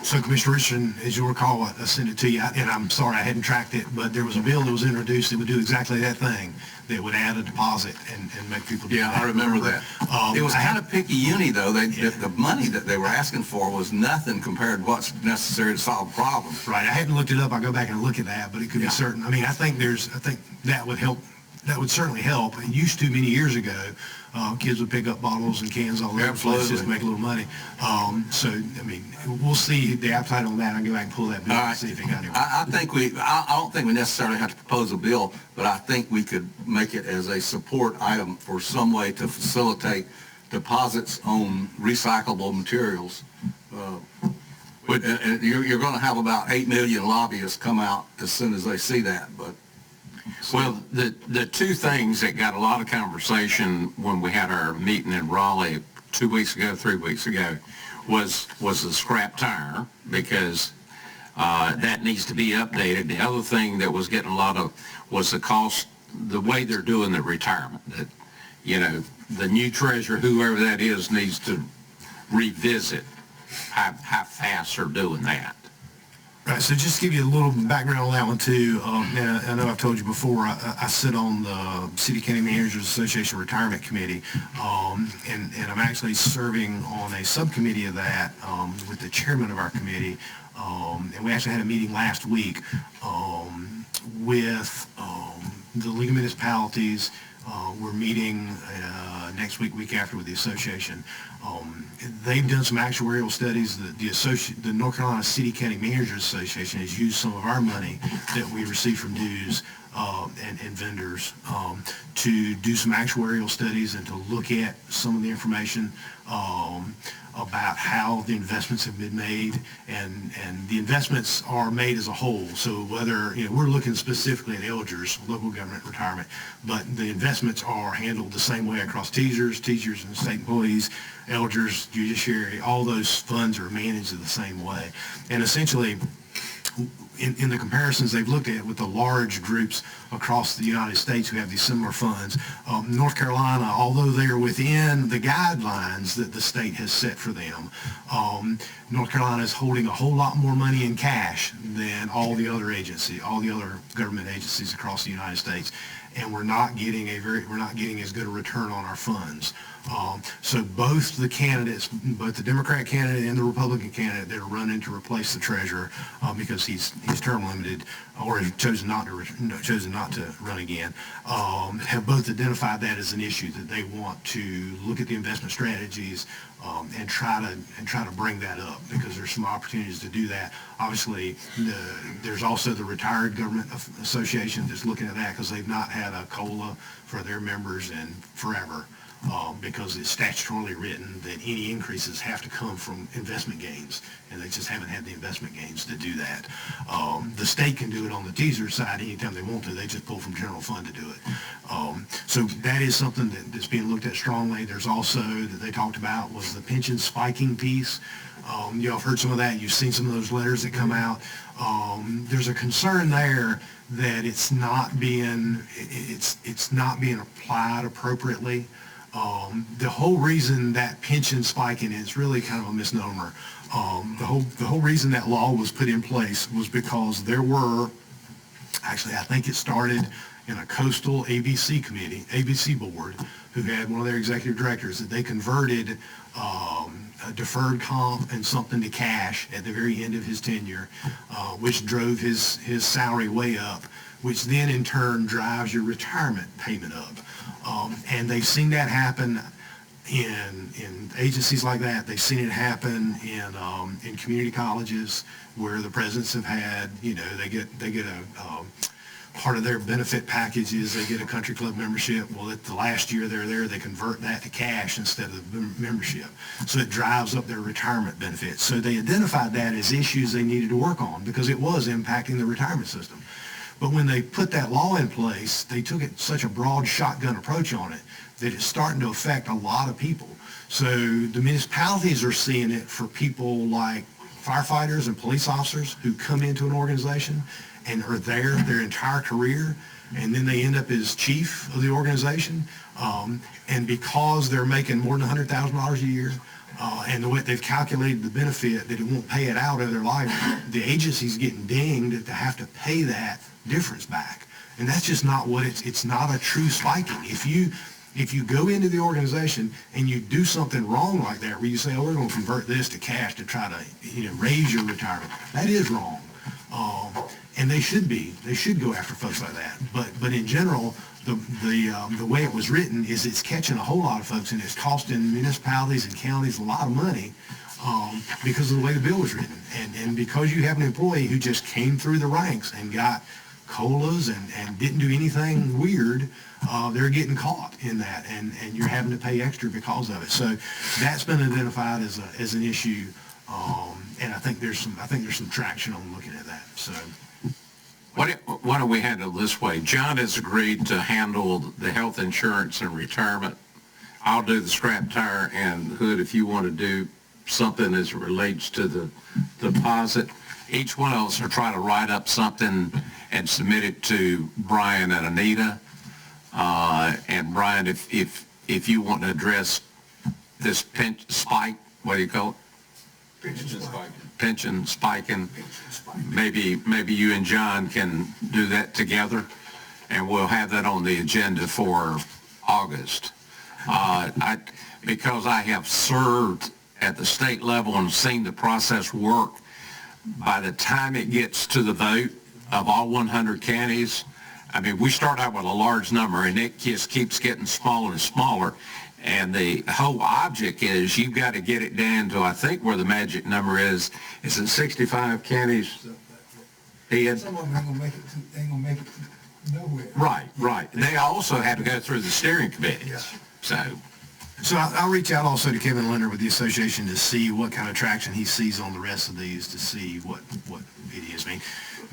So Commissioner Richardson, as you'll recall, I sent it to you, and I'm sorry I hadn't tracked it, but there was a bill that was introduced that would do exactly that thing, that would add a deposit and make people do that. Yeah, I remember that. It was kind of picky-uni, though. The money that they were asking for was nothing compared to what's necessary to solve the problem. Right, I hadn't looked it up. I'll go back and look at that, but it could be certain. I mean, I think that would help. That would certainly help. It used to many years ago. Kids would pick up bottles and cans all over the place just to make a little money. So, I mean, we'll see the appetite on that. I'll go back and pull that bill and see if it got anywhere. I don't think we necessarily have to propose a bill, but I think we could make it as a support item for some way to facilitate deposits on recyclable materials. You're going to have about 8 million lobbyists come out as soon as they see that, but. Well, the two things that got a lot of conversation when we had our meeting in Raleigh 3 weeks ago, was the scrap tire, because that needs to be updated. The other thing that was getting a lot of was the cost, the way they're doing the retirement. That, the new treasurer, whoever that is, needs to revisit how fast they're doing that. Right, so just to give you a little background on that one too, I know I've told you before, I sit on the City County Managers Association Retirement Committee, and I'm actually serving on a subcommittee of that with the chairman of our committee, and we actually had a meeting last week with the League of Municipalities. We're meeting next week after with the association. They've done some actuarial studies. The North Carolina City County Managers Association has used some of our money that we receive from dues and vendors to do some actuarial studies and to look at some of the information about how the investments have been made, and the investments are made as a whole. So whether, we're looking specifically at Elgers, local government retirement, but the investments are handled the same way across teachers and state employees, Elgers, judiciary, all those funds are managed the same way. And essentially, in the comparisons they've looked at with the large groups across the United States who have these similar funds, North Carolina, although they are within the guidelines that the state has set for them, North Carolina is holding a whole lot more money in cash than all the other government agencies across the United States, and we're not getting as good a return on our funds. So both the candidates, both the Democrat candidate and the Republican candidate that are running to replace the treasurer, because he's term limited or has chosen not to run again, have both identified that as an issue, that they want to look at the investment strategies and try to bring that up, because there's some opportunities to do that. Obviously, there's also the Retired Government Association that's looking at that, because they've not had a COLA for their members in forever. because it's statutorily written that any increases have to come from investment gains, and they just haven't had the investment gains to do that. The state can do it on the teaser side anytime they want to. They just pull from general fund to do it. So that is something that's being looked at strongly. There's also, that they talked about, was the pension spiking piece. Y'all have heard some of that. You've seen some of those letters that come out. There's a concern there that it's not being applied appropriately. The whole reason that pension spiking is really kind of a misnomer. The whole reason that law was put in place was because there were, actually I think it started in a coastal ABC committee, ABC board, who had one of their executive directors that they converted a deferred comp and something to cash at the very end of his tenure, which drove his salary way up, which then in turn drives your retirement payment up. And they've seen that happen in agencies like that. They've seen it happen in community colleges where the presidents have had, they get a part of their benefit package is they get a country club membership. Well, at the last year they're there, they convert that to cash instead of the membership. So it drives up their retirement benefits. So they identified that as issues they needed to work on because it was impacting the retirement system. But when they put that law in place, they took it such a broad shotgun approach on it that it's starting to affect a lot of people. So the municipalities are seeing it for people like firefighters and police officers who come into an organization and are there their entire career, and then they end up as chief of the organization. And because they're making more than $100,000 a year, and the way they've calculated the benefit that it won't pay it out of their life, the agency's getting dinged to have to pay that difference back. And that's just not what it's not a true spiking. If you go into the organization and you do something wrong like that, where you say, oh, we're going to convert this to cash to try to raise your retirement, that is wrong. And they should go after folks like that. But in general, the way it was written is it's catching a whole lot of folks, and it's costing municipalities and counties a lot of money because of the way the bill was written. And because you have an employee who just came through the ranks and got COLAs and didn't do anything weird, they're getting caught in that, and you're having to pay extra because of it. So that's been identified as an issue, and I think there's some traction on looking at that. So. Why don't we handle it this way? John has agreed to handle the health insurance and retirement. I'll do the scrap tire, and Hood, if you want to do something as it relates to the deposit, each one of us will try to write up something and submit it to Brian and Anita. And Brian, if you want to address this spike, what do you call it? Pension spiking. Maybe you and John can do that together, and we'll have that on the agenda for August. Because I have served at the state level and seen the process work, by the time it gets to the vote of all 100 counties, I mean, we start out with a large number, and it just keeps getting smaller and smaller. And the whole object is you've got to get it down to, I think, where the magic number is it 65 counties? Ed? Some of them ain't gonna make it to nowhere. Right. They also have to go through the steering committee. Yeah. So I'll reach out also to Kevin Leonard with the association to see what kind of traction he sees on the rest of these, to see what it is. I mean,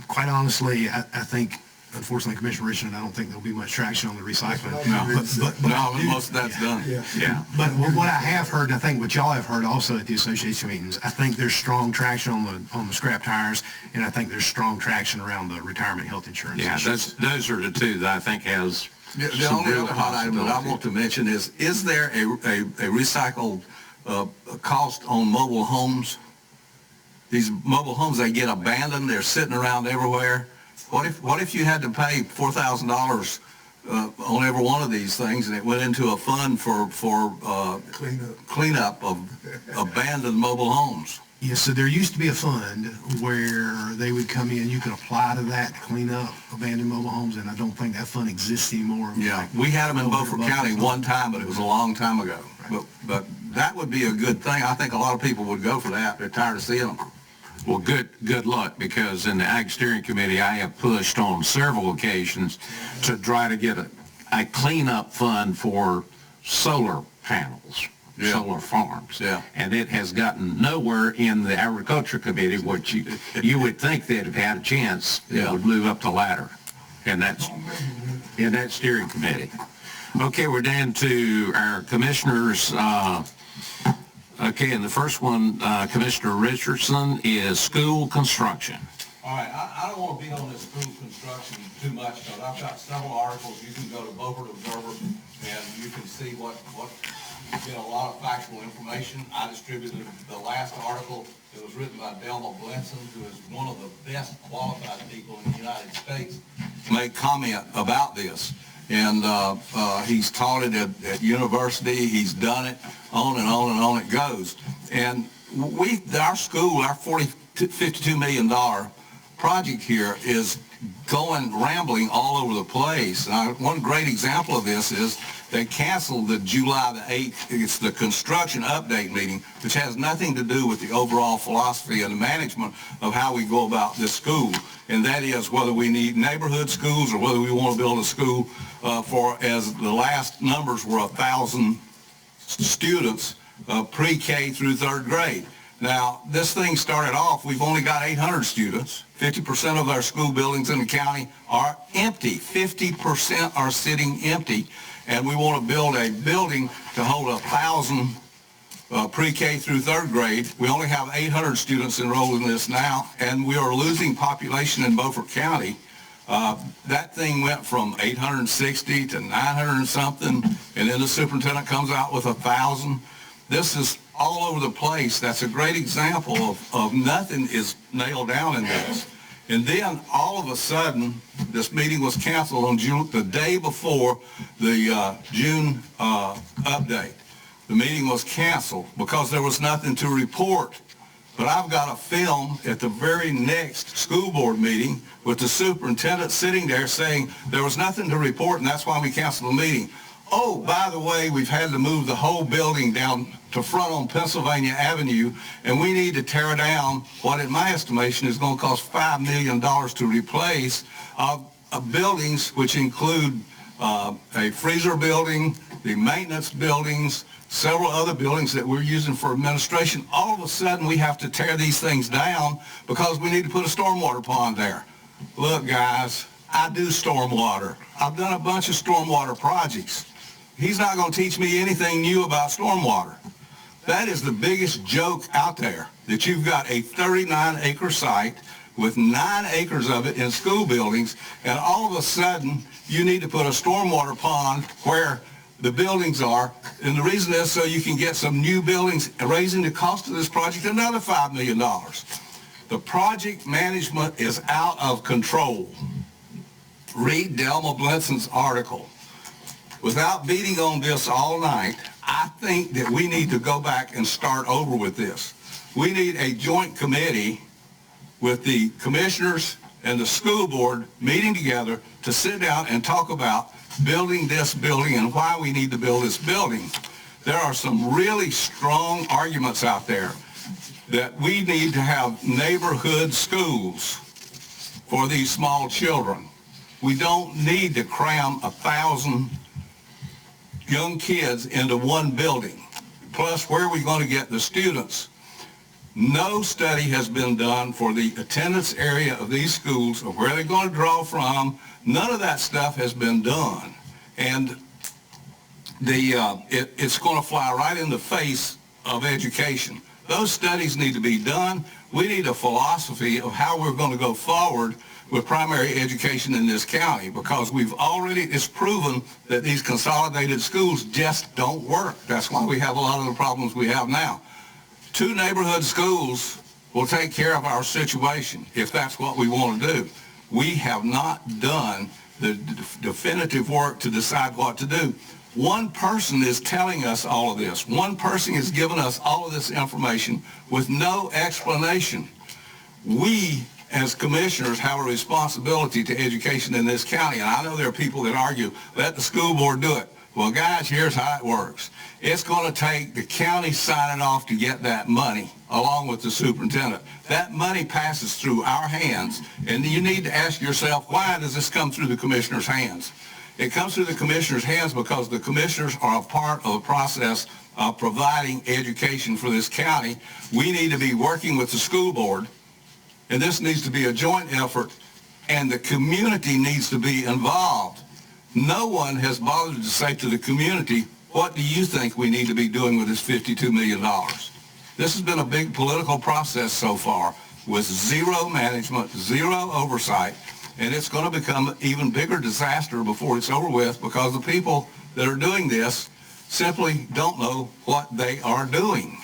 quite honestly, I think, unfortunately, Commissioner Richardson, I don't think there'll be much traction on the recycling. No, most of that's done. Yeah. But what I have heard, and I think what y'all have heard also at the association meetings, I think there's strong traction on the scrap tires, and I think there's strong traction around the retirement health insurance. Yeah, those are the two that I think has the only other hot item that I want to mention is there a recycled cost on mobile homes? These mobile homes, they get abandoned, they're sitting around everywhere. What if you had to pay $4,000 on every one of these things, and it went into a fund for cleanup of abandoned mobile homes? Yeah, so there used to be a fund where they would come in, you could apply to that to clean up abandoned mobile homes, and I don't think that fund exists anymore. Yeah, we had them in Beaufort County one time, but it was a long time ago. Right. But that would be a good thing. I think a lot of people would go for that. They're tired of seeing them. Well, good luck, because in the Ag Steering Committee, I have pushed on several occasions to try to get a cleanup fund for solar panels, Yeah. solar farms. Yeah. And it has gotten nowhere in the Agriculture Committee, which you would think they'd have had a chance, it Yeah. would move up the ladder. And that's in that steering committee. Okay, we're down to our commissioners. Okay, and the first one, Commissioner Richardson, is school construction. All right, I don't want to be on this school construction too much, but I've got several articles. You can go to Beaufort Observer, and you can see what get a lot of factual information. I distributed the last article. It was written by Delma Blenson, who is one of the best qualified people in the United States. Made comment about this, and he's taught it at university. He's done it, on and on and on it goes. And our school, our $52 million project here is going rambling all over the place. One great example of this is they canceled the July the 8th, it's the construction update meeting, which has nothing to do with the overall philosophy and the management of how we go about this school. And that is whether we need neighborhood schools or whether we want to build a school for, as the last numbers were, 1,000 students, pre-K through third grade. Now, this thing started off, we've only got 800 students. 50% of our school buildings in the county are empty. 50% are sitting empty. And we want to build a building to hold 1,000 pre-K through third grade. We only have 800 students enrolled in this now, and we are losing population in Beaufort County. That thing went from 860 to 900 and something, and then the superintendent comes out with 1,000. This is all over the place. That's a great example of nothing is nailed down in this. And then all of a sudden, this meeting was canceled on the day before the June update. The meeting was canceled because there was nothing to report. But I've got a film at the very next school board meeting with the superintendent sitting there saying there was nothing to report, and that's why we canceled the meeting. Oh, by the way, we've had to move the whole building down to front on Pennsylvania Avenue, and we need to tear down what, in my estimation, is going to cost $5 million to replace buildings, which include a freezer building, the maintenance buildings, several other buildings that we're using for administration. All of a sudden, we have to tear these things down because we need to put a stormwater pond there. Look, guys, I do stormwater. I've done a bunch of stormwater projects. He's not going to teach me anything new about stormwater. That is the biggest joke out there, that you've got a 39-acre site with 9 acres of it in school buildings, and all of a sudden, you need to put a stormwater pond where the buildings are, and the reason is so you can get some new buildings, raising the cost of this project another $5 million. The project management is out of control. Read Delma Blenson's article. Without beating on this all night, I think that we need to go back and start over with this. We need a joint committee with the commissioners and the school board meeting together to sit down and talk about building this building and why we need to build this building. There are some really strong arguments out there that we need to have neighborhood schools for these small children. We don't need to cram 1,000 young kids into one building. Plus, where are we going to get the students? No study has been done for the attendance area of these schools, or where they're going to draw from. None of that stuff has been done. And it's going to fly right in the face of education. Those studies need to be done. We need a philosophy of how we're going to go forward with primary education in this county, because it's proven that these consolidated schools just don't work. That's why we have a lot of the problems we have now. 2 neighborhood schools will take care of our situation if that's what we want to do. We have not done the definitive work to decide what to do. One person is telling us all of this. One person is giving us all of this information with no explanation. We, as commissioners, have a responsibility to education in this county. And I know there are people that argue, let the school board do it. Well, guys, here's how it works. It's going to take the county signing off to get that money, along with the superintendent. That money passes through our hands, and you need to ask yourself, why does this come through the commissioner's hands? It comes through the commissioners' hands because the commissioners are a part of the process of providing education for this county. We need to be working with the school board, and this needs to be a joint effort, and the community needs to be involved. No one has bothered to say to the community, what do you think we need to be doing with this $52 million? This has been a big political process so far with zero management, zero oversight, and it's going to become an even bigger disaster before it's over with because the people that are doing this simply don't know what they are doing.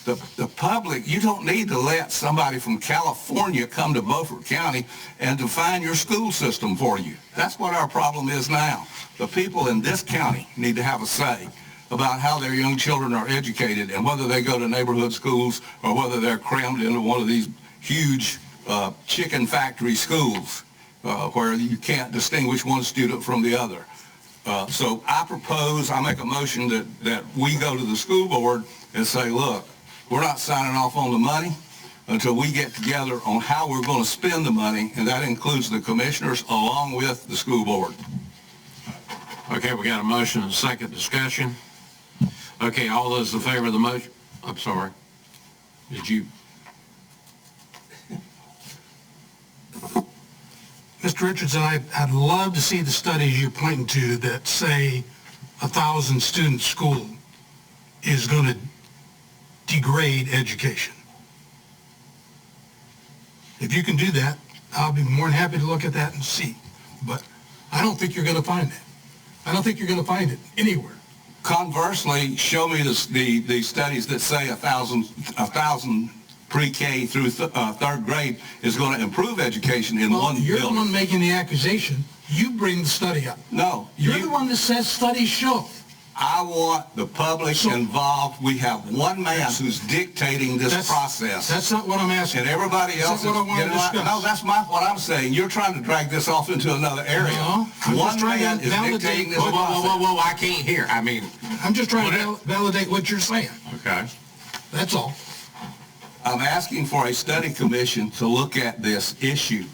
The public, you don't need to let somebody from California come to Beaufort County and define your school system for you. That's what our problem is now. The people in this county need to have a say about how their young children are educated and whether they go to neighborhood schools or whether they're crammed into one of these huge chicken factory schools where you can't distinguish one student from the other. So I make a motion that we go to the school board and say, look, we're not signing off on the money until we get together on how we're going to spend the money, and that includes the commissioners along with the school board. Okay, we got a motion and second discussion. Okay, all those in favor of the motion? I'm sorry. Did you? Mr. Richardson, I'd love to see the studies you're pointing to that say 1,000-student school is going to degrade education. If you can do that, I'll be more than happy to look at that and see. But I don't think you're going to find that. I don't think you're going to find it anywhere. Conversely, show me the studies that say 1,000 pre-K through third grade is going to improve education in one building. You're the one making the accusation. You bring the study up. No. You're the one that says studies show. I want the public involved. We have one man who's dictating this process. That's not what I'm asking. And everybody else is getting like, no, that's what I'm saying. You're trying to drag this off into another area. No, one man is dictating this process. Whoa, I can't hear. I mean, I'm just trying to validate what you're saying. Okay. That's all. I'm asking for a study commission to look at this issue.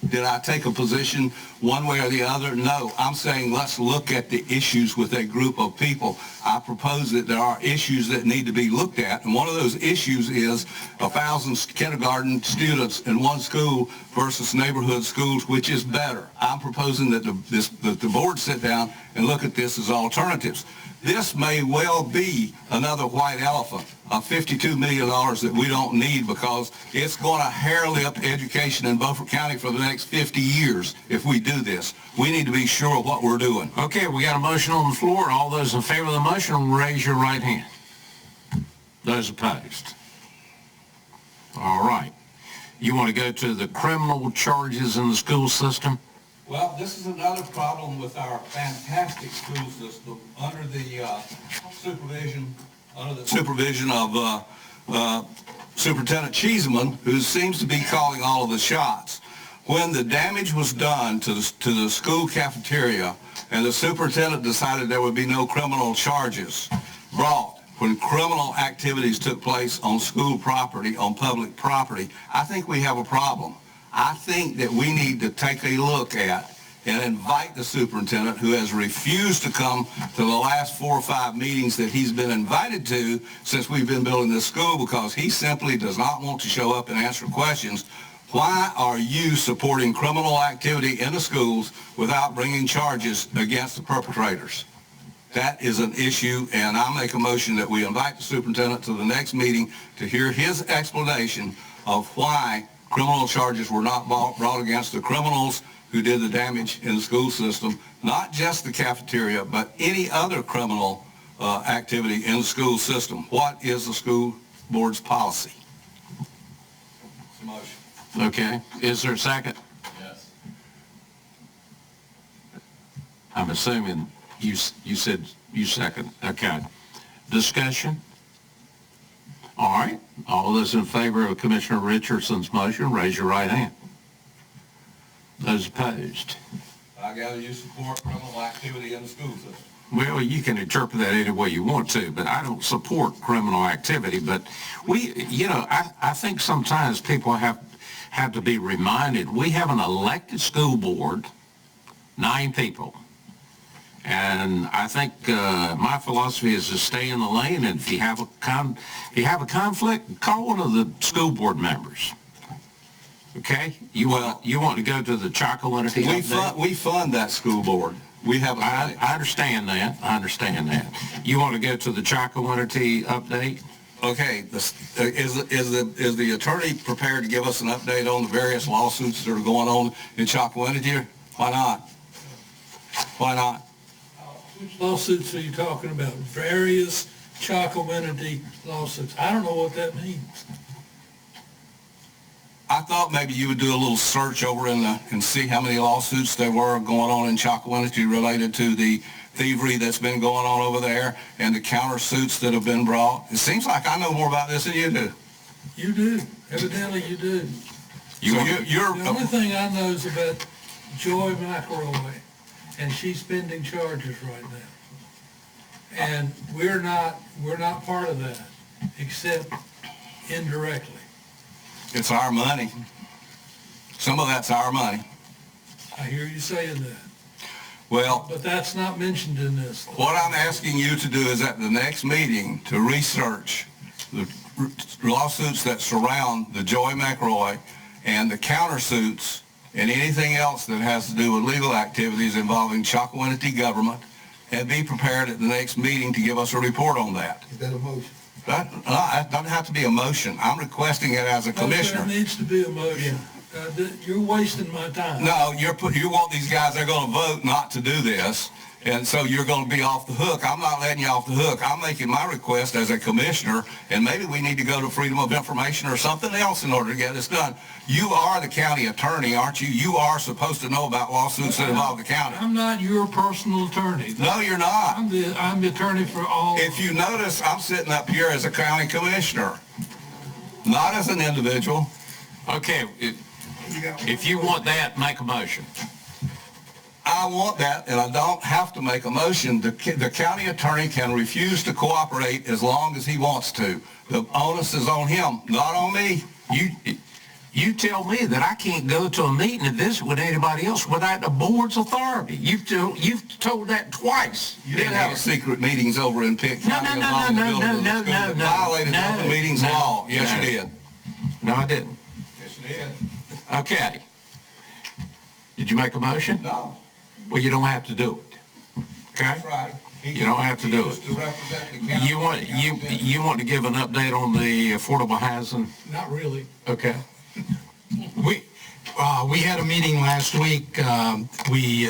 Did I take a position one way or the other? No. I'm saying let's look at the issues with a group of people. I propose that there are issues that need to be looked at, and one of those issues is 1,000 kindergarten students in one school versus neighborhood schools, which is better. I'm proposing that the board sit down and look at this as alternatives. This may well be another white elephant of $52 million that we don't need because it's going to hair lip education in Beaufort County for the next 50 years if we do this. We need to be sure of what we're doing. Okay, we got a motion on the floor. All those in favor of the motion, raise your right hand. Those opposed? All right. You want to go to the criminal charges in the school system? Well, this is another problem with our fantastic school system under the supervision of Superintendent Cheeseman, who seems to be calling all of the shots. When the damage was done to the school cafeteria and the superintendent decided there would be no criminal charges brought when criminal activities took place on school property, on public property, I think we have a problem. I think that we need to take a look at and invite the superintendent, who has refused to come to the last 4 or 5 meetings that he's been invited to since we've been building this school, because he simply does not want to show up and answer questions. Why are you supporting criminal activity in the schools without bringing charges against the perpetrators? That is an issue, and I make a motion that we invite the superintendent to the next meeting to hear his explanation of why criminal charges were not brought against the criminals who did the damage in the school system, not just the cafeteria, but any other criminal activity in the school system. What is the school board's policy? It's a motion. Okay. Is there a second? Yes. I'm assuming you said you second. Okay. Discussion? All right. All those in favor of Commissioner Richardson's motion, raise your right hand. Those opposed? I gather you support criminal activity in the school system. Well, you can interpret that any way you want to, but I don't support criminal activity. But I think sometimes people have to be reminded we have an elected school board 9 people. And I think my philosophy is to stay in the lane, and if you have a conflict, call one of the school board members. Okay? You want to go to the Chocowinity update? We fund that school board. We have I understand that. I understand that. You want to go to the Chocowinity update? Okay, is the attorney prepared to give us an update on the various lawsuits that are going on in Chocowinity? Why not? Why not? Which lawsuits are you talking about? Various Chocowinity lawsuits. I don't know what that means. I thought maybe you would do a little search over and see how many lawsuits there were going on in Chocowinity related to the thievery that's been going on over there and the countersuits that have been brought. It seems like I know more about this than you do. You do. Evidently you do. The only thing I know is about Joy McElroy, and she's pending charges right now. And we're not part of that, except indirectly. It's our money. Some of that's our money. I hear you saying that. Well, but that's not mentioned in this. What I'm asking you to do is at the next meeting to research the lawsuits that surround the Joy McElroy and the countersuits and anything else that has to do with legal activities involving Chocowinity government, and be prepared at the next meeting to give us a report on that. Is that a motion? That doesn't have to be a motion. I'm requesting it as a commissioner. There needs to be a motion. You're wasting my time. No, you want these guys, they're going to vote not to do this, and so you're going to be off the hook. I'm not letting you off the hook. I'm making my request as a commissioner, and maybe we need to go to Freedom of Information or something else in order to get this done. You are the county attorney, aren't you? You are supposed to know about lawsuits that involve the county. I'm not your personal attorney. No, you're not. I'm the attorney for all. If you notice, I'm sitting up here as a county commissioner, not as an individual. Okay, if you want that, make a motion. I want that, and I don't have to make a motion. The county attorney can refuse to cooperate as long as he wants to. The onus is on him, not on me. You tell me that I can't go to a meeting and visit with anybody else without the board's authority. You've told that twice. You did have secret meetings over in Pitt County. No. Violated open meetings law. Yes, you did. No, I didn't. Yes, you did. Okay. Did you make a motion? No. Well, you don't have to do it. Okay? That's right. You don't have to do it. You want to give an update on the affordable housing? Not really. Okay. We had a meeting last week. We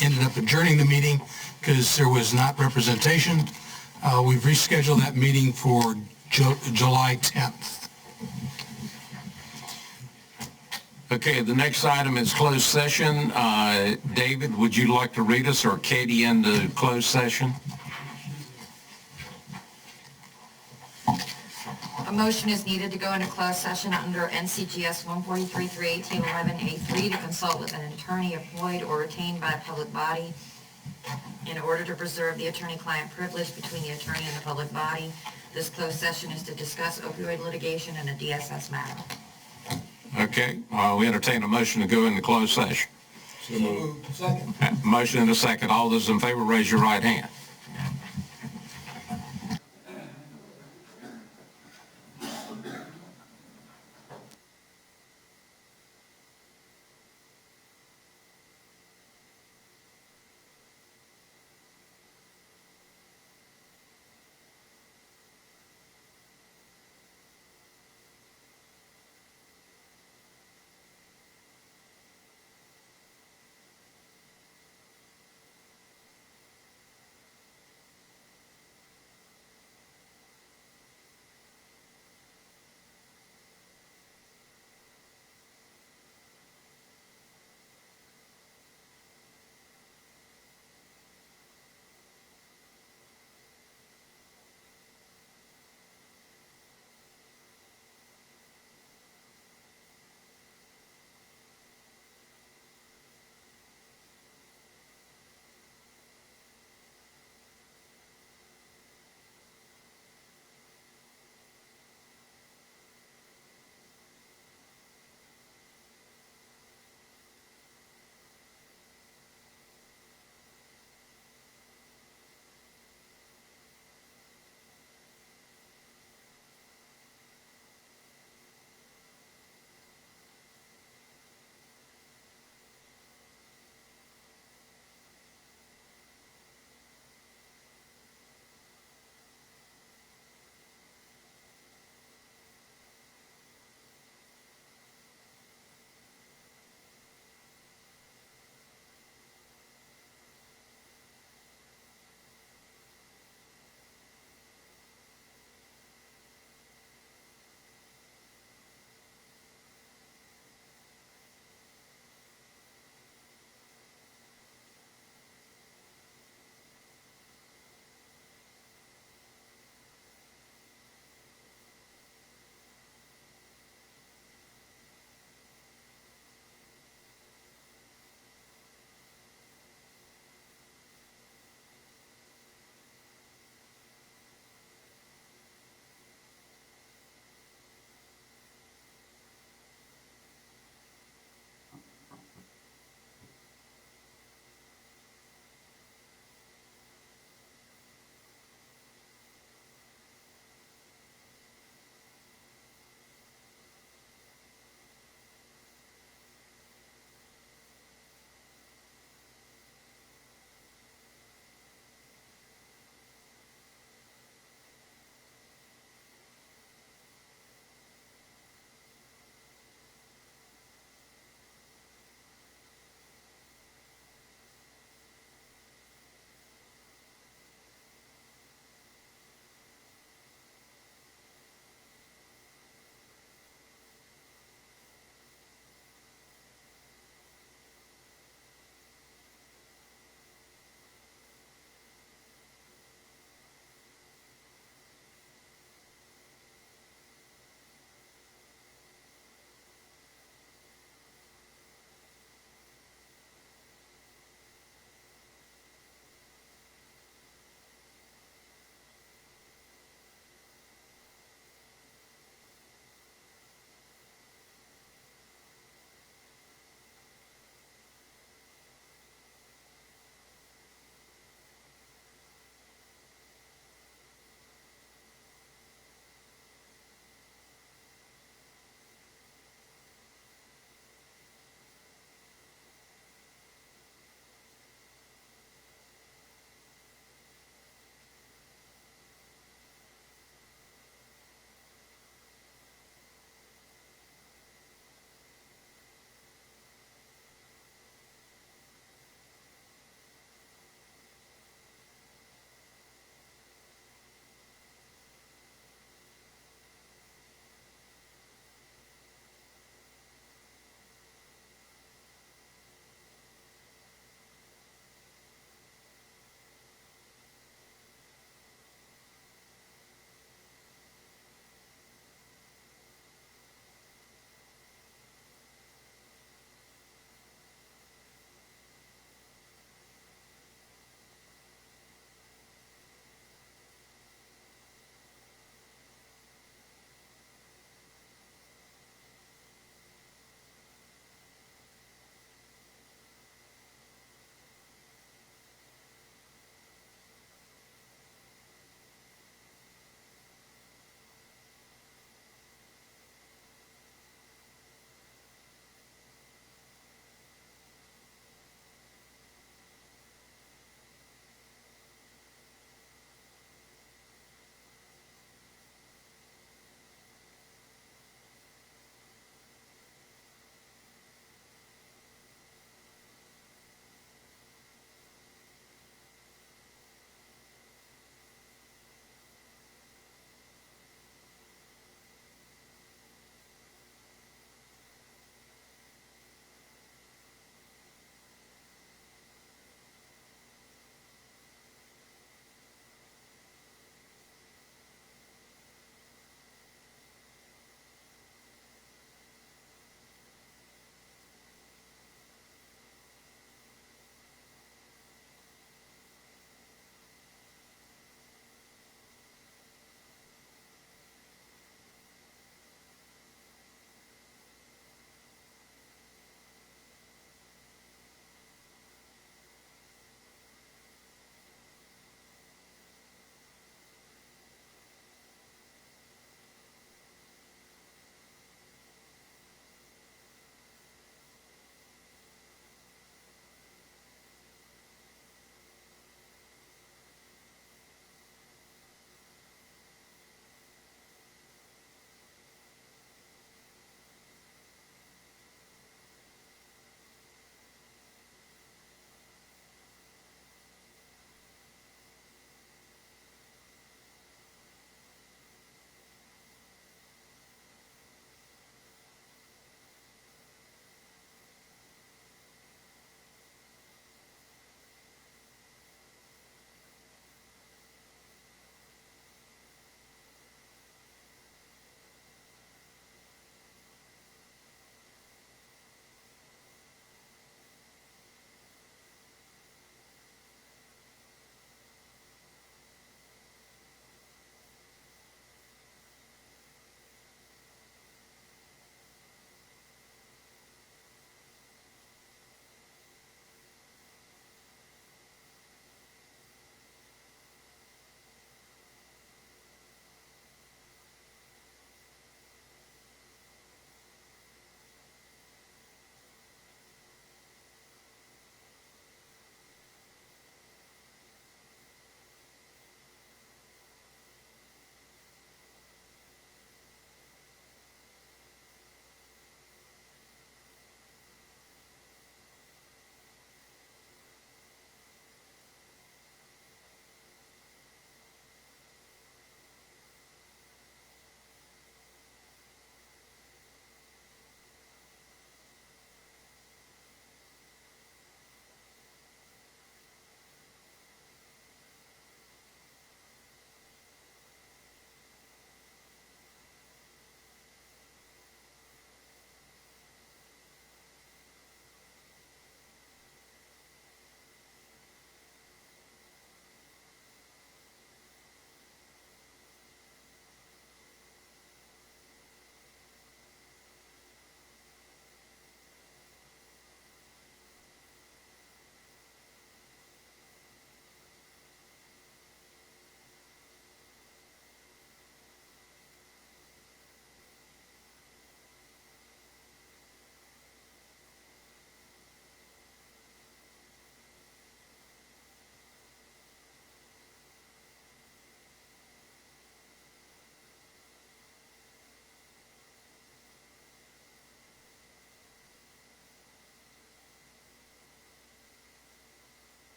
ended up adjourning the meeting because there was not representation. We've rescheduled that meeting for July 10th. Okay, the next item is closed session. David, would you like to read us, or Katie, into closed session? A motion is needed to go into closed session under NCGS 143-318-11A3 to consult with an attorney employed or retained by a public body in order to preserve the attorney-client privilege between the attorney and the public body. This closed session is to discuss opioid litigation and a DSS matter. Okay, we entertain a motion to go into closed session. Second. Motion and a second. All those in favor, raise your right hand.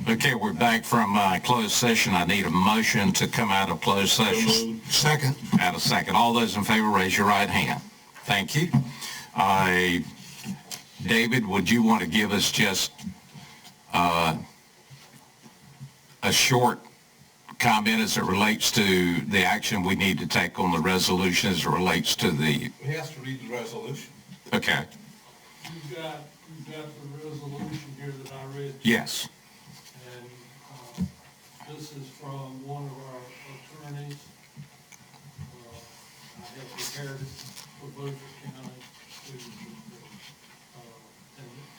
Okay, we're back from closed session. I need a motion to come out of closed session. Second. Out of second. All those in favor, raise your right hand. Thank you. David, would you want to give us just a short comment as it relates to the action we need to take on the resolution as it relates to the... He has to read the resolution. Okay. You've got the resolution here that I read. Yes. And this is from one of our attorneys. I have prepared it for Beaufort County.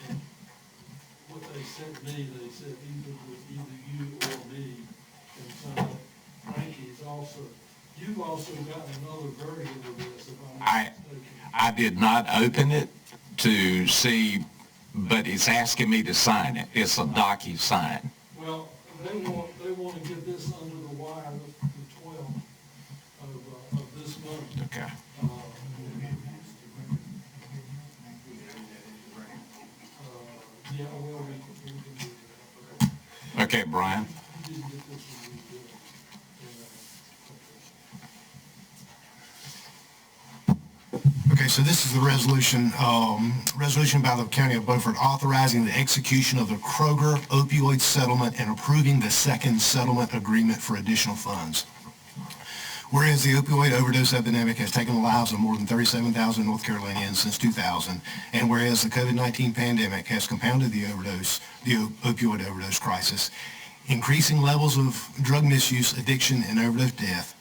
And what they sent me, they said either you or me can sign it. Frankie's also, you've also got another version of this, if I'm not mistaken. I did not open it to see, but it's asking me to sign it. It's a docu-sign. Well, they want to get this under the wire the 12th of this month. Okay. Yeah, well, we can do that. Okay, Brian. You didn't get this when we did it. Okay, so this is the resolution by the County of Beaufort authorizing the execution of the Kroger opioid settlement and approving the second settlement agreement for additional funds. Whereas the opioid overdose epidemic has taken the lives of more than 37,000 North Carolinians since 2000, and whereas the COVID-19 pandemic has compounded the opioid overdose crisis, increasing levels of drug misuse, addiction, and overdose death,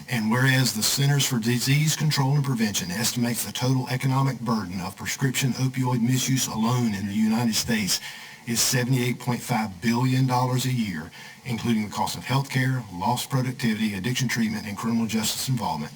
and whereas the Centers for Disease Control and Prevention estimates the total economic burden of prescription opioid misuse alone in the United States is $78.5 billion a year, including the cost of health care, lost productivity, addiction treatment, and criminal justice involvement.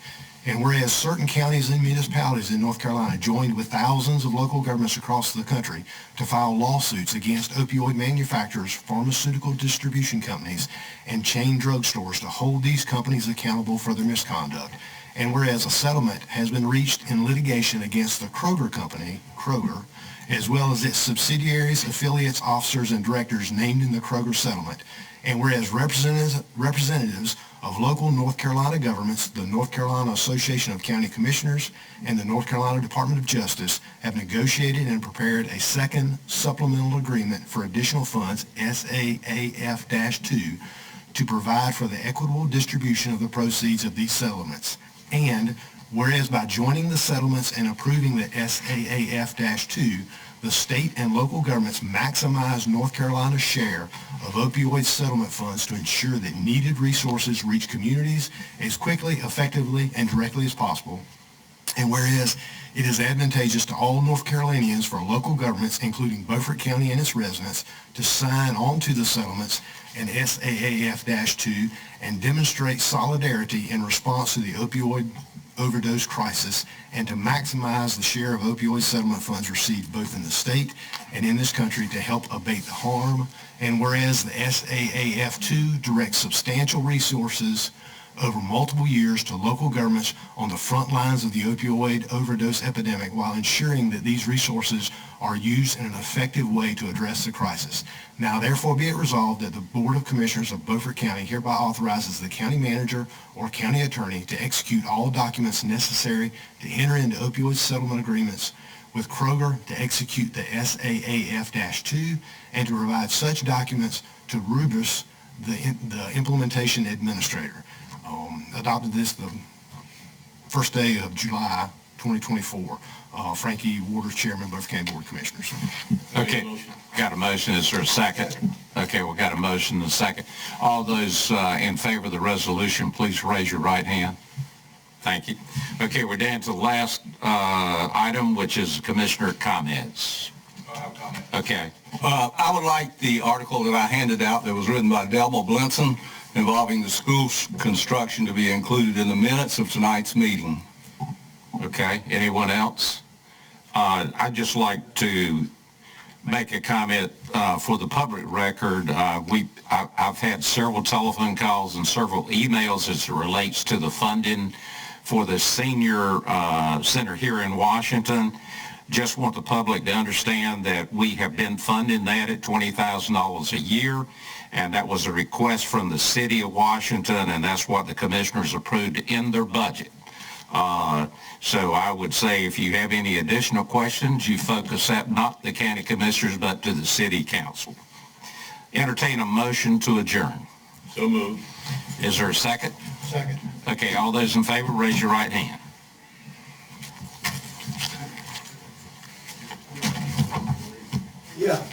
And whereas certain counties and municipalities in North Carolina joined with thousands of local governments across the country to file lawsuits against opioid manufacturers, pharmaceutical distribution companies, and chain drugstores to hold these companies accountable for their misconduct. And whereas a settlement has been reached in litigation against the Kroger company, Kroger, as well as its subsidiaries, affiliates, officers, and directors named in the Kroger settlement. And whereas representatives of local North Carolina governments, the North Carolina Association of County Commissioners, and the North Carolina Department of Justice have negotiated and prepared a second supplemental agreement for additional funds, SAAF-2, to provide for the equitable distribution of the proceeds of these settlements. And whereas by joining the settlements and approving the SAAF-2, the state and local governments maximize North Carolina's share of opioid settlement funds to ensure that needed resources reach communities as quickly, effectively, and directly as possible. And whereas it is advantageous to all North Carolinians for local governments, including Beaufort County and its residents, to sign on to the settlements and SAAF-2 and demonstrate solidarity in response to the opioid overdose crisis and to maximize the share of opioid settlement funds received both in the state and in this country to help abate the harm. And whereas the SAAF-2 directs substantial resources over multiple years to local governments on the front lines of the opioid overdose epidemic while ensuring that these resources are used in an effective way to address the crisis. Now therefore be it resolved that the Board of Commissioners of Beaufort County hereby authorizes the county manager or county attorney to execute all documents necessary to enter into opioid settlement agreements with Kroger to execute the SAAF-2 and to provide such documents to Rubus, the implementation administrator. Adopted this the first day of July 2024. Frankie Waters, Chairman, Beaufort County Board of Commissioners. Okay, got a motion. Is there a second? Okay, we got a motion and a second. All those in favor of the resolution, please raise your right hand. Thank you. Okay, we're down to the last item, which is commissioner comments. Okay. I would like the article that I handed out that was written by Delma Blinson involving the school construction to be included in the minutes of tonight's meeting. Okay, anyone else? I'd just like to make a comment for the public record. I've had several telephone calls and several emails as it relates to the funding for the senior center here in Washington. Just want the public to understand that we have been funding that at $20,000 a year, and that was a request from the city of Washington, and that's what the commissioners approved in their budget. So I would say if you have any additional questions, you focus that not the county commissioners, but to the city council. Entertain a motion to adjourn. So moved. Is there a second? Second. Okay, all those in favor, raise your right hand. Yeah.